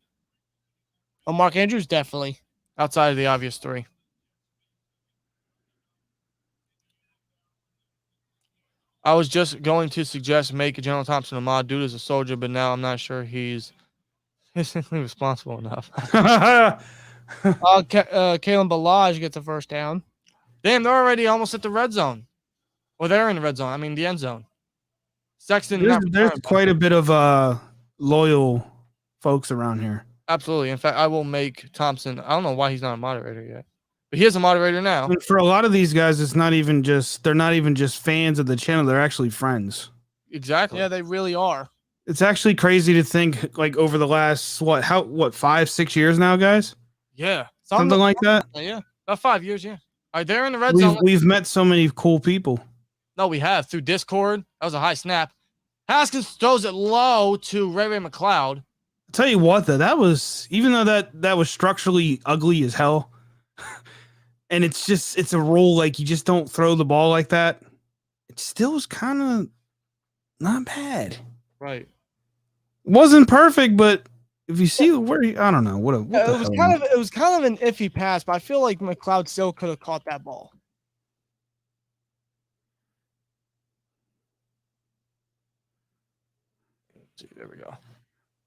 Oh, Mark Andrews, definitely. Outside of the obvious 3. I was just going to suggest make General Thompson a mod. Dude is a soldier, but now I'm not sure he's physically responsible enough. Kalen Balaj gets a first down. Damn, they're already almost at the red zone. Or they're in the red zone. I mean, the end zone. Sexton. There's quite a bit of loyal folks around here. Absolutely. In fact, I will make Thompson. I don't know why he's not a moderator yet, but he is a moderator now. And for a lot of these guys, they're not even just fans of the channel. They're actually friends. Exactly. Yeah, they really are. It's actually crazy to think like over the last 5-6 years now, guys. Yeah. Something like that. Yeah. About 5 years. Yeah. All right, they're in the red zone. We've met so many cool people. No, we have through Discord. That was a high snap. Haskins throws it low to Ray McLeod. I'll tell you what, though, that was, even though that was structurally ugly as hell, and it's a rule like you just don't throw the ball like that. It still was kind of not bad. Right. Wasn't perfect, but if you see where I don't know what it was kind of an iffy pass, but I feel like McLeod still could have caught that ball. There we go.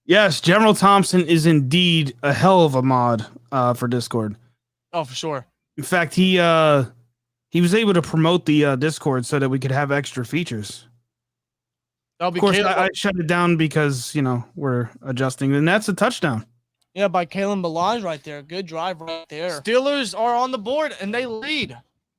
Yes, General Thompson is indeed a hell of a mod for Discord. Oh, for sure. In fact, he was able to promote the Discord so that we could have extra features. Of course, I shut it down because we're adjusting, and that's a touchdown. Yeah, by Kalen Balaj right there. Good drive right there. Steelers are on the board and they lead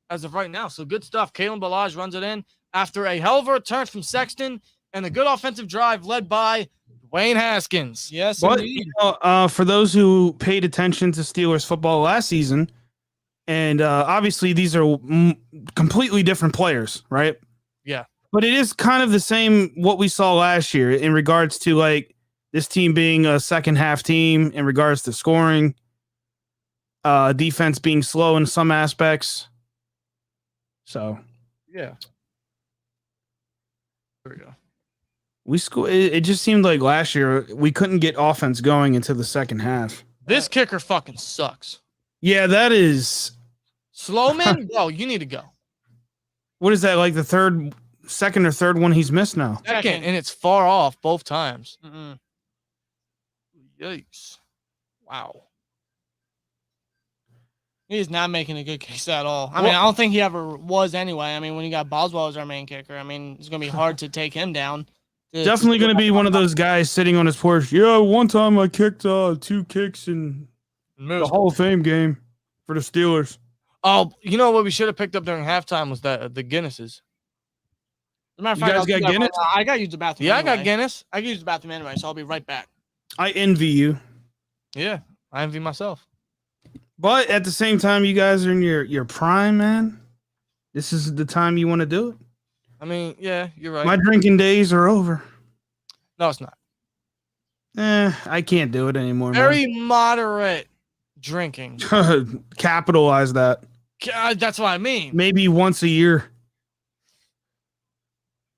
as of right now. So good stuff. Kalen Balaj runs it in after a hell of a return from Sexton and a good offensive drive led by Dwayne Haskins. Yes, but indeed. For those who paid attention to Steelers football last season, and obviously these are completely different players, right? Yeah. But it is kind of the same what we saw last year in regards to like this team being a second half team in regards to scoring, defense being slow in some aspects. So, yeah. There we go. It just seemed like last year we couldn't get offense going into the second half. This kicker fucking sucks. Yeah, that is. Slowman, bro, you need to go. What is that, like the second or third one he's missed now? Second, and it's far off both times. Yikes. Wow. He's not making a good case at all. I mean, I don't think he ever was anyway. I mean, when you got Boswell as our main kicker, I mean, it's going to be hard to take him down. Definitely going to be one of those guys sitting on his porch. Yeah, one time I kicked 2 kicks in the Hall of Fame game for the Steelers. Oh, you know what we should have picked up during halftime was the Guinnesses. As a matter of fact, you guys got Guinness? I got to use the bathroom. Yeah, anyway. I got Guinness. I can use the bathroom anyway, so I'll be right back. I envy you. Yeah, I envy myself. But at the same time, you guys are in your prime, man. This is the time you want to do it. I mean, yeah, you're right. My drinking days are over. No, it's not. I can't do it anymore. Very moderate drinking. Capitalize that. That's what I mean. Maybe once a year.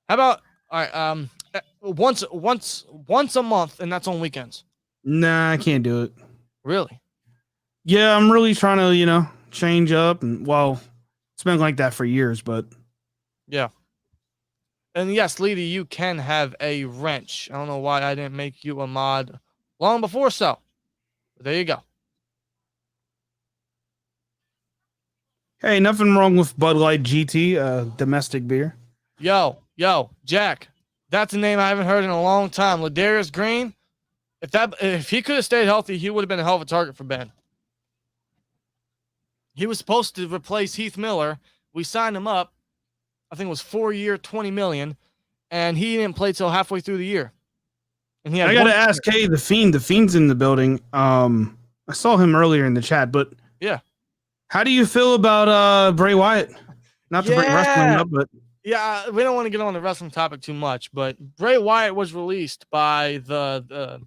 How about once a month, and that's on weekends? Nah, I can't do it. Really? Yeah, I'm really trying to, change up. And, well, it's been like that for years, but. Yeah. And yes, Leedy, you can have a wrench. I don't know why I didn't make you a mod long before so. But there you go. Hey, nothing wrong with Bud Light GT, domestic beer. Yo, Jack. That's a name I haven't heard in a long time. Ladarius Green. If he could have stayed healthy, he would have been a hell of a target for Ben. He was supposed to replace Heath Miller. We signed him up. I think it was 4-year, $20 million, and he didn't play till halfway through the year. And I got to ask, hey, the Fiend's in the building. I saw him earlier in the chat, but yeah, how do you feel about Bray Wyatt? Not to bring wrestling up, but yeah, we don't want to get on the wrestling topic too much, but Bray Wyatt was released by the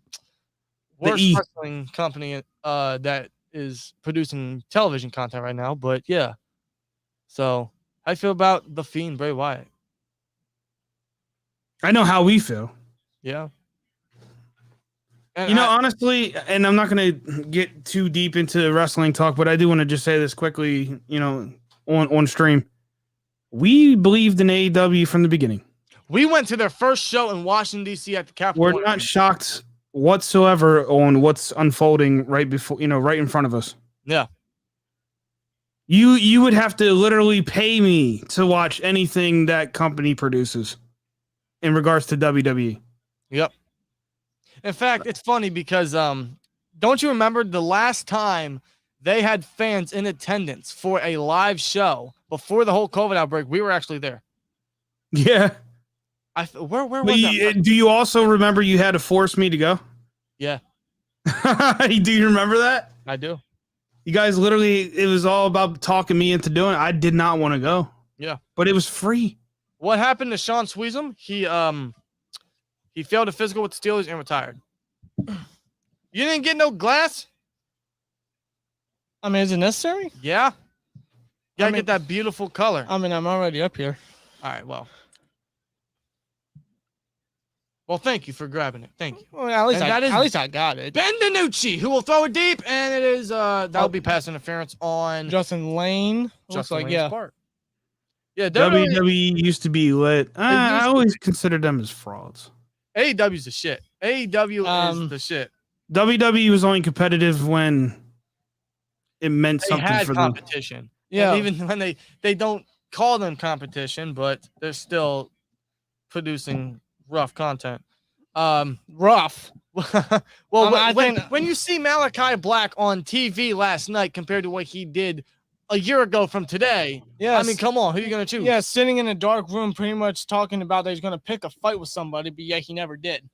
worst wrestling company that is producing television content right now. But yeah. So how you feel about the Fiend Bray Wyatt? I know how we feel. Yeah. And You know, honestly, and I'm not going to get too deep into wrestling talk, but I do want to just say this quickly, you know, on stream. We believed in AEW from the beginning. we went to their first show in Washington, D.C. at the Capitol. We're not shocked whatsoever on what's unfolding right before, you know, right in front of us. Yeah. You would have to literally pay me to watch anything that company produces in regards to WWE. Yep. In fact, it's funny because don't you remember the last time they had fans in attendance for a live show before the whole COVID outbreak? We were actually there. Yeah. Where was that? Do you also remember you had to force me to go? Yeah. Do you remember that? I do. You guys literally, it was all about talking me into doing it. I did not want to go. Yeah. But it was free. What happened to Sean Sweezum? He failed a physical with the Steelers and retired. You didn't get no glass? I mean, is it necessary? Yeah. You gotta get that beautiful color. I mean, I'm already up here. All right, well, thank you for grabbing it. Thank you. Well, at least I got it. Ben DiNucci, who will throw it deep, and it is that'll be pass interference on Justin Lane. Justin Lane's Lane's part. Yeah, WWE used to be lit. I always considered them as frauds. AEW's the shit. AEW is the shit. WWE was only competitive when it meant something for competition. them. Yeah, and even when they don't call them competition, but they're still producing rough content. Rough. Well, when you see Malachi Black on TV last night compared to what he did a year ago from today, yes. I mean, come on, who are you going to choose? Yeah, sitting in a dark room pretty much talking about that he's going to pick a fight with somebody, but yet he never did.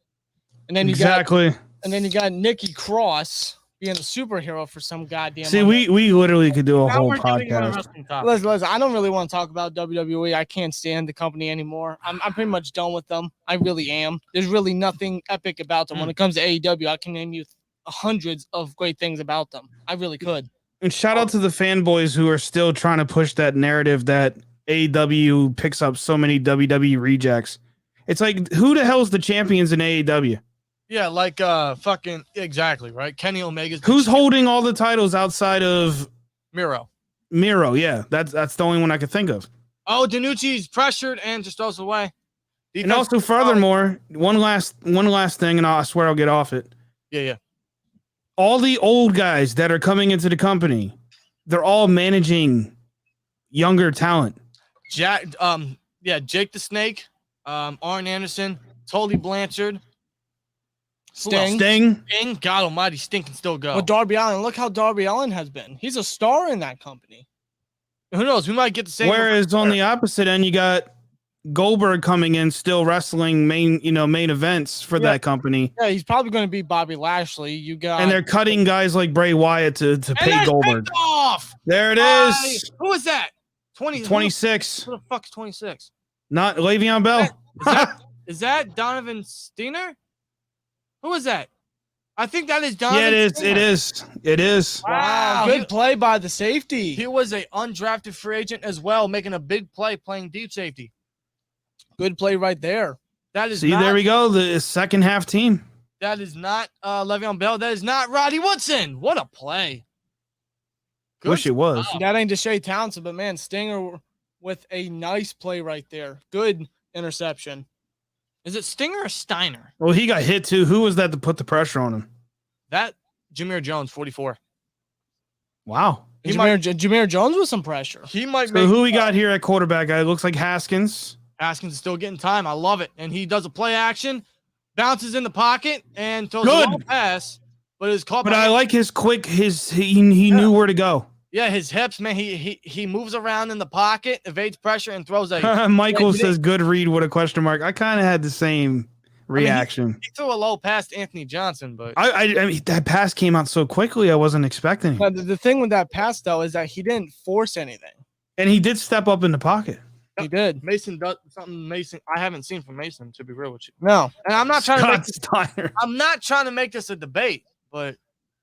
And then you got Nikki Cross being a superhero for some goddamn. See, we literally could do a whole podcast. Listen, I don't really want to talk about WWE. I can't stand the company anymore. I'm pretty much done with them. I really am. There's really nothing epic about them. When it comes to AEW, I can name you hundreds of great things about them. I really could. And shout out to the fanboys who are still trying to push that narrative that AEW picks up so many WWE rejects. It's like, who the hell's the champions in AEW? Yeah, like fucking exactly, right? Kenny Omega's who's holding all the titles outside of Miro? Miro, yeah. That's the only one I could think of. Oh, DiNucci's pressured and just throws away. And also, furthermore, one last thing, and I swear I'll get off it. Yeah. All the old guys that are coming into the company, they're all managing younger talent. Jake the Snake, Arn Anderson, Tully Blanchard, Sting. God almighty, Sting can still go. But Darby Allin, look how Darby Allin has been. He's a star in that company. Who knows? We might get the same. Whereas on the opposite end, you got Goldberg coming in, still wrestling main events for that company. Yeah, he's probably going to be Bobby Lashley. And they're cutting guys like Bray Wyatt to pay Goldberg. Off. There it is. Who is that? 26. Who the fuck is 26? Not Le'Veon Bell. Is that Donovan Steiner? Who is that? I think that is Donovan. Yeah, it is. Wow, good play by the safety. He was an undrafted free agent as well, making a big play playing deep safety. Good play right there. That is. There we go. The second half team. That is not Le'Veon Bell. That is not Roddy Woodson. What a play. Wish it was. That ain't Deshae Townsend, but man, Stinger with a nice play right there. Good interception. Is it Stinger or Steiner? Well, he got hit too. Who was that to put the pressure on him? That Jameer Jones, 44. Wow. Jameer Jones with some pressure. He might. So who we got here at quarterback? It looks like Haskins. Haskins is still getting time. I love it. And he does a play action, bounces in the pocket, and throws a long pass. But his caught. But I like his quick. He knew where to go. Yeah, his hips, man. He moves around in the pocket, evades pressure, and throws a. Michael says, "Good read." With a question mark. I kind of had the same reaction. He threw a low pass to Anthony Johnson, but I mean that pass came out so quickly. I wasn't expecting it. But the thing with that pass though is that he didn't force anything, and he did step up in the pocket. He did. Mason does something. Mason, I haven't seen from Mason, to be real with you. No, and I'm not trying to make this a debate, but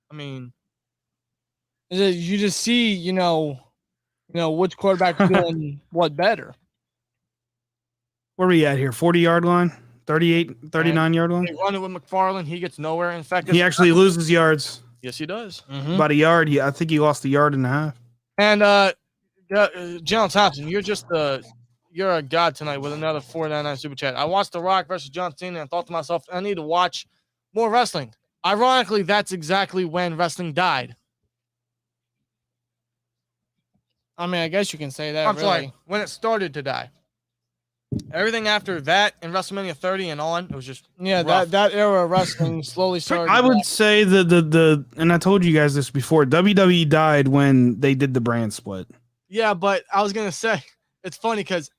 I mean. You just see, which quarterback doing what better. Where are we at here? 40-yard line? 38, 39-yard line? They run it with McFarland. He gets nowhere. In fact, He actually loses yards. Yes, he does. Mm-hmm. About a yard. I think he lost a yard and a half. And John Thompson, you're a god tonight with another $4.99 super chat. I watched The Rock versus John Cena and thought to myself, I need to watch more wrestling. Ironically, that's exactly when wrestling died. I mean, I guess you can say that. I'm sorry, when it started to die. Everything after that and WrestleMania 30 and on, it was just rough. that era of wrestling slowly started. I would say the and I told you guys this before. WWE died when they did the brand split. Yeah, but I was gonna say it's funny because,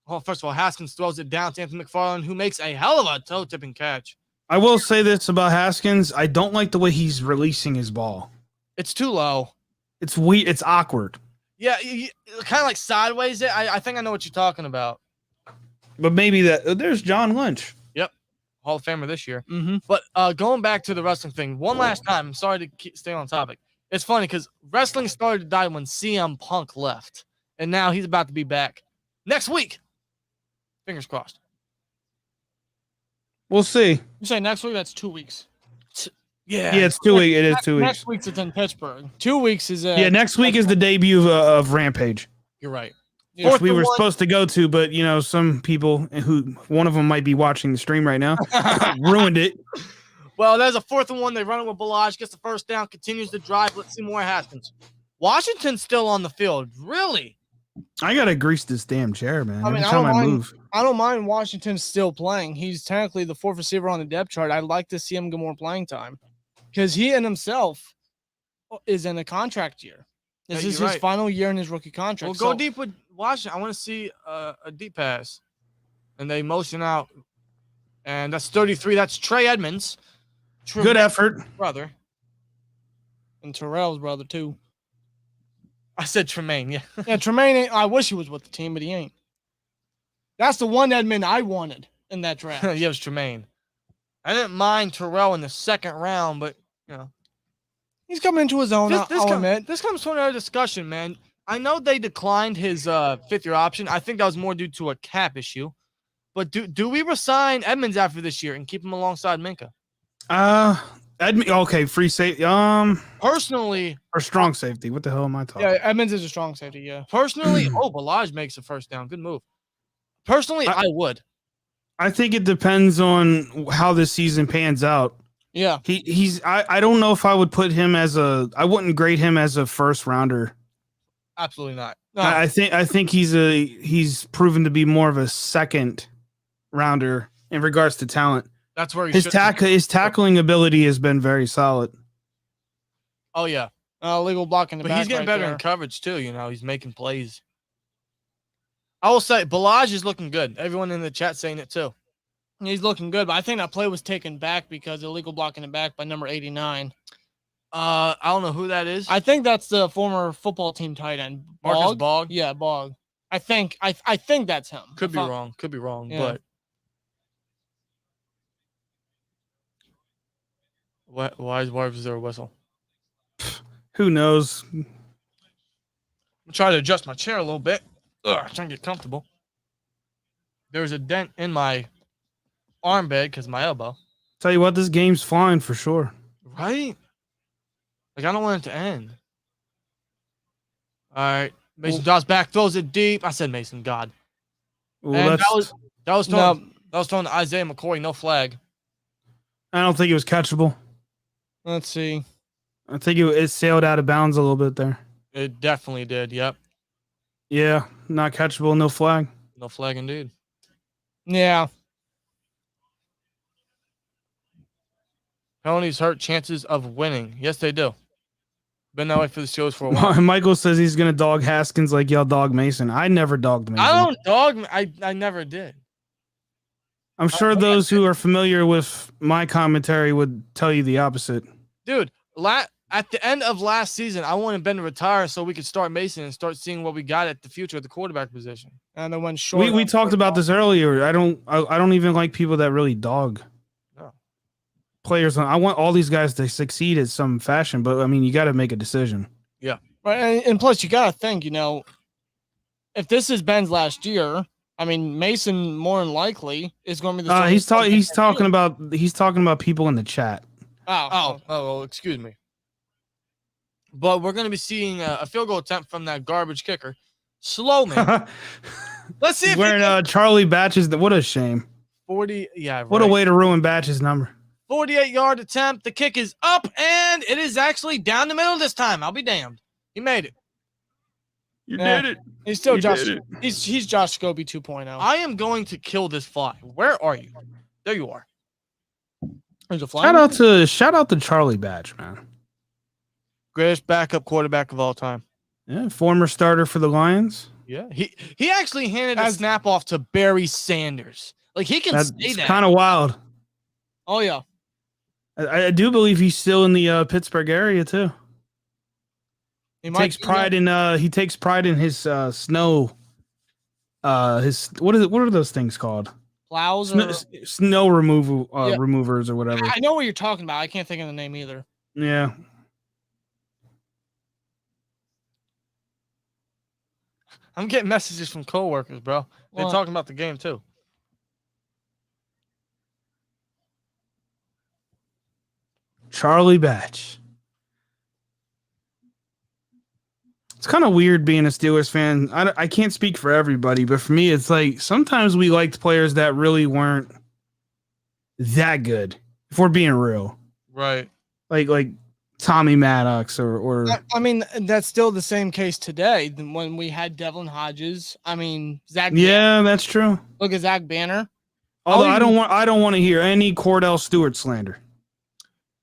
well, first of all, Haskins throws it down to Anthony McFarland, who makes a hell of a toe tipping catch. I will say this about Haskins: I don't like the way he's releasing his ball. It's too low. It's weird. It's awkward. Yeah, kind of like sideways. I think I know what you're talking about. But maybe there's John Lynch. Yep, Hall of Famer this year. Mm-hmm. But going back to the wrestling thing, one last time. I'm sorry to stay on topic. It's funny because wrestling started to die when CM Punk left, and now he's about to be back next week. Fingers crossed. We'll see. You say next week? That's 2 weeks. Yeah, Yeah, it's 2 weeks. It is 2 weeks. Next week's it's in Pittsburgh. 2 weeks is Next week is the debut of Rampage, you're right. which we were supposed to go to, but some people who one of them might be watching the stream right now ruined it. Well, there's a 4th and 1. They run it with Balaj, gets the first down, continues the drive. Let's see more Haskins. Washington's still on the field. Really? I gotta grease this damn chair, man. I mean, Every time I move. I don't mind Washington still playing. He's technically the 4th receiver on the depth chart. I'd like to see him get more playing time because he and himself is in a contract year. This is his final year in his rookie contract. Well, go deep with Washington. I want to see a deep pass. And they motion out. And that's 33. That's Trey Edmonds. Good effort. Brother. And Terrell's brother, too. I said Tremaine, yeah. Yeah, Tremaine, I wish he was with the team, but he ain't. That's the one Edmund I wanted in that draft. Yeah, it was Tremaine. I didn't mind Terrell in the 2nd round, but, he's coming into his own, I'll admit. This comes to another discussion, man. I know they declined his 5th-year option. I think that was more due to a cap issue. But do we resign Edmonds after this year and keep him alongside Minka? Okay, free safety. Personally, or strong safety. What the hell am I talking? Yeah, Edmonds is a strong safety. Yeah. Personally, Balaj makes a first down. Good move. Personally, I would. I think it depends on how this season pans out. Yeah, I don't know if I would put him I wouldn't grade him as a 1st rounder. Absolutely not. No. I think he's proven to be more of a 2nd rounder in regards to talent. That's where his tackling ability has been very solid. Oh yeah, legal blocking the back. But he's getting right better there. in coverage too. He's making plays. I will say Balaj is looking good. Everyone in the chat saying it too. He's looking good, but I think that play was taken back because illegal blocking it back by number 89. I don't know who that is. I think that's the former football team tight end. Marcus Bogg? Yeah, Bogg. I think that's him. Could be wrong, Yeah. but why is there a whistle? Who knows? I'm trying to adjust my chair a little bit. Trying to get comfortable. There's a dent in my arm bed because my elbow. Tell you what, this game's flying for sure. Right? Like, I don't want it to end. All right. Mason Dawes back, throws it deep. I said Mason, God. Well, and that was thrown to Isaiah McCoy, no flag. I don't think it was catchable. Let's see. I think it sailed out of bounds a little bit there. It definitely did, yep. Yeah, not catchable, no flag. No flag indeed. Yeah. Penalties hurt chances of winning. Yes, they do. Been that way for the Steelers for a while. Michael says he's going to dog Haskins like y'all dog Mason. I never dogged Mason. I don't dog. I never did. I'm sure those who are familiar with my commentary would tell you the opposite. Dude, at the end of last season, I wanted Ben to retire so we could start Mason and start seeing what we got at the future at the quarterback position. And then went short. We talked about this earlier. I don't even like people that really dog players. I want all these guys to succeed in some fashion, but I mean, you got to make a decision. Yeah. Right. And plus, you got to think, if this is Ben's last year, I mean, Mason more than likely is going to be the he's talking about people in the chat. Oh, excuse me. But we're going to be seeing a field goal attempt from that garbage kicker. Slow, man. Let's see if wearing Charlie Batch's. What a shame. 40. Yeah. Right. What a way to ruin Batch's number. 48-yard attempt. The kick is up, and it is actually down the middle this time. I'll be damned. He made it. You did it. He's still Josh. He's Josh Scobie 2.0. I am going to kill this fly. Where are you? There you are. There's a fly. Shout out to Charlie Batch, man. Greatest backup quarterback of all time. Yeah, former starter for the Lions. Yeah, he actually handed a snap off to Barry Sanders. Like, he can say that. It's kind of wild. Oh yeah. I do believe he's still in the Pittsburgh area too. He takes pride in his snow. What are those things called? Plows snow removal removers or whatever. I know what you're talking about. I can't think of the name either. Yeah. I'm getting messages from coworkers, bro. They're talking about the game too. Charlie Batch. It's kind of weird being a Steelers fan. I can't speak for everybody, but for me, it's like sometimes we liked players that really weren't that good, if we're being real. Right. Like Tommy Maddox or I mean, that's still the same case today when we had Devlin Hodges. I mean, Zach. Yeah, Banner. That's true. Look at Zach Banner. Although I don't want to hear any Cordell Stewart slander.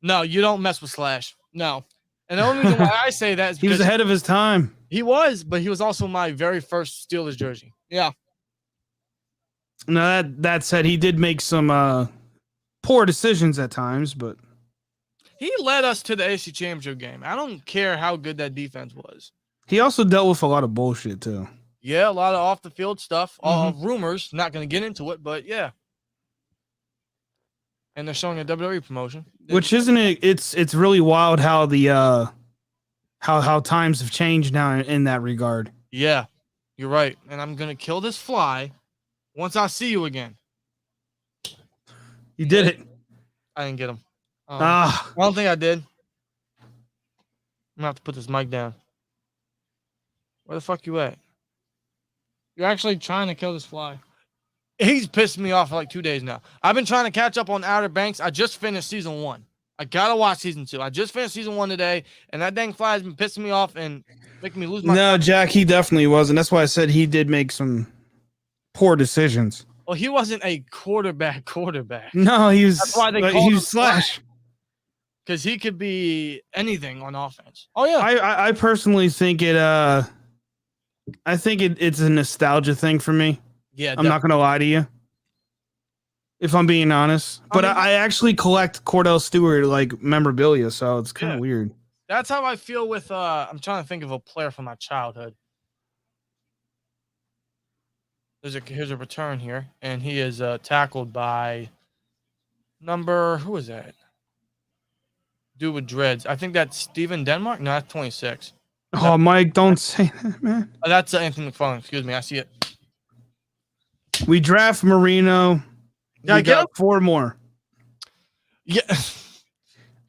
No, you don't mess with Slash. No. And the only reason why I say that is because he was ahead of his time. He was, but he was also my very first Steelers jersey. Yeah. No, that said, he did make some poor decisions at times, but he led us to the AFC Championship game. I don't care how good that defense was. He also dealt with a lot of bullshit too. Yeah, a lot of off the field stuff, rumors. Not going to get into it, but yeah. And they're showing a WWE promotion, which isn't it? It's really wild how the how times have changed now in that regard. Yeah, you're right. And I'm gonna kill this fly once I see you again. You did it. I didn't get him. I don't think I did. I'm gonna have to put this mic down. Where the fuck you at? You're actually trying to kill this fly. He's pissed me off for like 2 days now. I've been trying to catch up on Outer Banks. I just finished season 1. I gotta watch season 2. I just finished season 1 today, and that dang fly has been pissing me off and making me lose my. No, Jack, he definitely wasn't. That's why I said he did make some poor decisions. Well, he wasn't a quarterback. No, he was. That's why they called him Slash. Because he could be anything on offense. Oh yeah. I personally think it. I think it's a nostalgia thing for me. Yeah, I'm not gonna lie to you, if I'm being honest. But I actually collect Cordell Stewart like memorabilia, so it's kind of weird. That's how I feel with. I'm trying to think of a player from my childhood. Here's a return here, and he is tackled by who is that? Dude with dreads. I think that's Steven Denmark. No, that's 26. Oh, Mike, don't say that, man. That's Anthony McFarland. Excuse me. I see it. We draft Marino. Yeah, I got 4 more. Yeah.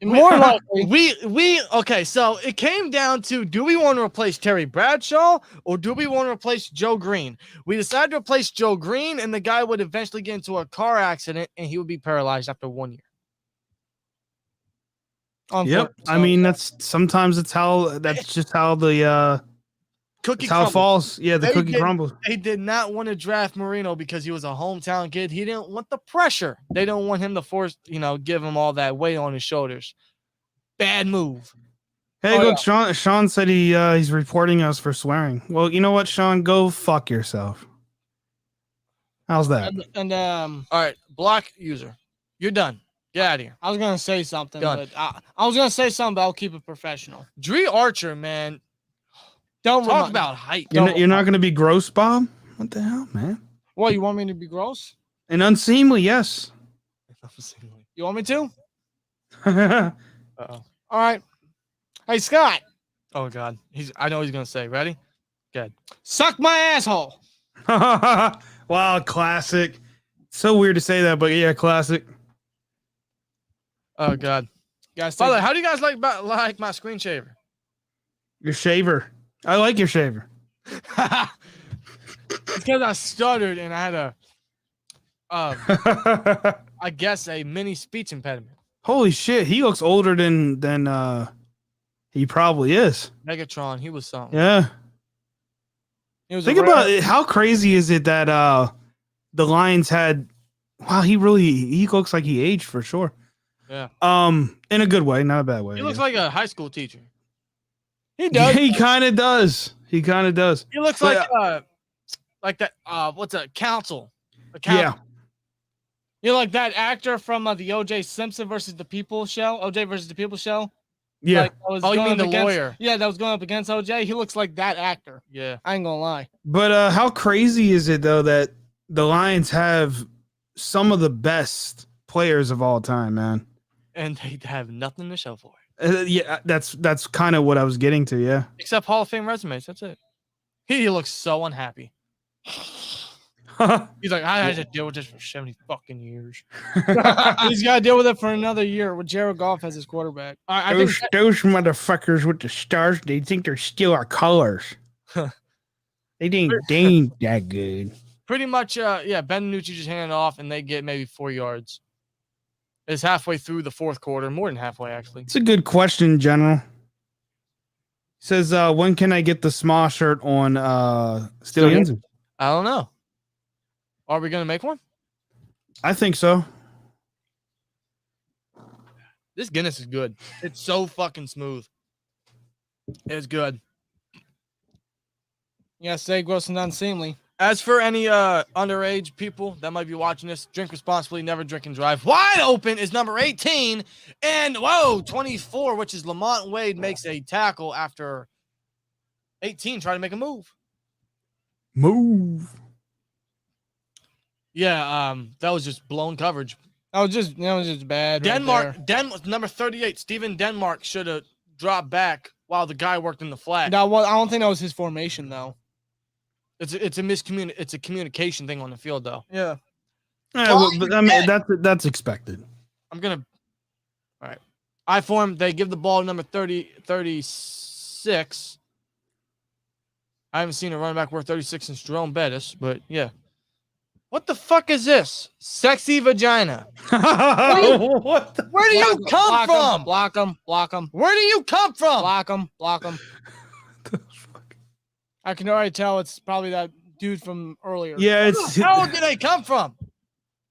More likely. Okay, so it came down to, do we want to replace Terry Bradshaw or do we want to replace Joe Green? We decided to replace Joe Green, and the guy would eventually get into a car accident and he would be paralyzed after 1 year. Yep. I mean, that's just how the cookie how it falls. Yeah, the cookie crumbles. They did not want to draft Marino because he was a hometown kid. He didn't want the pressure. They don't want him to force, give him all that weight on his shoulders. Bad move. Hey, look, Sean said he's reporting us for swearing. Well, you know what, Sean? Go fuck yourself. How's that? And all right, block user. You're done. Get out of here. I was gonna say something, but I'll keep it professional. Dree Archer, man. Don't talk about height. You're not going to be gross, Bob? What the hell, man? What, you want me to be gross? And unseemly, yes. You want me to? Uh-oh. All right. Hey, Scott. Oh God, I know he's gonna say. Ready? Good. Suck my asshole. Wow, classic. So weird to say that, but yeah, classic. Oh God. Guys, By the way, how do you guys like my screen shaver? Your shaver. I like your shaver. It's because I stuttered and I had I guess a mini speech impediment. Holy shit, he looks older than he probably is. Megatron, he was something. Yeah. Think a about it. How crazy is it that the Lions had? Wow, he looks like he aged for sure. Yeah. In a good way, not a bad way. He looks like a high school teacher. He does. He kind of does. He kind of does. He looks like that. What's a counsel? Yeah. You're like that actor from the O.J. Simpson versus the People show. O.J. versus the People show. Yeah. Like, Oh, you mean the lawyer? Yeah, that was going up against O.J. He looks like that actor. Yeah. I ain't gonna lie. But how crazy is it though that the Lions have some of the best players of all time, man? And they have nothing to show for it. Yeah, that's kind of what I was getting to. Yeah. Except Hall of Fame resumes. That's it. He looks so unhappy. He's like, I had to deal with this for 70 fucking years. He's got to deal with it for another year with Jared Goff as his quarterback. I think those motherfuckers with the stars, they think they're still our colors. They ain't that good. Pretty much, yeah, Ben DiNucci just handed off, and they get maybe 4 yards. It's halfway through the fourth quarter, more than halfway, actually. It's a good question, General. Says, when can I get the small shirt on SteelTwins? I don't know. Are we going to make one? I think so. This Guinness is good. It's so fucking smooth. It's good. Yeah, say gross and unseemly. As for any underage people that might be watching this, drink responsibly, never drink and drive. Wide open is number 18. And, 24, which is Lamont Wade, makes a tackle after 18 trying to make a move. Move. Yeah, that was just blown coverage. That was just bad. Denmark, number 38, Steven Denmark should have dropped back while the guy worked in the flat. Now, I don't think that was his formation though. It's a communication thing on the field though. Yeah. But I mean, that's expected. All right. I form, they give the ball to number 36. I haven't seen a running back worth 36 since Jerome Bettis, but yeah. What the fuck is this? Sexy vagina. What? Where do you come from? Block him. Where do you come from? Block him. I can already tell it's probably that dude from earlier. Yeah, Where the hell did they come from?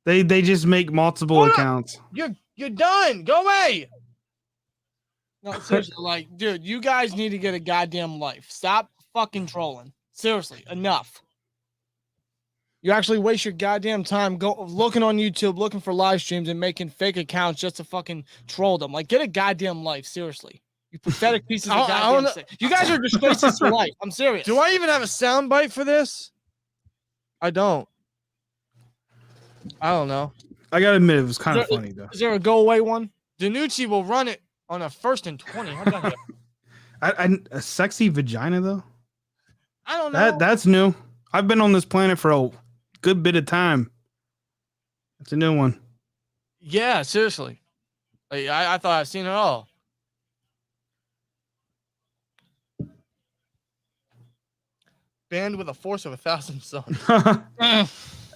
They just make multiple accounts. You're done. Go away. No, seriously, like, dude, you guys need to get a goddamn life. Stop fucking trolling. Seriously, enough. You actually waste your goddamn time looking on YouTube, looking for live streams and making fake accounts just to fucking troll them. Like, get a goddamn life. Seriously. You pathetic pieces of goddamn shit. You guys are disgraces to life. I'm serious. Do I even have a sound bite for this? I don't. I don't know. I gotta admit, it was kind of funny though. Is there a go away one? DiNucci will run it on a 1st and 20. How about that? A sexy vagina though? I don't know. That's new. I've been on this planet for a good bit of time. It's a new one. Yeah, seriously. Like, I thought I'd seen it all. Banned with a force of 1,000 suns.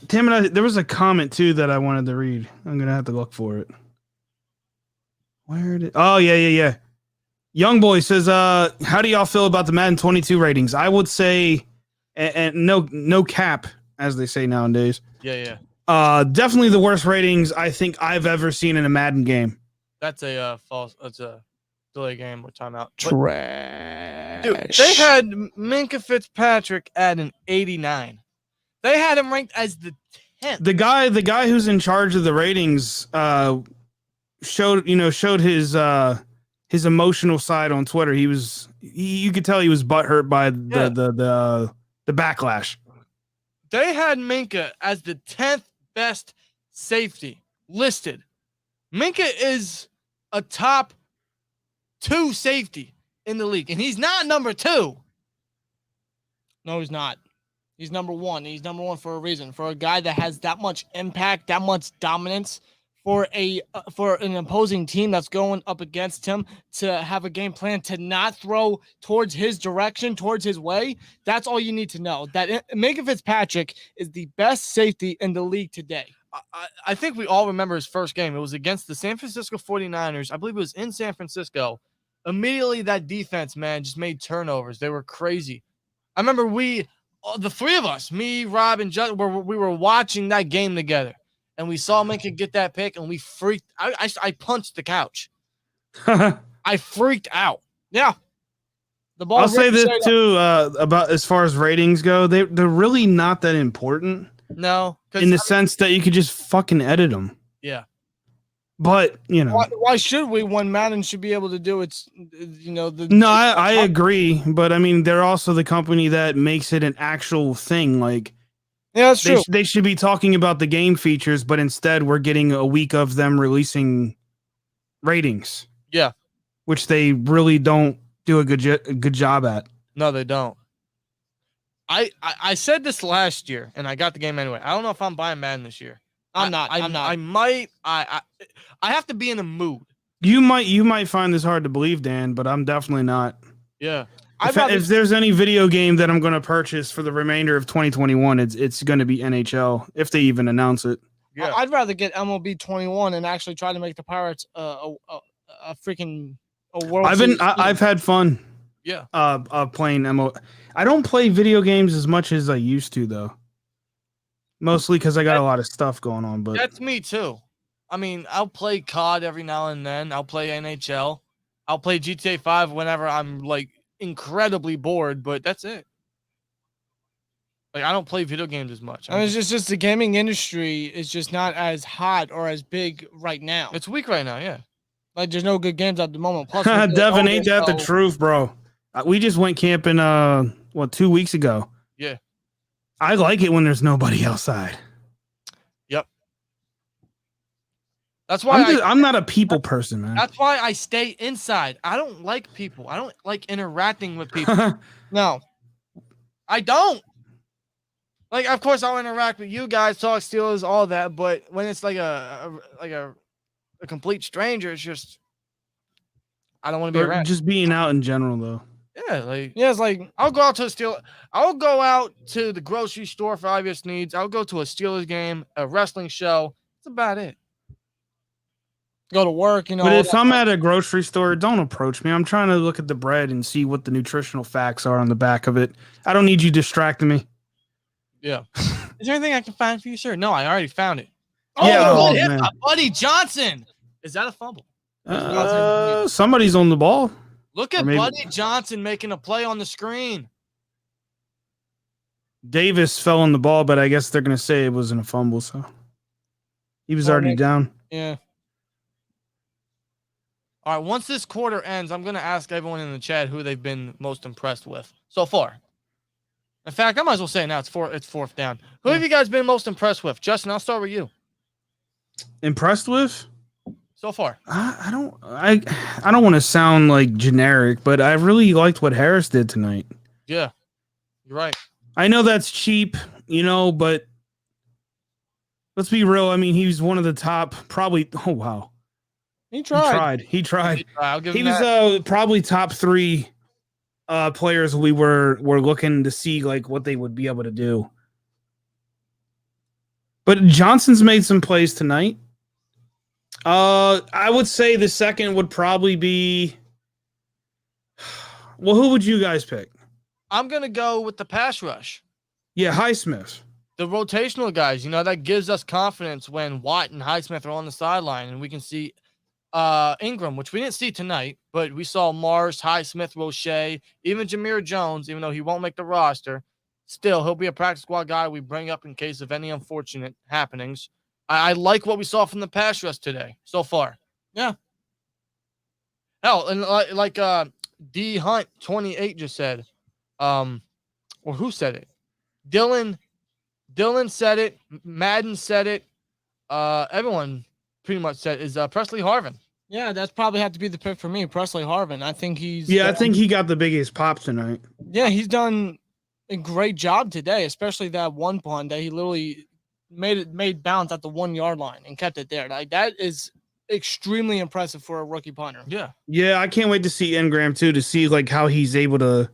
Tim and I, there was a comment too that I wanted to read. I'm gonna have to look for it. Where did? Oh yeah. Young Boy says, "How do y'all feel about the Madden 22 ratings?" I would say, and no cap, as they say nowadays. Yeah. Definitely the worst ratings I think I've ever seen in a Madden game. That's a false. That's a delay game with timeout. Trash. Dude, they had Minkah Fitzpatrick at an 89. They had him ranked as the 10th. The guy who's in charge of the ratings showed his emotional side on Twitter. You could tell he was butthurt by the backlash. They had Minkah as the 10th best safety listed. Minkah is a top 2 safety. in the league, and he's not number 2. No, he's not. He's number 1. He's number 1 for a reason. For a guy that has that much impact, that much dominance, for an opposing team that's going up against him to have a game plan to not throw towards his direction, towards his way. That's all you need to know. That Minka Fitzpatrick is the best safety in the league today. I think we all remember his first game. It was against the San Francisco 49ers. I believe it was in San Francisco. Immediately, that defense, man, just made turnovers. They were crazy. I remember the 3 of us, me, Rob, and Judd, we were watching that game together. And we saw Minka get that pick, and we freaked. I punched the couch. I freaked out. Yeah. The ball. I'll say this too about as far as ratings go. They're really not that important. No, in the sense that you could just fucking edit them. Yeah. But why should we? When Madden should be able to do its, No, I agree, but I mean they're also the company that makes it an actual thing. Like. Yeah, that's true. They should be talking about the game features, but instead we're getting a week of them releasing ratings. Yeah. Which they really don't do a good job at. No, they don't. I said this last year, and I got the game anyway. I don't know if I'm buying Madden this year. I'm not. I might. I have to be in a mood. You might find this hard to believe, Dan, but I'm definitely not. Yeah. If there's any video game that I'm going to purchase for the remainder of 2021, it's going to be NHL if they even announce it. Yeah. I'd rather get MLB 21 and actually try to make the Pirates a world. I've had fun. Yeah. Playing MLB. I don't play video games as much as I used to though. Mostly because I got a lot of stuff going on. But that's me too. I mean, I'll play COD every now and then. I'll play NHL. I'll play GTA 5 whenever I'm like incredibly bored, but that's it. Like I don't play video games as much. I mean, it's just the gaming industry is just not as hot or as big right now. It's weak right now, yeah. Like there's no good games at the moment. Plus, Devin, ain't that the truth, bro? We just went camping 2 weeks ago. Yeah. I like it when there's nobody outside. Yep. That's why I'm not a people person, man. That's why I stay inside. I don't like people. I don't like interacting with people. No. I don't. Like, of course, I'll interact with you guys, talk Steelers, all that. But when it's like a complete stranger, it's just I don't want to be around. Just being out in general, though. Yeah, it's like I'll go out to I'll go out to the grocery store for obvious needs. I'll go to a Steelers game, a wrestling show. That's about it. Go to work, But if I'm at a grocery store, don't approach me. I'm trying to look at the bread and see what the nutritional facts are on the back of it. I don't need you distracting me. Yeah. Is there anything I can find for you, sir? No, I already found it. Yeah, Buddy Johnson. Is that a fumble? Somebody's on the ball. Look at Buddy Johnson making a play on the screen. Davis fell on the ball, but I guess they're going to say it wasn't a fumble, so he was already down. Yeah. All right, once this quarter ends, I'm going to ask everyone in the chat who they've been most impressed with so far. In fact, I might as well say it now. It's fourth down. Who have you guys been most impressed with? Justin, I'll start with you. Impressed with? So far. I don't want to sound like generic, but I really liked what Harris did tonight. Yeah, you're right. I know that's cheap, but let's be real. I mean, he was one of the top, probably. Oh, wow. He tried. He tried. I'll give he him was that. Probably top 3 players we were looking to see like what they would be able to do. But Johnson's made some plays tonight. I would say the second would probably be. Well, who would you guys pick? I'm gonna go with the pass rush. Yeah, Highsmith. The rotational guys, that gives us confidence when Watt and Highsmith are on the sideline, and we can see Ingram, which we didn't see tonight, but we saw Mars, Highsmith, Roche, even Jameer Jones, even though he won't make the roster. Still, he'll be a practice squad guy we bring up in case of any unfortunate happenings. I like what we saw from the pass rush today so far. Yeah. Hell, and like D Hunt 28 just said, or who said it? Dylan said it. Madden said it. Everyone pretty much said is Presley Harvin. Yeah, that's probably had to be the pick for me, Presley Harvin. I think he's Yeah, I think he got the biggest pop tonight. Yeah, he's done a great job today, especially that one punt that he literally made bounce at the 1 yard line and kept it there. Like that is extremely impressive for a rookie punter. Yeah. Yeah, I can't wait to see Engram too, to see like how he's able to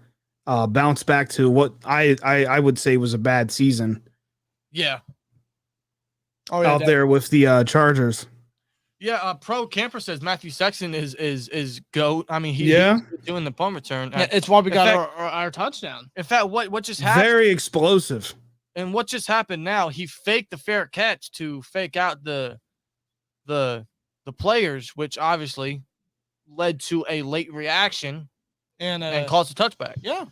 bounce back to what I would say was a bad season. Yeah. Oh, yeah, out there with the Chargers. Yeah, Pro Camper says Matthew Sexton is GOAT. I mean, he's doing the punt return. Yeah, it's why we got our touchdown. In fact, what just happened? Very explosive. And what just happened now? He faked the fair catch to fake out the players, which obviously led to a late reaction and caused a touchback. Yeah.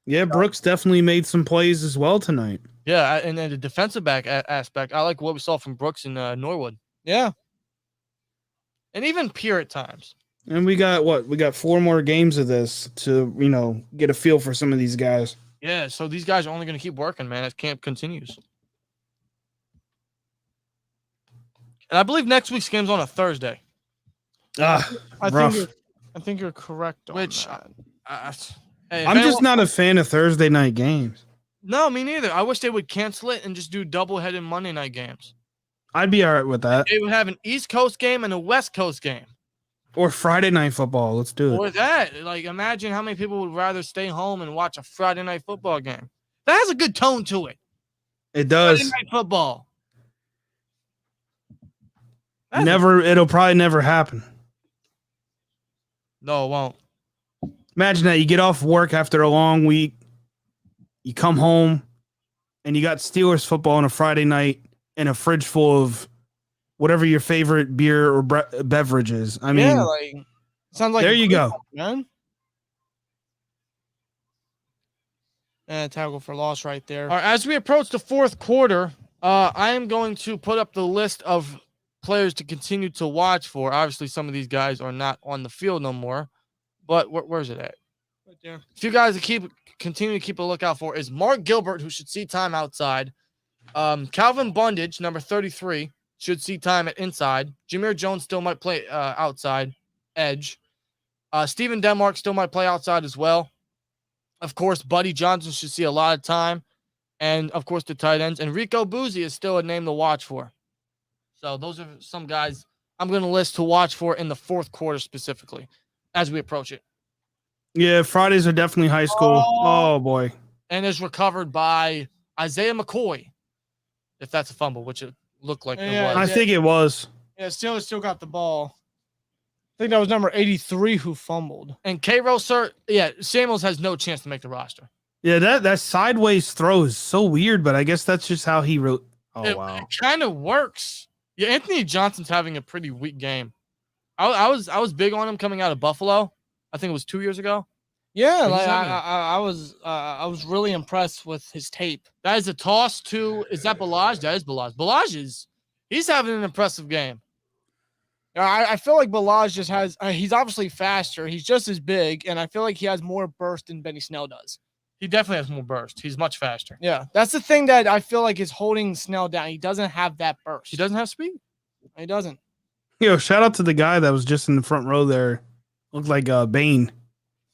Yeah, Brooks definitely made some plays as well tonight. Yeah, and then the defensive back aspect, I like what we saw from Brooks and Norwood. Yeah. And even Pierre at times. And we got 4 more games of this to, get a feel for some of these guys. Yeah, so these guys are only going to keep working, man, as camp continues. And I believe next week's game's on a Thursday. I think you're correct on that. Hey, I'm just not a fan of Thursday night games. No, me neither. I wish they would cancel it and just do double-headed Monday night games. I'd be all right with that. They would have an East Coast game and a West Coast game. Or Friday night football. Let's do it. Or that. Like, imagine how many people would rather stay home and watch a Friday night football game. That has a good tone to it. It does. Friday night football. It'll probably never happen. No, it won't. Imagine that you get off work after a long week, you come home, and you got Steelers football on a Friday night and a fridge full of whatever your favorite beer or beverage is. I mean, sounds like there you go, man. And tackle for loss right there. All right, as we approach the fourth quarter, I am going to put up the list of players to continue to watch for. Obviously, some of these guys are not on the field no more, but where's it at? Right there. A few guys to continue to keep a lookout for is Mark Gilbert, who should see time outside. Calvin Bundage, number 33, should see time at inside. Jameer Jones still might play outside, edge. Steven Denmark still might play outside as well. Of course, Buddy Johnson should see a lot of time. And, of course, the tight ends. And Rico Buzzi is still a name to watch for. So those are some guys I'm going to list to watch for in the fourth quarter specifically as we approach it. Yeah, Fridays are definitely high school. Oh boy. And is recovered by Isaiah McCoy, if that's a fumble, which it looked like it was. I think it was. Yeah, Steelers still got the ball. I think that was number 83 who fumbled. And Samuels has no chance to make the roster. Yeah, that sideways throw is so weird, but I guess that's just how he wrote. Oh, wow. It kind of works. Yeah, Anthony Johnson's having a pretty weak game. I was big on him coming out of Buffalo. I think it was 2 years ago. Yeah, like I was really impressed with his tape. That is a toss to, is that Balaj? That is Balaj. Balaj he's having an impressive game. I feel like Balaj just has, he's obviously faster. He's just as big, and I feel like he has more burst than Benny Snell does. He definitely has more burst. He's much faster. Yeah, that's the thing that I feel like is holding Snell down. He doesn't have that burst. He doesn't have speed. He doesn't. Yo, shout out to the guy that was just in the front row there. Looked like Bane.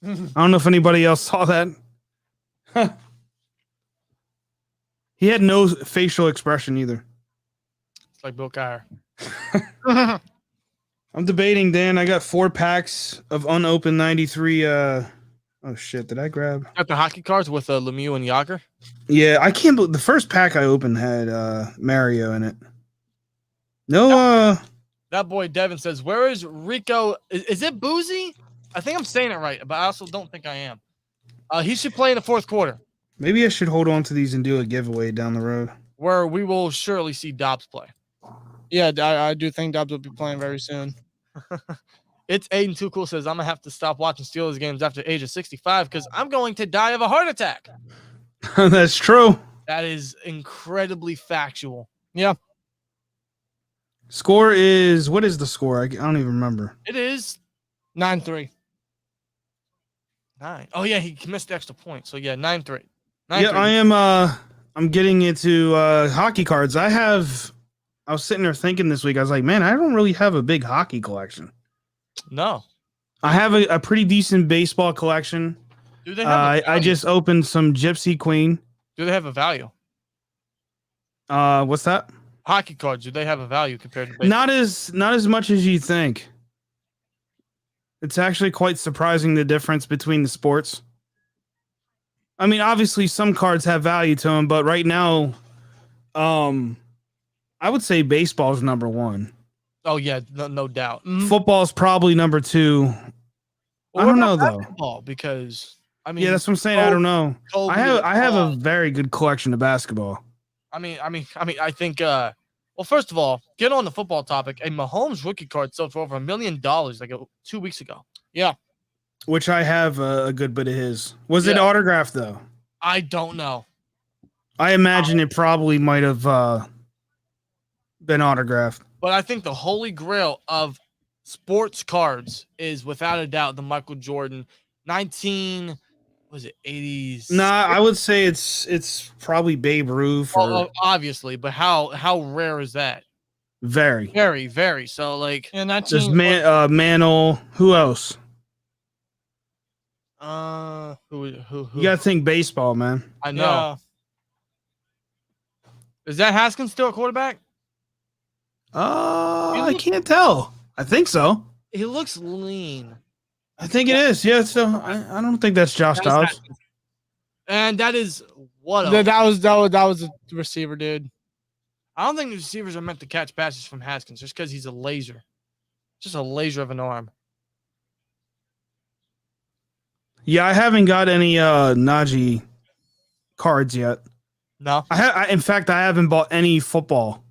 I don't know if anybody else saw that. He had no facial expression either. It's like Bill Cowher. I'm debating, Dan. I got 4 packs of unopened 93. Oh, shit. Did I grab? Got the hockey cards with Lemieux and Yager. Yeah, I can't believe the first pack I opened had Mario in it. No, That boy Devin says, where is Rico? Is it Boozy? I think I'm saying it right, but I also don't think I am. He should play in the fourth quarter. maybe I should hold on to these and do a giveaway down the road. Where we will surely see Dobbs play. Yeah, I do think Dobbs will be playing very soon. It's Aiden Too Cool says, I'm going to have to stop watching Steelers games after the age of 65 because I'm going to die of a heart attack. That's true. That is incredibly factual. Yeah. Score is, what is the score? I don't even remember. It is 9-3. 9. Oh, yeah, he missed the extra point. So, yeah, 9-3. Yeah, I am. I'm getting into hockey cards. I was sitting there thinking this week, I was like, man, I don't really have a big hockey collection. No. I have a pretty decent baseball collection. Do they have I just opened some Gypsy Queen. Do they have a value? What's that? Hockey cards, do they have a value compared to baseball? Not as much as you think. It's actually quite surprising the difference between the sports. I mean, obviously some cards have value to them, but right now, I would say baseball is number one. Oh yeah, no doubt. Mm-hmm. Football is probably number two. I don't know though. Because I mean, yeah, that's what I'm saying. I don't know. I have a very good collection of basketball. I think. Well, first of all, get on the football topic. A Mahomes rookie card sold for over $1 million like 2 weeks ago. Yeah, which I have a good bit of his. Was it autographed though? I don't know. I imagine it probably might have been autographed. But I think the holy grail of sports cards is without a doubt the Michael Jordan 80s. Nah, I would say it's probably Babe Ruth. Obviously, but how rare is that? Very, very, very. So like, and that's just Mantle. Who else? Who? You gotta think baseball, man. I know. Yeah. Is that Haskins still a quarterback? I can't tell. I think so. He looks lean. I think it is. Yeah, so I don't think that's Josh Dobbs. And that is what that was the receiver, dude. I don't think the receivers are meant to catch passes from Haskins just because he's a laser. Just a laser of an arm. Yeah, I haven't got any Najee cards yet. No. In fact, I haven't bought any football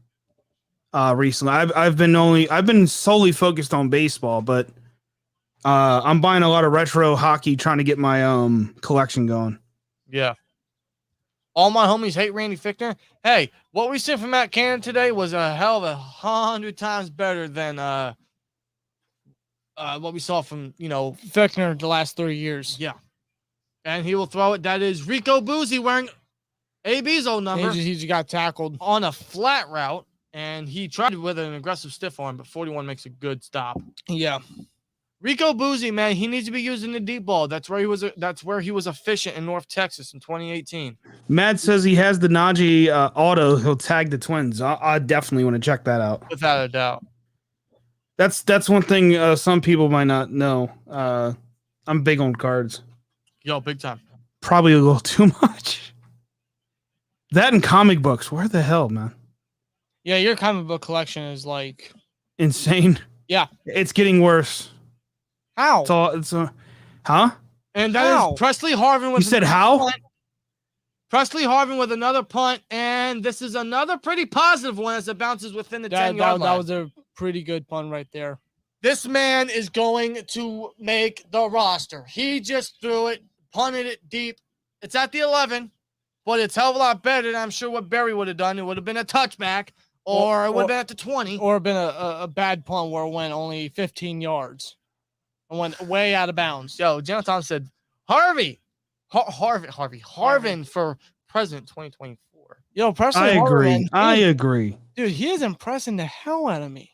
recently. I've been solely focused on baseball, but I'm buying a lot of retro hockey, trying to get my collection going. Yeah. All my homies hate Randy Fichtner. Hey, what we seen from Matt Cannon today was a hell of 100 times better than what we saw from Fichtner the last 3 years. Yeah. And he will throw it. That is Rico Boozy wearing AB's old number. He just got tackled on a flat route, and he tried with an aggressive stiff arm, but 41 makes a good stop. Yeah. Rico Boozy, man, he needs to be using the deep ball. That's where he was efficient in North Texas in 2018. Matt says he has the Najee auto. He'll tag the Twins. I definitely want to check that out. Without a doubt. That's one thing some people might not know. I'm big on cards. Yo, big time. Probably a little too much. That and comic books. Where the hell, man? Yeah, your comic book collection is like insane. Yeah, it's getting worse. How? Huh? And that is Presley Harvin with. You said how? Punt. Presley Harvin with another punt, and this is another pretty positive one as it bounces within the 10-yard line. That was a pretty good punt right there. This man is going to make the roster. He just threw it, punted it deep. It's at the 11, but it's a hell of a lot better than I'm sure what Barry would have done. It would have been a touchback, or it would have been at the 20. Or been a bad punt where it went only 15 yards. And went way out of bounds. Yo, Jonathan said, Harvin for president 2024. Yo, Presley I agree. I agree. Dude, he is impressing the hell out of me.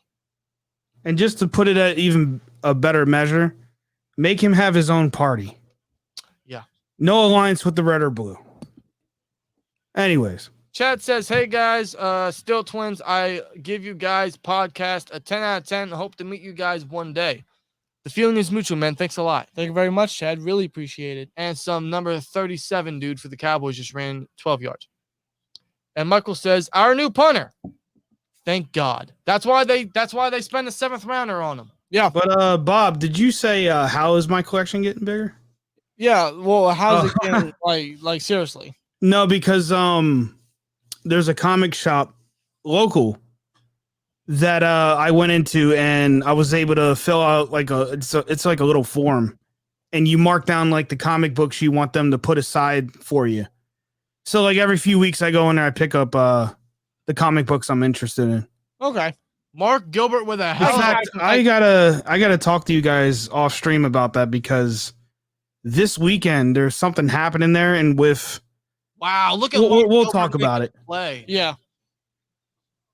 And just to put it at even a better measure, make him have his own party. Yeah. No alliance with the red or blue. Anyways. Chad says, hey guys, SteelTwins, I give you guys podcast a 10 out of 10. Hope to meet you guys one day. The feeling is mutual, man. Thanks a lot. Thank you very much, Chad. Really appreciate it. And some number 37 dude for the Cowboys just ran 12 yards. And Michael says, our new punter. Thank God. That's why they spend a 7th rounder on him. Yeah. But Bob, did you say how is my collection getting bigger? Yeah. Well, how's it getting like seriously? No, because there's a comic shop local that I went into, and I was able to fill out it's like a little form, and you mark down like the comic books you want them to put aside for you. So like every few weeks I go in there, I pick up the comic books I'm interested in. Okay. Mark Gilbert with a hell. In fact, I gotta talk to you guys off stream about that, because this weekend there's something happening there, and with wow, look at we'll talk about it. Play. Yeah.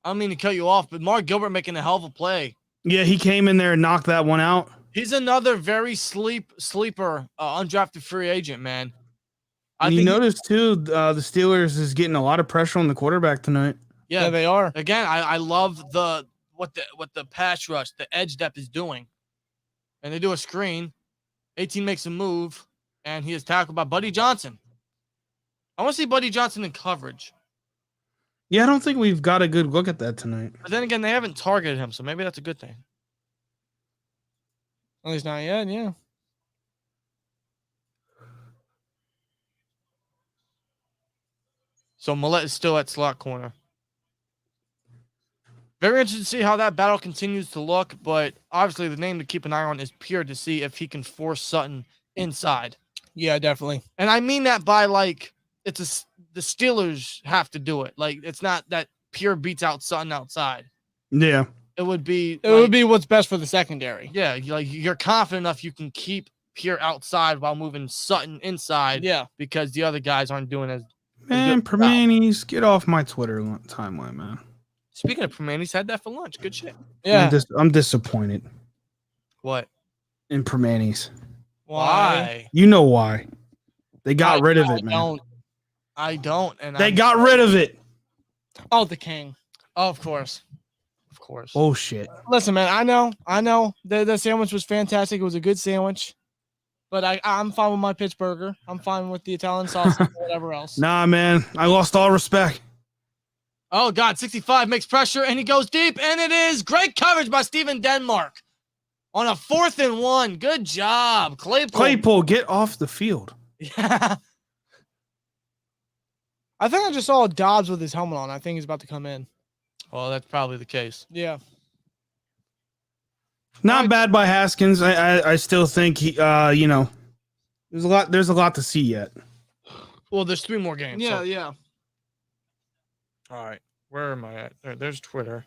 I don't mean to cut you off, but Mark Gilbert making a hell of a play. Yeah, he came in there and knocked that one out. He's another very sleeper undrafted free agent, man. And you notice too, the Steelers is getting a lot of pressure on the quarterback tonight. Yeah, they are. Again, I love what the pass rush, the edge depth is doing. And they do a screen. 18 makes a move, and he is tackled by Buddy Johnson. I want to see Buddy Johnson in coverage. Yeah, I don't think we've got a good look at that tonight. But then again, they haven't targeted him, so maybe that's a good thing. At least not yet, yeah. So Millette is still at slot corner. Very interested to see how that battle continues to look, but obviously the name to keep an eye on is Pierre to see if he can force Sutton inside. Yeah, definitely. And I mean that by like the Steelers have to do it. Like it's not that Pierre beats out Sutton outside. Yeah. It would be what's best for the secondary. Yeah, you're confident enough you can keep Pierre outside while moving Sutton inside. Yeah. Because the other guys aren't doing as Man, Permanis, get off my Twitter timeline, man. Speaking of Permanis, had that for lunch. Good shit. Yeah. I'm disappointed. What? In Permanis. Why? You know why. They got rid of it, man. I don't. And they got rid of it. Oh, the king. Oh, of course. Of course. Oh, shit. Listen, man, I know. The sandwich was fantastic. It was a good sandwich. But I'm fine with my Pittsburgher. I'm fine with the Italian sausage or whatever else. Nah, man. I lost all respect. Oh, God. 65 makes pressure, and he goes deep, and it is great coverage by Steven Denmark on a 4th and 1. Good job, Claypool. Claypool, get off the field. Yeah. I think I just saw Dobbs with his helmet on. I think he's about to come in. Well, that's probably the case. Yeah. Not bad by Haskins. I still think he there's a lot to see yet. Well, there's 3 more games. Yeah, so. yeah. All right. Where am I at? There's Twitter.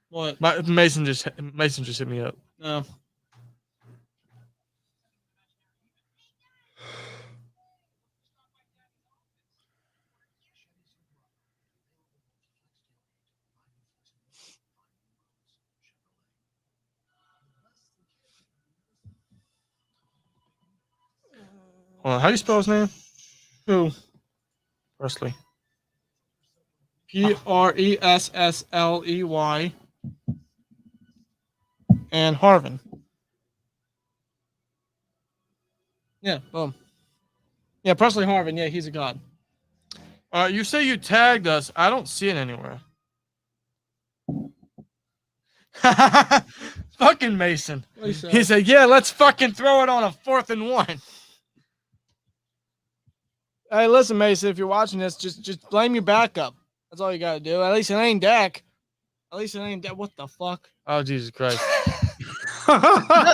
What? Mason just hit me up. No. Hold on, how do you spell his name? Who? Presley. Pressley. And Harvin. Yeah, boom. Yeah, Presley Harvin. Yeah, he's a god. You say you tagged us. I don't see it anywhere. Fucking Mason. He said, yeah, let's fucking throw it on a 4th and 1. Hey, listen, Mason, if you're watching this, just blame your backup. That's all you got to do. At least it ain't Dak. At least it ain't Dak. What the fuck? Oh, Jesus Christ. That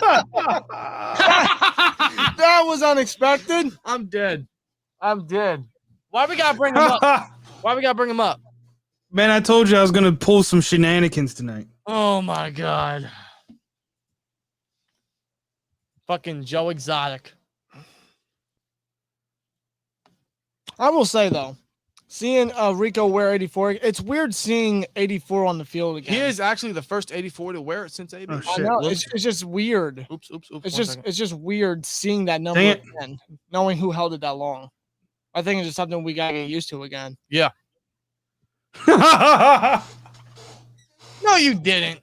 was unexpected. I'm dead. Why we got to bring him up? Man, I told you I was going to pull some shenanigans tonight. Oh, my God. Fucking Joe Exotic. I will say, though, seeing Rico wear 84, it's weird seeing 84 on the field again. He is actually the first 84 to wear it since 80. Oh, I shit. know, it's just weird. Oops. It's just weird seeing that number again, knowing who held it that long. I think it's just something we got to get used to again. Yeah. No, you didn't.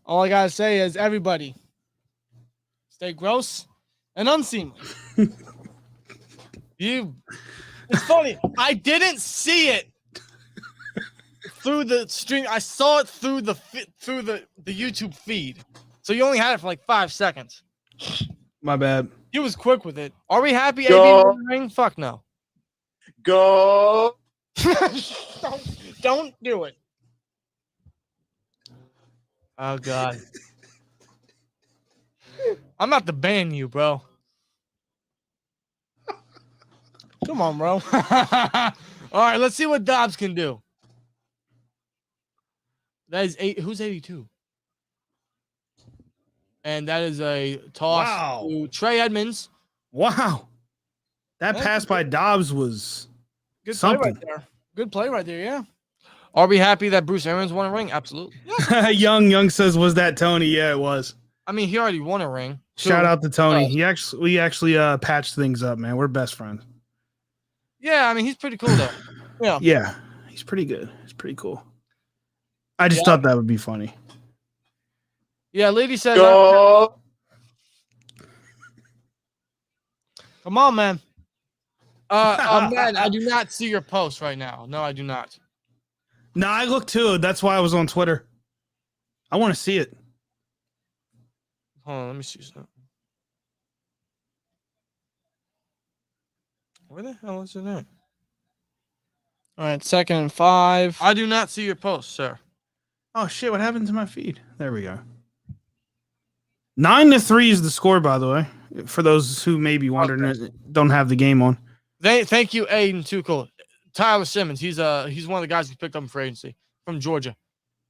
All I gotta say is, everybody, stay gross and unseemly. It's funny. I didn't see it through the stream. I saw it through the YouTube feed. So you only had it for like 5 seconds. My bad. He was quick with it. Are we happy? AB won the ring? Fuck no. Go. Don't do it. Oh, God. I'm about to ban you, bro. Come on, bro. All right, let's see what Dobbs can do. That is 8. Who's 82? And that is a toss to Trey Edmonds. Wow. That pass by Dobbs was Good Something. play right there. Good play right there. Yeah. Are we happy that Bruce Arians won a ring? Absolutely. Young says, was that Tony? Yeah, it was. I mean, he already won a ring. Shout out to Tony. us. We actually patched things up, man. We're best friends. Yeah, I mean, he's pretty cool though. Yeah. Yeah, he's pretty good. He's pretty cool. I just thought that would be funny. Yeah, lady says. Go. Come on, man. Man, I do not see your post right now. No, I do not. No, I looked too. That's why I was on Twitter. I want to see it. Hold on, let me see something. Where the hell is it at? All right, 2nd and 5. I do not see your post, sir. Oh shit! What happened to my feed? There we go. 9-3 is the score, by the way. For those who may be wondering, don't have the game on. Thank you, Aiden. Too cool. Tyler Simmons. He's one of the guys we picked up in free agency from Georgia.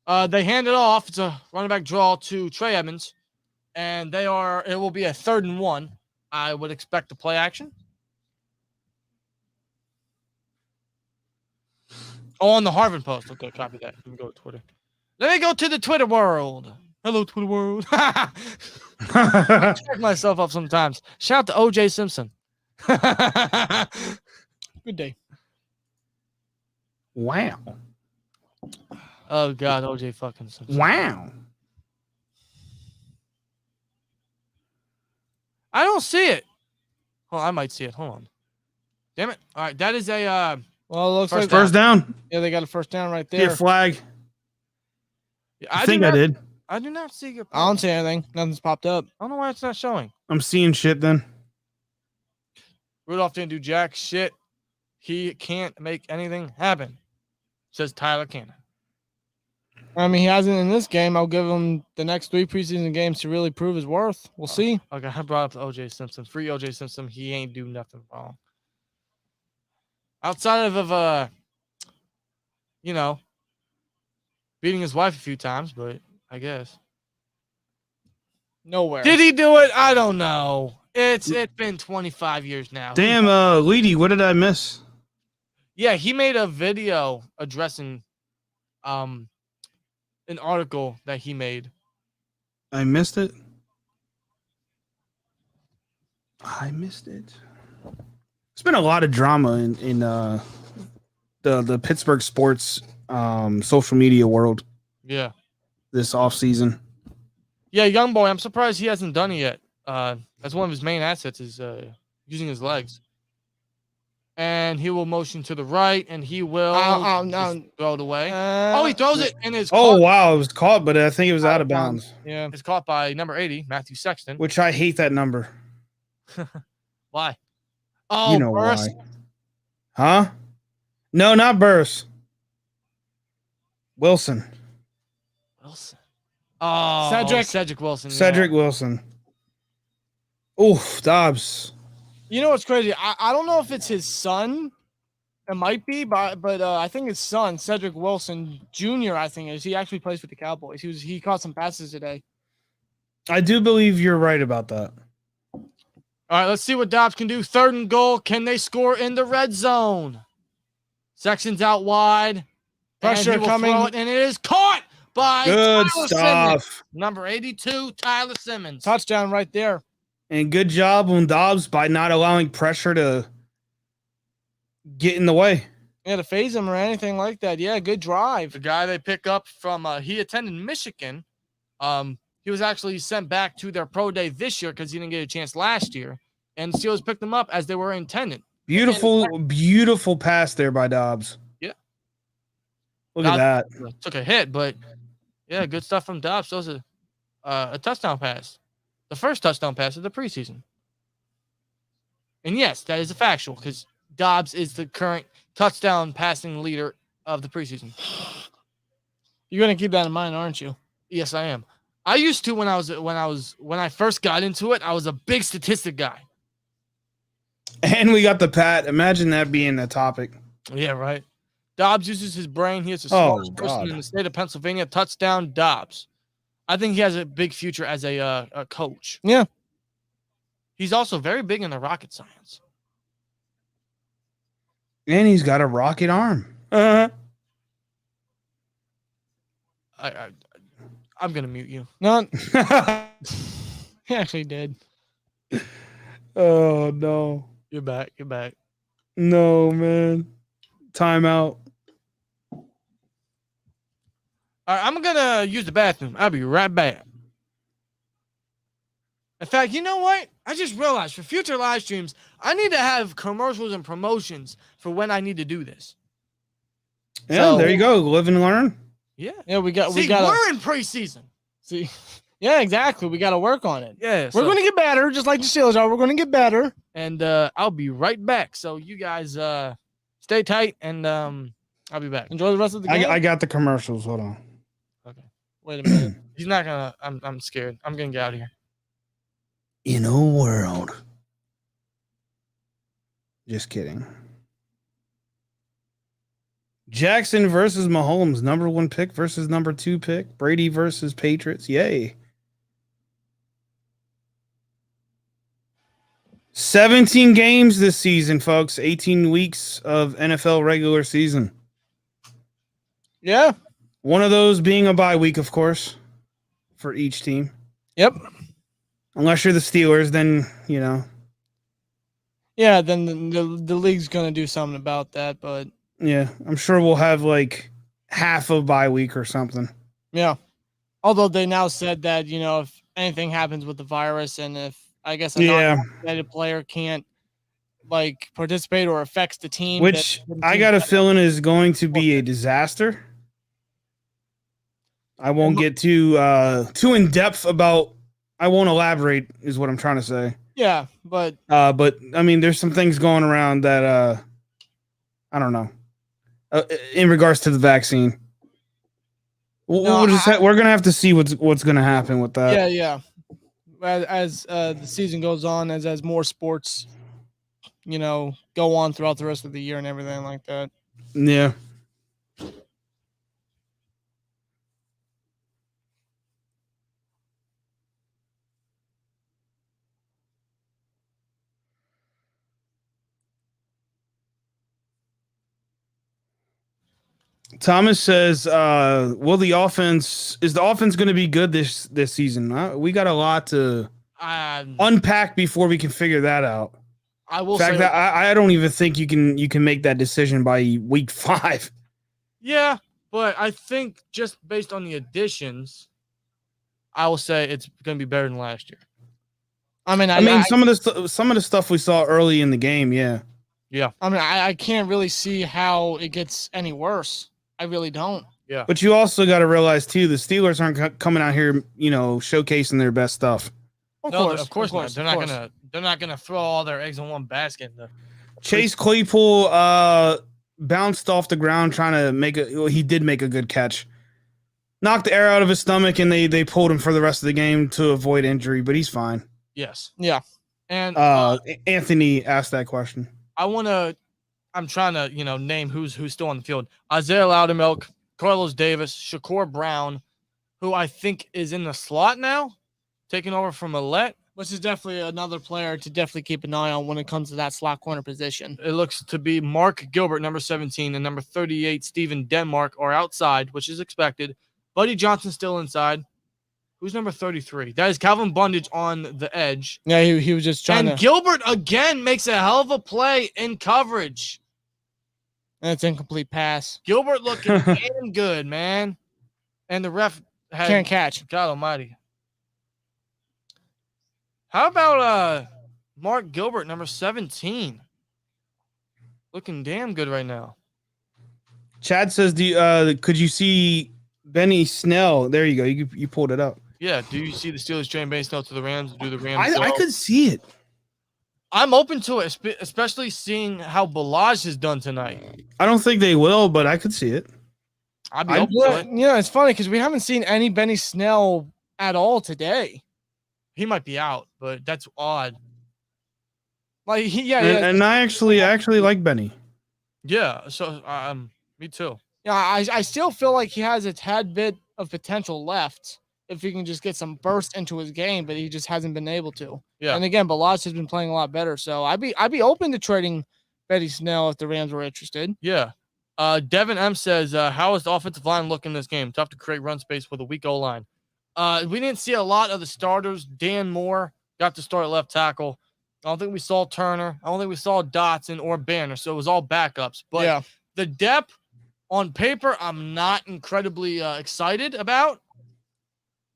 They hand it off. It's a running back draw to Trey Edmonds, and it will be a 3rd and 1. I would expect the play action. Oh, on the Harvard Post. Okay, copy that. Let me go to Twitter. Let me go to the Twitter world. Hello, Twitter world. I check myself up sometimes. Shout out to OJ Simpson. Good day. Wow. Oh, God, OJ fucking Simpson. Wow. I don't see it. Oh, I might see it. Hold on. Damn it. All right, that is a Well, it looks like First down. Yeah, they got a first down right Your there. flag. I think I did. I do not see your I don't see anything. Nothing's popped up. I don't know why it's not showing. I'm seeing shit then. Rudolph didn't do jack shit. He can't make anything happen, says Tyler Cannon. I mean, he hasn't in this game. I'll give him the next 3 preseason games to really prove his worth. We'll see. Okay, I brought up OJ Simpson. Free OJ Simpson. He ain't do nothing wrong. Outside of beating his wife a few times, but I guess. Nowhere. Did he do it? I don't know. It's been 25 years now. Damn, Leedy, what did I miss? Yeah, he made a video addressing an article that he made. I missed it. I missed it. There's been a lot of drama in the Pittsburgh sports social media world Yeah. this offseason. Yeah, young boy. I'm surprised he hasn't done it yet. That's one of his main assets is using his legs. And he will motion to the right, and he will throw it away. He throws it, and it's Oh, caught. wow. It was caught, but I think it was out of bounds, Yeah. It's caught by number 80, Matthew Sexton. which I hate that number. Why? Oh, You know Burris. why. Huh? No, not Burris. Wilson. Wilson. Oh, Cedric Wilson. Cedric Wilson. Oof, Dobbs. You know what's crazy? I don't know if it's his son. It might be, but I think his son, Cedric Wilson Jr., I think is. He actually plays for the Cowboys. He caught some passes today. I do believe you're right about that. All right, let's see what Dobbs can do. 3rd and goal. Can they score in the red zone? Sexton's out wide. Pressure and he will coming. throw it, and it is caught by Good Tyler stuff. Simmons. Number 82, Tyler Simmons. Touchdown right there. And good job on Dobbs by not allowing pressure to get in the way. Yeah, to phase him or anything like that. Yeah, good drive. The guy they pick up from he attended Michigan. He was actually sent back to their pro day this year because he didn't get a chance last year. And the Steelers picked him up as they were intended. Beautiful pass there by Dobbs. Yeah. Look at that. Took a hit, but yeah, good stuff from Dobbs. Those are a touchdown pass. The first touchdown pass of the preseason. And yes, that is a factual because Dobbs is the current touchdown passing leader of the preseason. You're gonna keep that in mind, aren't you? Yes, I am. I used to when I first got into it, I was a big statistic guy. And we got the Pat. Imagine that being a topic. Yeah, right. Dobbs uses his brain. He is the Oh, smartest person God. in the state of Pennsylvania. Touchdown, Dobbs. I think he has a big future as a coach. Yeah. He's also very big in the rocket science. And he's got a rocket arm. I'm gonna mute you. No, he actually did. Oh, no. You're back. You're back. No, man. Timeout. All right, I'm gonna use the bathroom. I'll be right back. In fact, you know what? I just realized for future live streams, I need to have commercials and promotions for when I need to do this. Yeah, So- there you go. Live and learn. Yeah. Yeah, we got we're in preseason. see. Yeah, exactly. We got to work on it. Yeah. We're going to get better, just like the Steelers are. We're going to get better. And I'll be right back. So you guys stay tight, and I'll be back. Enjoy the rest of the game. I got the commercials. Hold on. Wait a minute. He's not gonna. I'm scared. I'm gonna get out of here. In a world. Just kidding. Jackson versus Mahomes, number 1 pick versus number 2 pick. Brady versus Patriots. Yay. 17 games this season, folks. 18 weeks of NFL regular season. Yeah. One of those being a bye week, of course, for each team. Yep. Unless you're the Steelers, then, you know. Yeah, then the league's going to do something about that, but Yeah, I'm sure we'll have like half a bye week or something. yeah. Although they now said that, you know, if anything happens with the virus and if I guess a non-vaccinated player can't like participate or affects the team, Which then the I team- got a feeling is going to be a disaster. I won't get too in depth about. I won't elaborate, is what I'm trying to say. Yeah, but But I mean, there's some things going around that I don't know. In regards to the vaccine, we're gonna have to see what's gonna happen with that. yeah. As the season goes on, as more sports, you know, go on throughout the rest of the year and everything like that. Yeah. Thomas says, "Will the offense going to be good this season?" We got a lot to unpack before we can figure that out. I will In fact, say that I don't even think you can make that decision by week 5. yeah, but I think just based on the additions, I will say it's going to be better than last year. I mean, some of the stuff we saw early in the game, yeah. I mean, I can't really see how it gets any worse. I really don't. Yeah. But you also got to realize too, the Steelers aren't coming out here, you know, shoucasing their best stuff. Of course not. They're of not course. gonna throw all their eggs in one basket. Chase Claypool bounced off the ground trying to he did make a good catch. Knocked the air out of his stomach, and they pulled him for the rest of the game to avoid injury, but he's fine. Yes. Yeah. And Anthony asked that question. I'm trying to, you know, name who's still on the field. Isaiah Loudermilk, Carlos Davis, Shakur Brown, who I think is in the slot now, taking over from Millette. Which is definitely another player to definitely keep an eye on when it comes to that slot corner position. It looks to be Mark Gilbert, number 17, and number 38, Steven Denmark, are outside, which is expected. Buddy Johnson still inside. Who's number 33? That is Calvin Bundage on the edge. Yeah, he was just trying And to. Gilbert again makes a hell of a play in coverage. And it's incomplete pass. Gilbert looking damn good, man. And the ref Can't catch. God almighty. How about Mark Gilbert, number 17? Looking damn good right now. Chad says, could you see Benny Snell? There you go. You pulled it up. Yeah, do you see the Steelers train Benny Snell to the Rams? Do the Rams? I could see it. I'm open to it, especially seeing how Balaj has done tonight. I don't think they will, but I could see it. I'd be open to it. Yeah, it's funny because we haven't seen any Benny Snell at all today. He might be out, but that's odd. Like And I actually like Benny. Yeah, so me too. Yeah, I still feel like he has a tad bit of potential left if he can just get some burst into his game, but he just hasn't been able to. Yeah. And again, Balazs has been playing a lot better, so I'd be open to trading Betty Snell if the Rams were interested. Yeah. Devin M says, how is the offensive line looking this game? Tough to create run space with a weak O-line. We didn't see a lot of the starters. Dan Moore got to start at left tackle. I don't think we saw Turner. I don't think we saw Dotson or Banner. So it was all backups. But the depth on paper, I'm not incredibly excited about.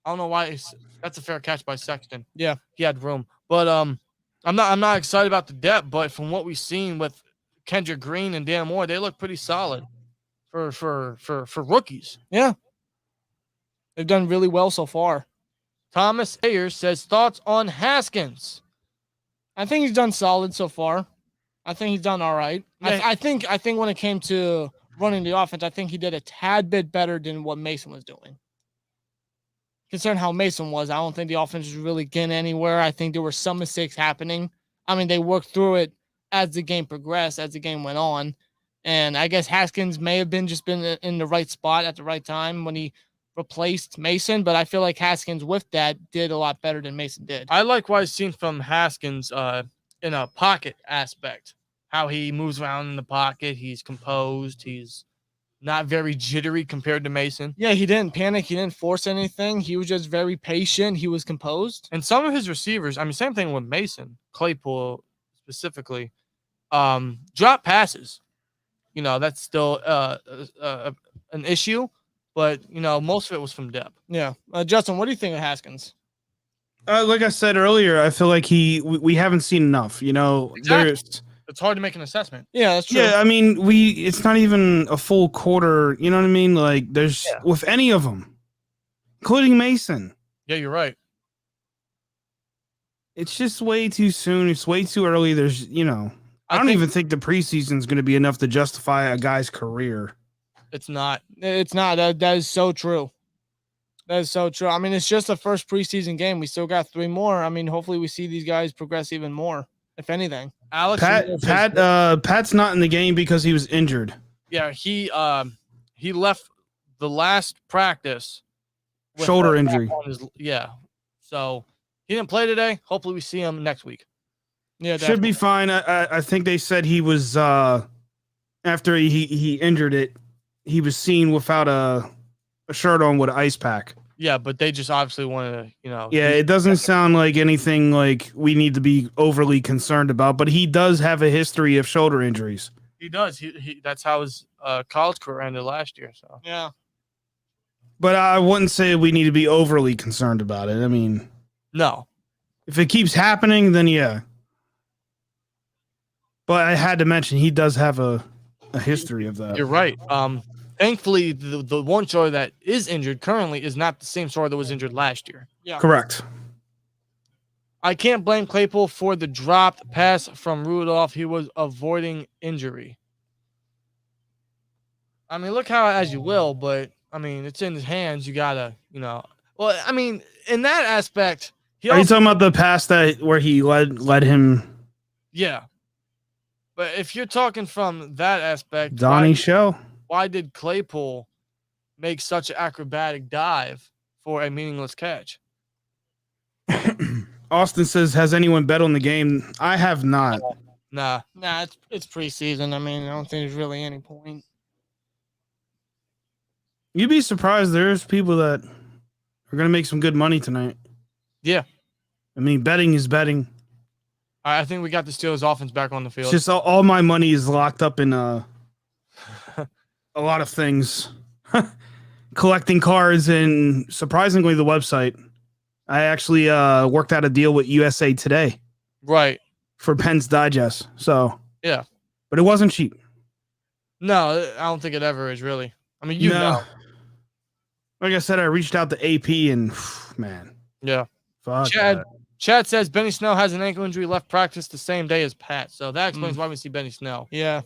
I don't know why. That's a fair catch by Sexton. Yeah, he had room. But I'm not excited about the depth. But from what we've seen with Kendrick Green and Dan Moore, they look pretty solid for rookies. Yeah, they've done really well so far. Thomas Ayers says, thoughts on Haskins? I think he's done solid so far. I think he's done all right. Yeah. I think when it came to running the offense, I think he did a tad bit better than what Mason was doing. Considering how Mason was, I don't think the offense was really getting anywhere. I think there were some mistakes happening. I mean, they worked through it as the game progressed, as the game went on. And I guess Haskins may have been in the right spot at the right time when he replaced Mason, but I feel like Haskins with that did a lot better than Mason did. I like what I've seen from Haskins in a pocket aspect, how he moves around in the pocket. He's composed. He's not very jittery compared to Mason. Yeah, he didn't panic. He didn't force anything. He was just very patient. He was composed. And some of his receivers, I mean, same thing with Mason, Claypool specifically, drop passes. You know, that's still an issue. But, you know, most of it was from depth. Yeah. Justin, what do you think of Haskins? Like I said earlier, I feel like we haven't seen enough. You know, Exactly. It's hard to make an assessment. Yeah, that's true. Yeah, I mean, it's not even a full quarter. You know what I mean? Like, there's with any of them, including Mason. Yeah, you're right. It's just way too soon. It's way too early. There's, I don't even think the preseason is going to be enough to justify a guy's career. It's not. It's not. That is so true. That is so true. I mean, it's just the first preseason game. We still got 3 more. I mean, hopefully we see these guys progress even more, if anything. Alex, Pat's not in the game because he was injured. Yeah, he left the last practice with shoulder injury. So he didn't play today. Hopefully we see him next week. Yeah, should be fine. I think they said he was after he injured it, he was seen without a shirt on with an ice pack. Yeah, but they just obviously wanted to, Yeah, it doesn't sound like anything like we need to be overly concerned about, but he does have a history of shoulder injuries. He does. He that's how his college career ended last year. So yeah. But I wouldn't say we need to be overly concerned about it. I mean, no. If it keeps happening, then yeah. But I had to mention he does have a history of that. You're right. Thankfully, the one shoulder that is injured currently is not the same shoulder that was injured last year. Yeah. Correct. I can't blame Claypool for the dropped pass from Rudolph. He was avoiding injury. I mean, look how as you will, but I mean, it's in his hands. You gotta, Well, I mean, in that aspect, are you talking about the pass where he led him? Yeah. But if you're talking from that aspect, Donnie Show. Why did Claypool make such an acrobatic dive for a meaningless catch? Austin says, has anyone bet on the game? I have not. Nah, it's preseason. I mean, I don't think there's really any point. You'd be surprised. There's people that are going to make some good money tonight. Yeah. I mean, betting is betting. I think we got the Steelers offense back on the field. It's just all my money is locked up in a lot of things. Collecting cards and surprisingly the website. I actually worked out a deal with USA Today. Right. For Penn's Digest. So yeah. But it wasn't cheap. No, I don't think it ever is really. I mean, know. Like I said, I reached out to AP and man. Yeah. Fuck Chad says Benny Snell has an ankle injury, left practice the same day as Pat. So that explains why we see Benny Snell. Yeah.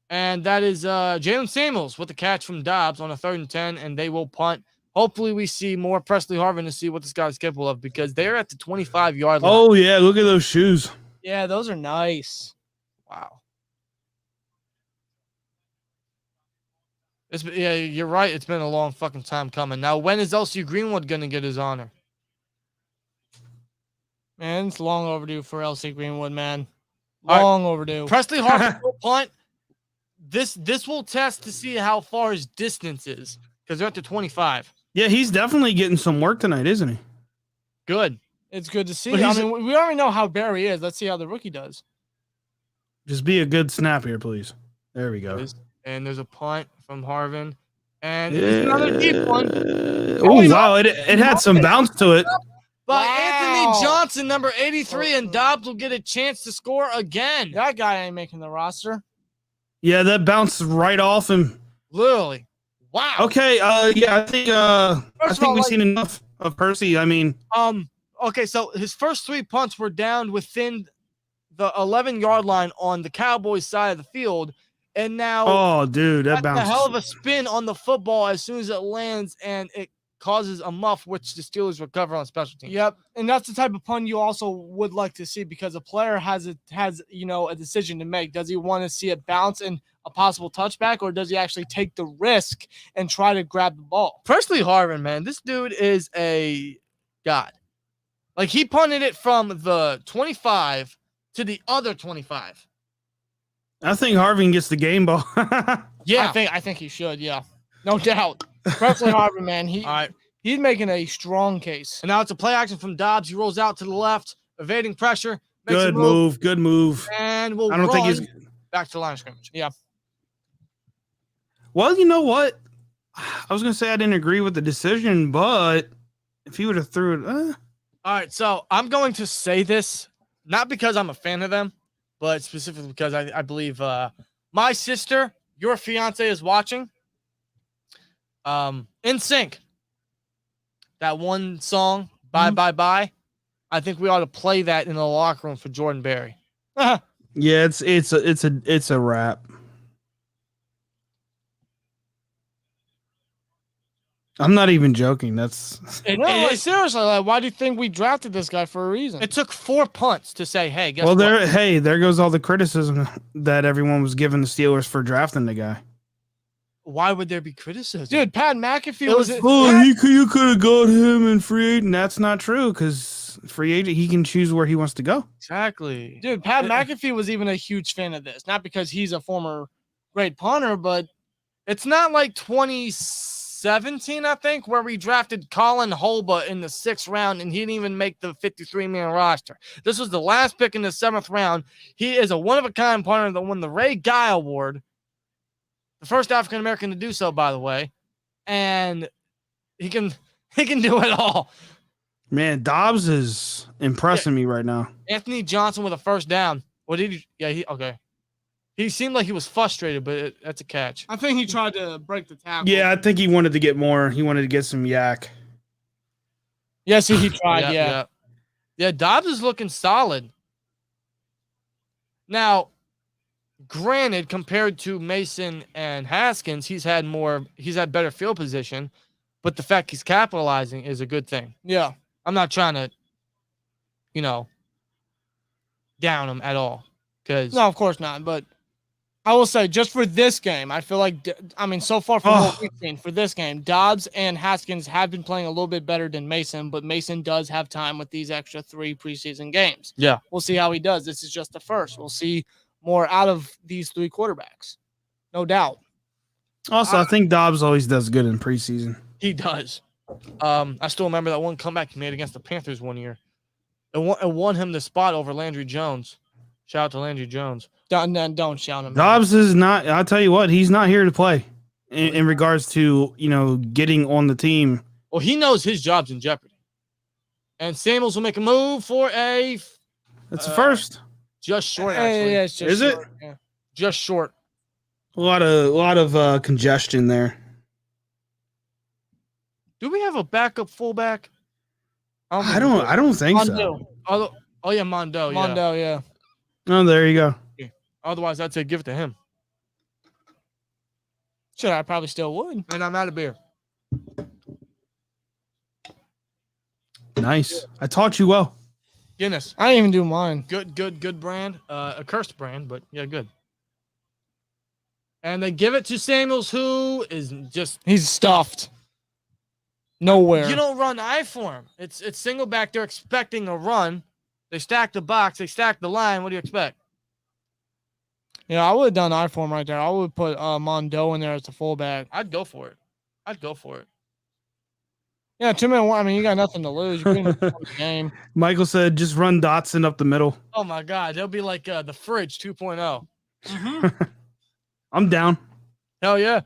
And that is Jalen Samuels with the catch from Dobbs on a 3rd and 10, and they will punt. Hopefully we see more Presley Harvin to see what this guy's capable of because they're at the 25-yard line. Oh, yeah. Look at those shoes. Yeah, those are nice. Wow. Yeah, you're right. It's been a long fucking time coming. Now, when is LC Greenwood going to get his honor? Man, it's long overdue for LC Greenwood, man. Long overdue. Presley Harvin will punt. This will test to see how far his distance is because they're at the 25. Yeah, he's definitely getting some work tonight, isn't he? Good. It's good to see. But I mean, we already know how Barry is. Let's see how the rookie does. Just be a good snap here, please. There we go. And there's a punt from Harvin. And it's another deep one. Oh, wow. It had some bounce to it. But Wow. Anthony Johnson, number 83, and Dobbs will get a chance to score again. That guy ain't making the roster. Yeah, that bounced right off him. Literally. Wow. Okay, yeah, I think we've seen enough of Percy. I mean, okay, so his first 3 punts were down within the 11-yard line on the Cowboys side of the field, and now oh, dude, that that's bounced. a hell of a spin on the football as soon as it lands, and it causes a muff, which the Steelers recover on special teams. Yep, and that's the type of punt you also would like to see because a player has a decision to make. Does he want to see it bounce and a possible touchback, or does he actually take the risk and try to grab the ball? Presley Harvin, man, this dude is a god. Like, he punted it from the 25 to the other 25. I think Harvin gets the game ball. Yeah. I think he should. Yeah, no doubt. Presley Harvin, man, All right. he's making a strong case. And now it's a play action from Dobbs. He rolls out to the left, evading pressure. Makes a Good move. Good move. And we'll I don't think he's. back to the line of scrimmage. Yeah. Well, you know what? I was gonna say I didn't agree with the decision, but if he would have threw it, All right, so I'm going to say this, not because I'm a fan of them, but specifically because I believe my sister, your fiance, is watching. In Sync, that one song, Bye Bye Bye. I think we ought to play that in the locker room for Jordan Berry. yeah, it's a wrap. I'm not even joking. That's Seriously, like, why do you think we drafted this guy for a reason? It took 4 punts to say, hey, guess well, what? there goes all the criticism that everyone was giving the Steelers for drafting the guy. Why would there be criticism? Dude, Pat McAfee It was. was- You could have got him in free agent. That's not true because free agent he can choose where he wants to go. Exactly. Dude, Pat McAfee was even a huge fan of this. Not because he's a former great punter, but It's not like 2017, I think, where we drafted Colin Holba in the 6th round and he didn't even make the 53-man roster. This was the last pick in the 7th round. He is a one-of-a-kind punter that won the Ray Guy Award, the first African-American to do so, by the way, and he can do it all. Man, Dobbs is impressing me right now. Anthony Johnson with a first down. What did he? Yeah, okay. He seemed like he was frustrated, but that's a catch. I think he tried to break the tackle. Yeah, I think he wanted to get more. He wanted to get some yak. Yes, he tried. Yeah, Dobbs is looking solid. Now, granted, compared to Mason and Haskins, he's had better field position, but the fact he's capitalizing is a good thing. Yeah. I'm not trying to, down him at all. Because No, of course not. But I will say, just for this game, I feel like, so far from what we've seen for this game, Dobbs and Haskins have been playing a little bit better than Mason, but Mason does have time with these extra 3 preseason games. Yeah. We'll see how he does. This is just the first. We'll see more out of these 3 quarterbacks. No doubt. Also, I think Dobbs always does good in preseason. he does. I still remember that one comeback he made against the Panthers one year. It won him the spot over Landry Jones. Shout out to Landry Jones. Don't shout him. Dobbs is not. I'll tell you what, he's not here to play. In regards to getting on the team. Well, he knows his job's in jeopardy. And Samuels will make a move for a. That's the first. Just short, actually. Yeah, it's just Is it? short. Yeah. Just short. A lot of congestion there. Do we have a backup fullback? I don't think so. Mondo. Oh yeah, Mondo. Yeah. Mondo, yeah. Oh, there you go. Otherwise, I'd say give it to him. Sure, I probably still would. And I'm out of beer. Nice. I taught you well. Guinness. I didn't even do mine. Good brand. A cursed brand, but yeah, good. And they give it to Samuels, who is just He's stuffed. Nowhere. You don't run I for him. It's single back. They're expecting a run. They stack the box. They stack the line. What do you expect? Yeah, I would have done I for him right there. I would put Mondo in there as the fullback. I'd go for it. Yeah, 2 minute. I mean, you got nothing to lose. You pretty much won the game. Michael said, just run Dotson up the middle. Oh my God, they'll be like the fridge 2.0. I'm down. Hell yeah.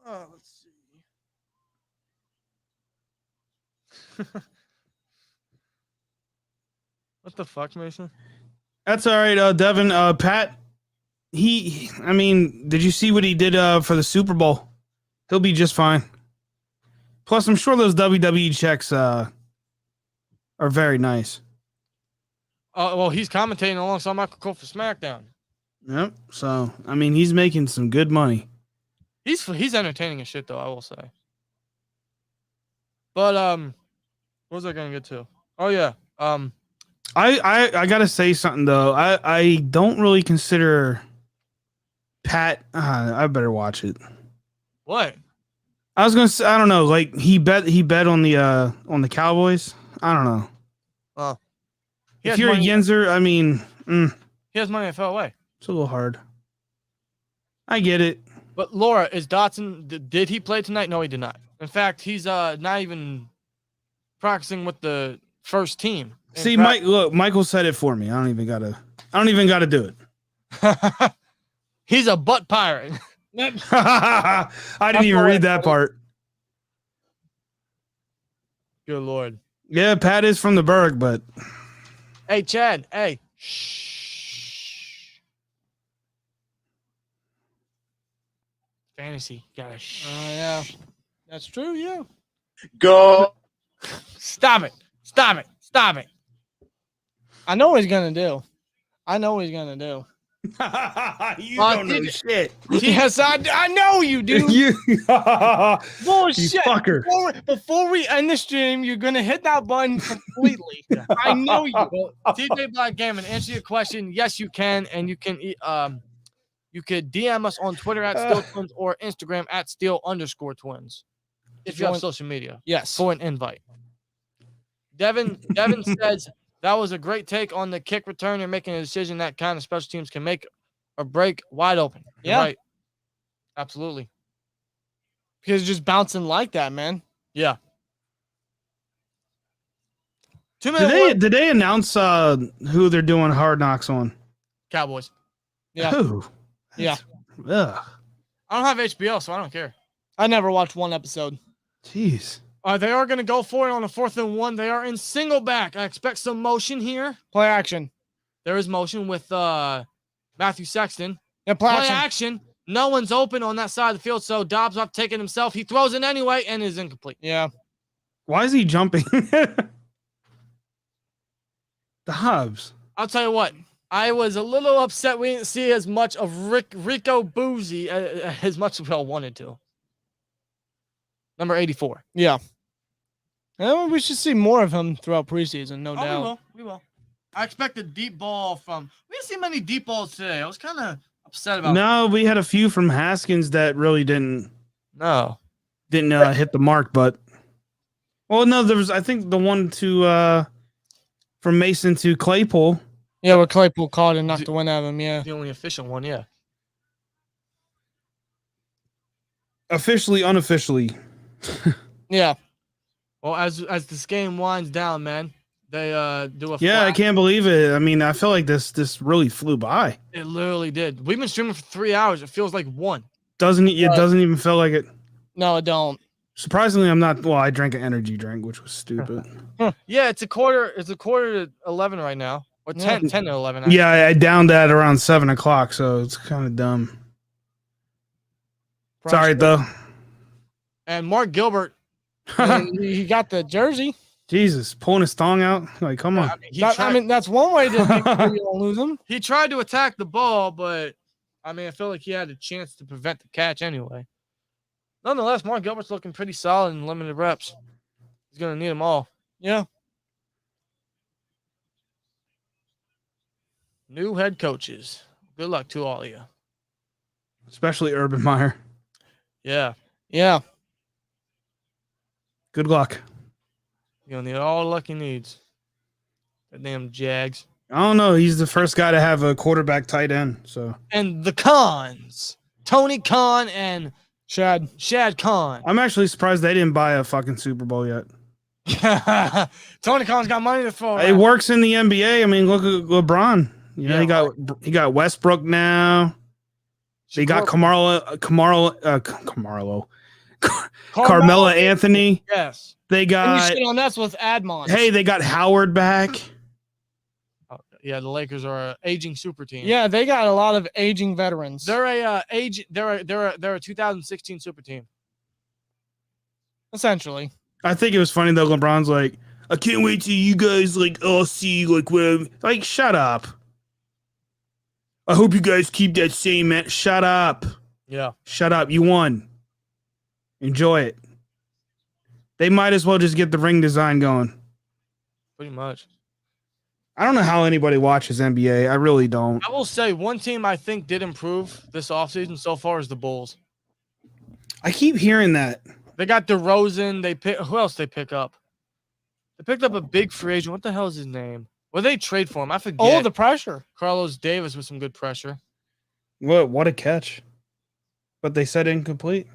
Let's see. What the fuck, Mason? That's all right, Devin. Pat, I mean, did you see what he did for the Super Bowl? He'll be just fine. Plus, I'm sure those WWE checks are very nice. Well, he's commentating alongside Michael Cole for SmackDown. Yep. So, I mean, he's making some good money. He's entertaining as shit, though, I will say. But what was I gonna get to? Oh yeah. I gotta say something though. I don't really consider Pat. I better watch it. What? I was gonna say, I don't know. Like he bet on the Cowboys. I don't know. Well, if you're a Yenzer, I mean, he has money at FLA. It's a little hard. I get it. But Laura, is Dotson? Did he play tonight? No, he did not. In fact, he's not even practicing with the first team. See, Michael said it for me. I don't even gotta do it. He's a butt pirate. I didn't even read that part. Good Lord. Yeah, Pat is from the Berg, but hey, Chad. Hey. Shh. Fantasy. Gotta shh. Yeah. That's true, yeah. Go. Stop it. I know what he's gonna do. You don't know shit. Yes, I know you do. You Bullshit. You fucker. Before we end the stream, you're gonna hit that button completely. I know you. Well, TJ Black Gammon, answer your question. Yes, you can, and you can you could DM us on Twitter at SteelTwins or Instagram at Steel_twins. If you have social media. Yes. For an invite. Devin says that was a great take on the kick return. You're making a decision that kind of special teams can make or break wide open. You're right. Absolutely. Because just bouncing like that, man. Yeah. Did they announce who they're doing Hard Knocks on? Cowboys. Yeah. Who? Yeah. Ugh. I don't have HBO, so I don't care. I never watched one episode. Jeez. They are going to go for it on a 4th and 1. They are in single back. I expect some motion here. Play action. There is motion with Matthew Sexton. Yeah, play action. No one's open on that side of the field, so Dobbs off taking himself. He throws it anyway and is incomplete. Yeah. Why is he jumping? Dobbs. I'll tell you what. I was a little upset we didn't see as much of Rico Boozy as much as we all wanted to. Number 84. Yeah. And we should see more of him throughout preseason, no doubt. We will. I expect a deep ball from. We didn't see many deep balls today. I was kind of upset about. No, we had a few from Haskins that really didn't hit the mark. But no, there was. I think the one to from Mason to Claypool. Yeah, where Claypool caught and knocked the wind out of him. Yeah, the only official one. Yeah. Officially, unofficially. Yeah. Well, as this game winds down, man, they do a. Yeah, I can't believe it. I mean, I feel like this really flew by. It literally did. We've been streaming for 3 hours. It feels like 1. Doesn't even feel like it. No, it don't. Surprisingly, I'm not. Well, I drank an energy drink, which was stupid. Yeah, it's a quarter to 11 right now, or 10 to 11. Actually. Yeah, I downed that around 7 o'clock, so it's kind of dumb. Sorry though. And Mark Gilbert. He got the jersey. Jesus, pulling his thong out. Like, come on. I mean, that's one way to make sure you don't lose him. He tried to attack the ball, but I mean, I feel like he had a chance to prevent the catch anyway. Nonetheless, Mark Gilbert's looking pretty solid in limited reps. He's going to need them all. Yeah. New head coaches. Good luck to all of you. Especially Urban Meyer. Yeah. Yeah. Good luck. You're going to need all the luck he needs. That damn Jags. I don't know. He's the first guy to have a quarterback tight end. So And the Khans, Tony Khan and Shad. Shad Khan. I'm actually surprised they didn't buy a fucking Super Bowl yet. Tony Khan's got money to throw It around. works in the NBA. I mean, look at LeBron. You know, Yeah, he got Westbrook now. They got Carmelo Anthony. Yes. They And got you shit on us with Admon. hey, they got Howard back. Yeah, the Lakers are an aging super team. Yeah, they got a lot of aging veterans. They're a 2016 super team. Essentially. I think it was funny though. LeBron's like, I can't wait till you guys like all see like where like shut up. I hope you guys keep that same man. Shut up. Yeah. Shut up. You won. Enjoy it. They might as well just get the ring design going. Pretty much. I don't know how anybody watches NBA. I really don't. I will say one team I think did improve this offseason so far is the Bulls. I keep hearing that. They got DeRozan. Who else they pick up? They picked up a big free agent. What the hell is his name? What did they trade for him? I forget. Oh, the pressure. Carlos Davis with some good pressure. What a catch. But they said incomplete.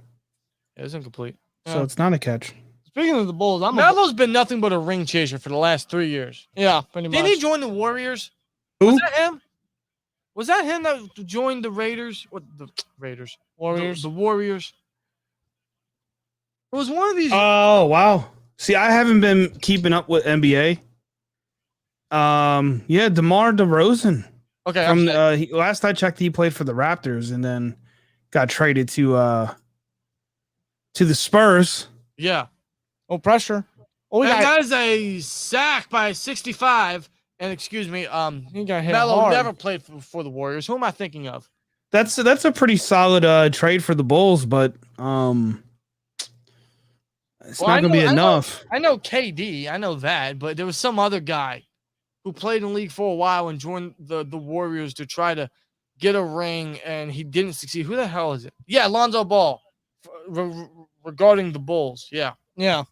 It was incomplete. So Yeah. it's not a catch. Speaking of the Bulls, Melo's been nothing but a ring chaser for the last 3 years. yeah, pretty much. Didn't he join the Warriors? Who? Was that him? Was that him that joined the Raiders? What the Raiders? Warriors. The Warriors. It was one of these. Oh, wow. See, I haven't been keeping up with NBA. Yeah, DeMar DeRozan. Okay. From last I checked, he played for the Raptors and then got traded to the Spurs. Yeah. Oh, pressure. Oh, And that is a sack by 65. And excuse me, he got hit Melo hard. never played for the Warriors. Who am I thinking of? That's a pretty solid trade for the Bulls, but it's Well, not gonna be enough. I know KD. I know that, but there was some other guy who played in the league for a while and joined the Warriors to try to get a ring, and he didn't succeed. Who the hell is it? Yeah, Lonzo Ball. Regarding the Bulls, yeah. Yeah.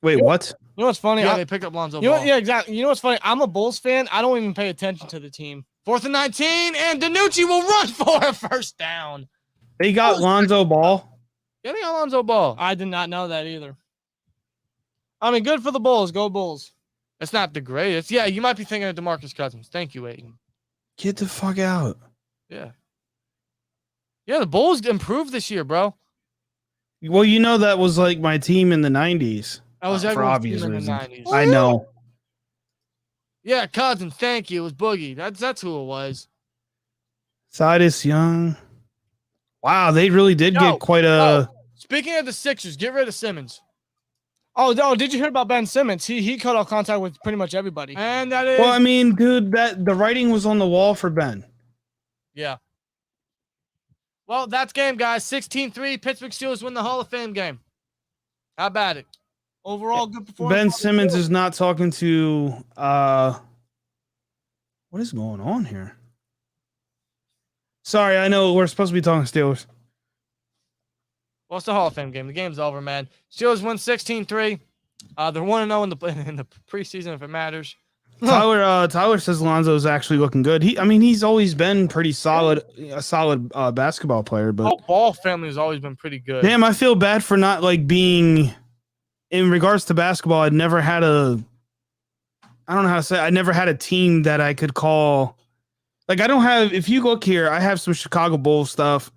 Wait, what? You know what's funny? Yeah, they picked up Lonzo You know, Ball. yeah, exactly. You know what's funny? I'm a Bulls fan. I don't even pay attention to the team. 4th and 19, and Danucci will run for a first down. They got Lonzo Ball. Yeah, they got Lonzo Ball. I did not know that either. I mean, good for the Bulls. Go Bulls. It's not the greatest. Yeah, you might be thinking of DeMarcus Cousins. Thank you, Aiden. Get the fuck out. Yeah. Yeah, the Bulls improved this year, bro. Well, you know that was like my team in the 90s. That was For everyone's obvious team in the reasons. 90s. I know. Yeah, Cousins, thank you. It was Boogie. That's who it was. Cyrus Young. Wow, they really did Yo, get quite a. Speaking of the Sixers, get rid of Simmons. Oh, did you hear about Ben Simmons? He cut off contact with pretty much everybody. And that is Well, I mean, dude, that the writing was on the wall for Ben. yeah. Well, that's game, guys. 16-3. Pittsburgh Steelers win the Hall of Fame game. How about it? Overall, good performance. Ben Simmons is not talking to. What is going on here? Sorry, I know we're supposed to be talking Steelers. Well, it's the Hall of Fame game. The game's over, man. Steelers win 16-3. They're 1-0 in the preseason if it matters. Tyler says Lonzo's actually looking good. He's always been pretty solid, a solid basketball player. But The Ball family has always been pretty good. damn, I feel bad for not like being. In regards to basketball, I'd never had a. I don't know how to say. I never had a team that I could call. Like I don't have. If you look here, I have some Chicago Bulls stuff.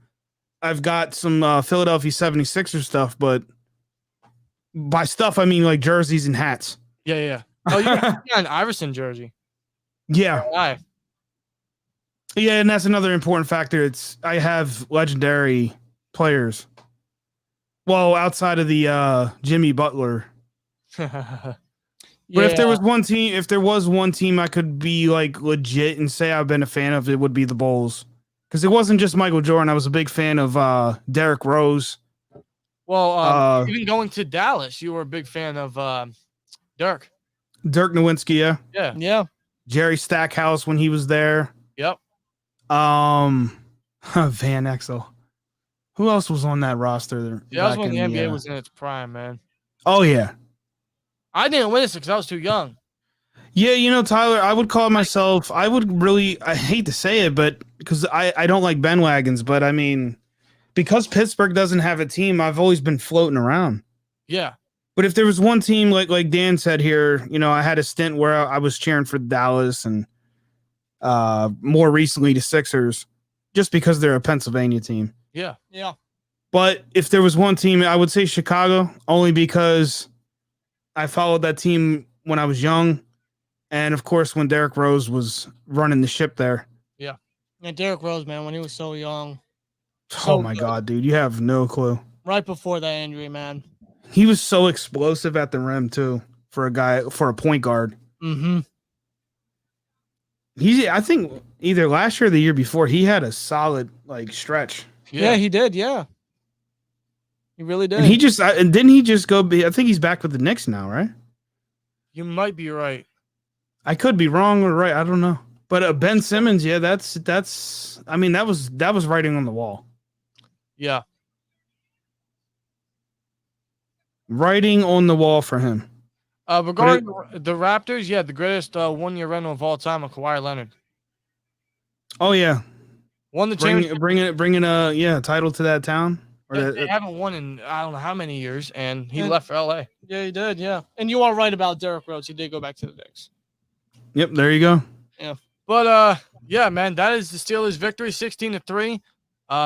I've got some Philadelphia 76ers stuff, but by stuff I mean like jerseys and hats. Yeah. Oh, you got an Iverson jersey. Yeah. Why? Yeah, and that's another important factor. I have legendary players. Well, outside of the Jimmy Butler. But if there was one team I could be like legit and say I've been a fan of, it would be the Bulls. Because it wasn't just Michael Jordan. I was a big fan of Derrick Rose. Well, even going to Dallas, you were a big fan of Dirk. Dirk Nowitzki, yeah. Yeah. Jerry Stackhouse when he was there. Yep. Van Exel. Who else was on that roster? Yeah, that was when the in NBA was in its prime, man. Oh, yeah. I didn't witness it because I was too young. Yeah, Tyler, I would call myself. I hate to say it, but because I don't like bandwagons, but I mean, because Pittsburgh doesn't have a team, I've always been floating around. Yeah. But if there was one team, like Dan said here, I had a stint where I was cheering for Dallas and more recently the Sixers, just because they're a Pennsylvania team. Yeah. Yeah. But if there was one team, I would say Chicago, only because I followed that team when I was young. And, of course, when Derrick Rose was running the ship there. Yeah. And Derrick Rose, man, when he was so young. Oh, my God, dude. You have no clue. Right before that injury, man. He was so explosive at the rim, too, for a point guard. Mm-hmm. I think either last year or the year before, he had a solid, stretch. Yeah, he did, yeah. He really did. And didn't he just go I think he's back with the Knicks now, right? You might be right. I could be wrong or right. I don't know. But Ben Simmons, yeah, that was writing on the wall. Yeah. Writing on the wall for him. Regarding the Raptors, yeah, the greatest one-year rental of all time, Kawhi Leonard. Oh yeah, won the championship. Bringing a title to that town. They haven't won in I don't know how many years, and he left for LA. Yeah, he did. Yeah, and you are right about Derrick Rose. He did go back to the Knicks. Yep, there you go. Yeah, but yeah, man, that is the Steelers' victory, 16-3.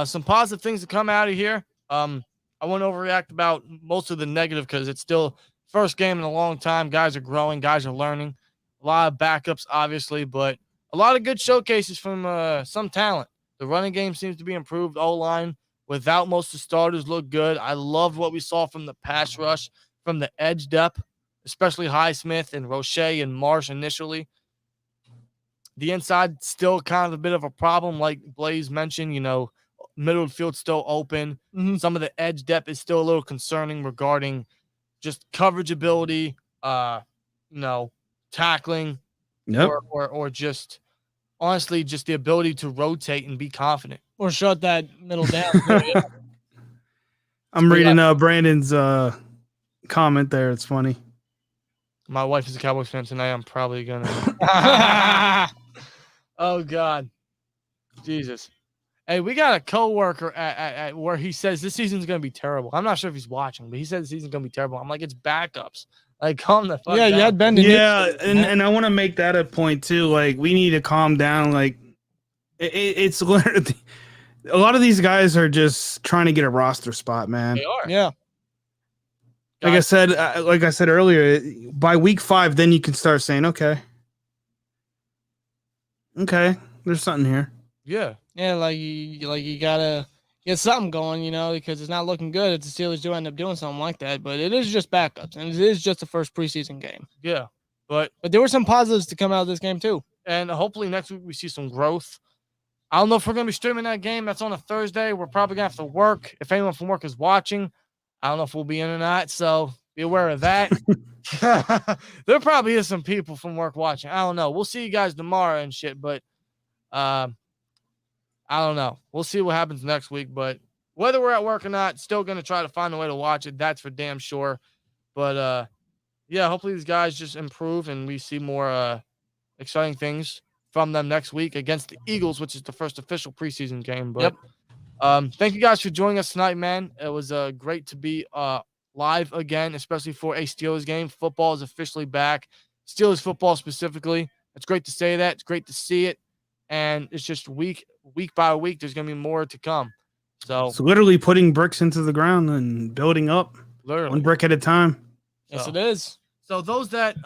Some positive things to come out of here. I won't overreact about most of the negative because it's still first game in a long time. Guys are growing, guys are learning. A lot of backups, obviously, but a lot of good showcases from some talent. The running game seems to be improved. O-line without most of the starters look good. I loved what we saw from the pass rush, from the edge depth, especially Highsmith and Roche and Marsh initially. The inside still kind of a bit of a problem, like Blaze mentioned. Middle of the field still open. Mm-hmm. Some of the edge depth is still a little concerning regarding just coverage ability, tackling, yep. or just honestly just the ability to rotate and be confident. Or shut that middle down. I'm reading Brandon's comment there. It's funny. My wife is a Cowboys fan tonight. I'm probably gonna. Oh God, Jesus. Hey, we got a coworker at where he says this season's gonna be terrible. I'm not sure if he's watching, but he says the season's gonna be terrible. I'm like, it's backups. Like, calm the fuck down. Yeah, you had Ben. Yeah, and I want to make that a point too. Like, we need to calm down. Like, it's literally a lot of these guys are just trying to get a roster spot, man. They are. Yeah. Like I said earlier, by week 5, then you can start saying, okay, there's something here. Yeah. Yeah, you gotta get something going, because it's not looking good if the Steelers do end up doing something like that. But it is just backups, and it is just the first preseason game. Yeah, but there were some positives to come out of this game too, and hopefully next week we see some growth. I don't know if we're gonna be streaming that game. That's on a Thursday. We're probably gonna have to work. If anyone from work is watching, I don't know if we'll be in or not. So be aware of that. There probably is some people from work watching. I don't know. We'll see you guys tomorrow and shit, but I don't know. We'll see what happens next week, but whether we're at work or not, still going to try to find a way to watch it. That's for damn sure. But, yeah, hopefully these guys just improve and we see more exciting things from them next week against the Eagles, which is the first official preseason game. But thank you guys for joining us tonight, man. It was great to be live again, especially for a Steelers game. Football is officially back. Steelers football specifically. It's great to say that. It's great to see it. And it's just week by week, there's going to be more to come. So it's literally putting bricks into the ground and building up one brick at a time. Yes, it is. So those that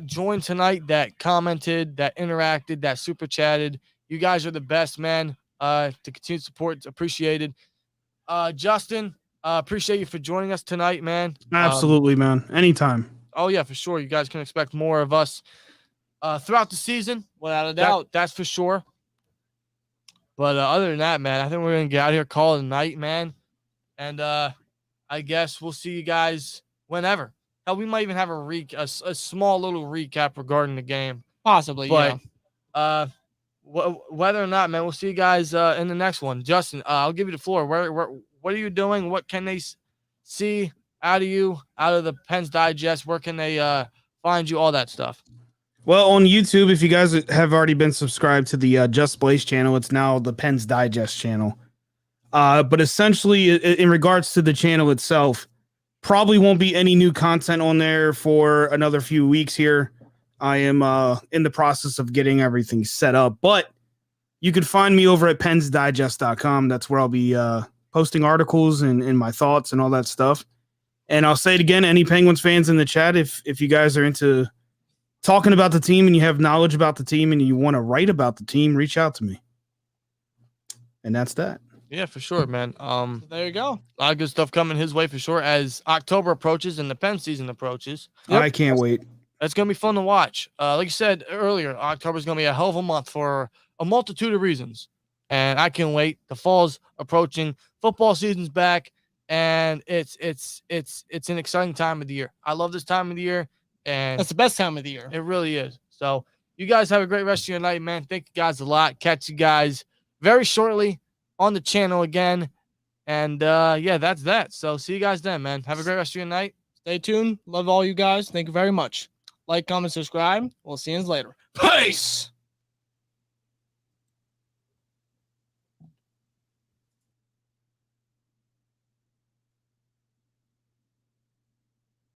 joined tonight, that commented, that interacted, that super chatted, you guys are the best, man. To continue support, it's appreciated. Justin, appreciate you for joining us tonight, man. Absolutely, man. Anytime. Oh, yeah, for sure. You guys can expect more of us throughout the season. Without a doubt. That's for sure. But other than that, man, I think we're going to get out of here, call it a night, man. And I guess we'll see you guys whenever. Hell, we might even have a small little recap regarding the game. Possibly, but, yeah. Whether or not, man, we'll see you guys in the next one. Justin, I'll give you the floor. What are you doing? What can they see out of you, out of the Pens Digest? Where can they find you? All that stuff. Well, on YouTube, if you guys have already been subscribed to the Just Blaze channel, it's now the Pens Digest channel. But essentially, in regards to the channel itself, probably won't be any new content on there for another few weeks here. I am in the process of getting everything set up, but you can find me over at pensdigest.com. That's where I'll be posting articles and my thoughts and all that stuff. And I'll say it again, any Penguins fans in the chat, if you guys are into talking about the team and you have knowledge about the team and you want to write about the team, reach out to me. And that's that. Yeah, for sure, man. There you go. A lot of good stuff coming his way for sure as October approaches and the Pen season approaches. Yep. I can't wait. It's going to be fun to watch. Like you said earlier, October is going to be a hell of a month for a multitude of reasons. And I can't wait. The fall's approaching. Football season's back. And it's an exciting time of the year. I love this time of the year. And that's the best time of the year. It really is. So you guys have a great rest of your night, man. Thank you guys a lot. Catch you guys very shortly on the channel again. And yeah, that's that. So see you guys then, man. Have a great rest of your night. Stay tuned. Love all you guys. Thank you very much. Like, comment, subscribe. We'll see you later. Peace.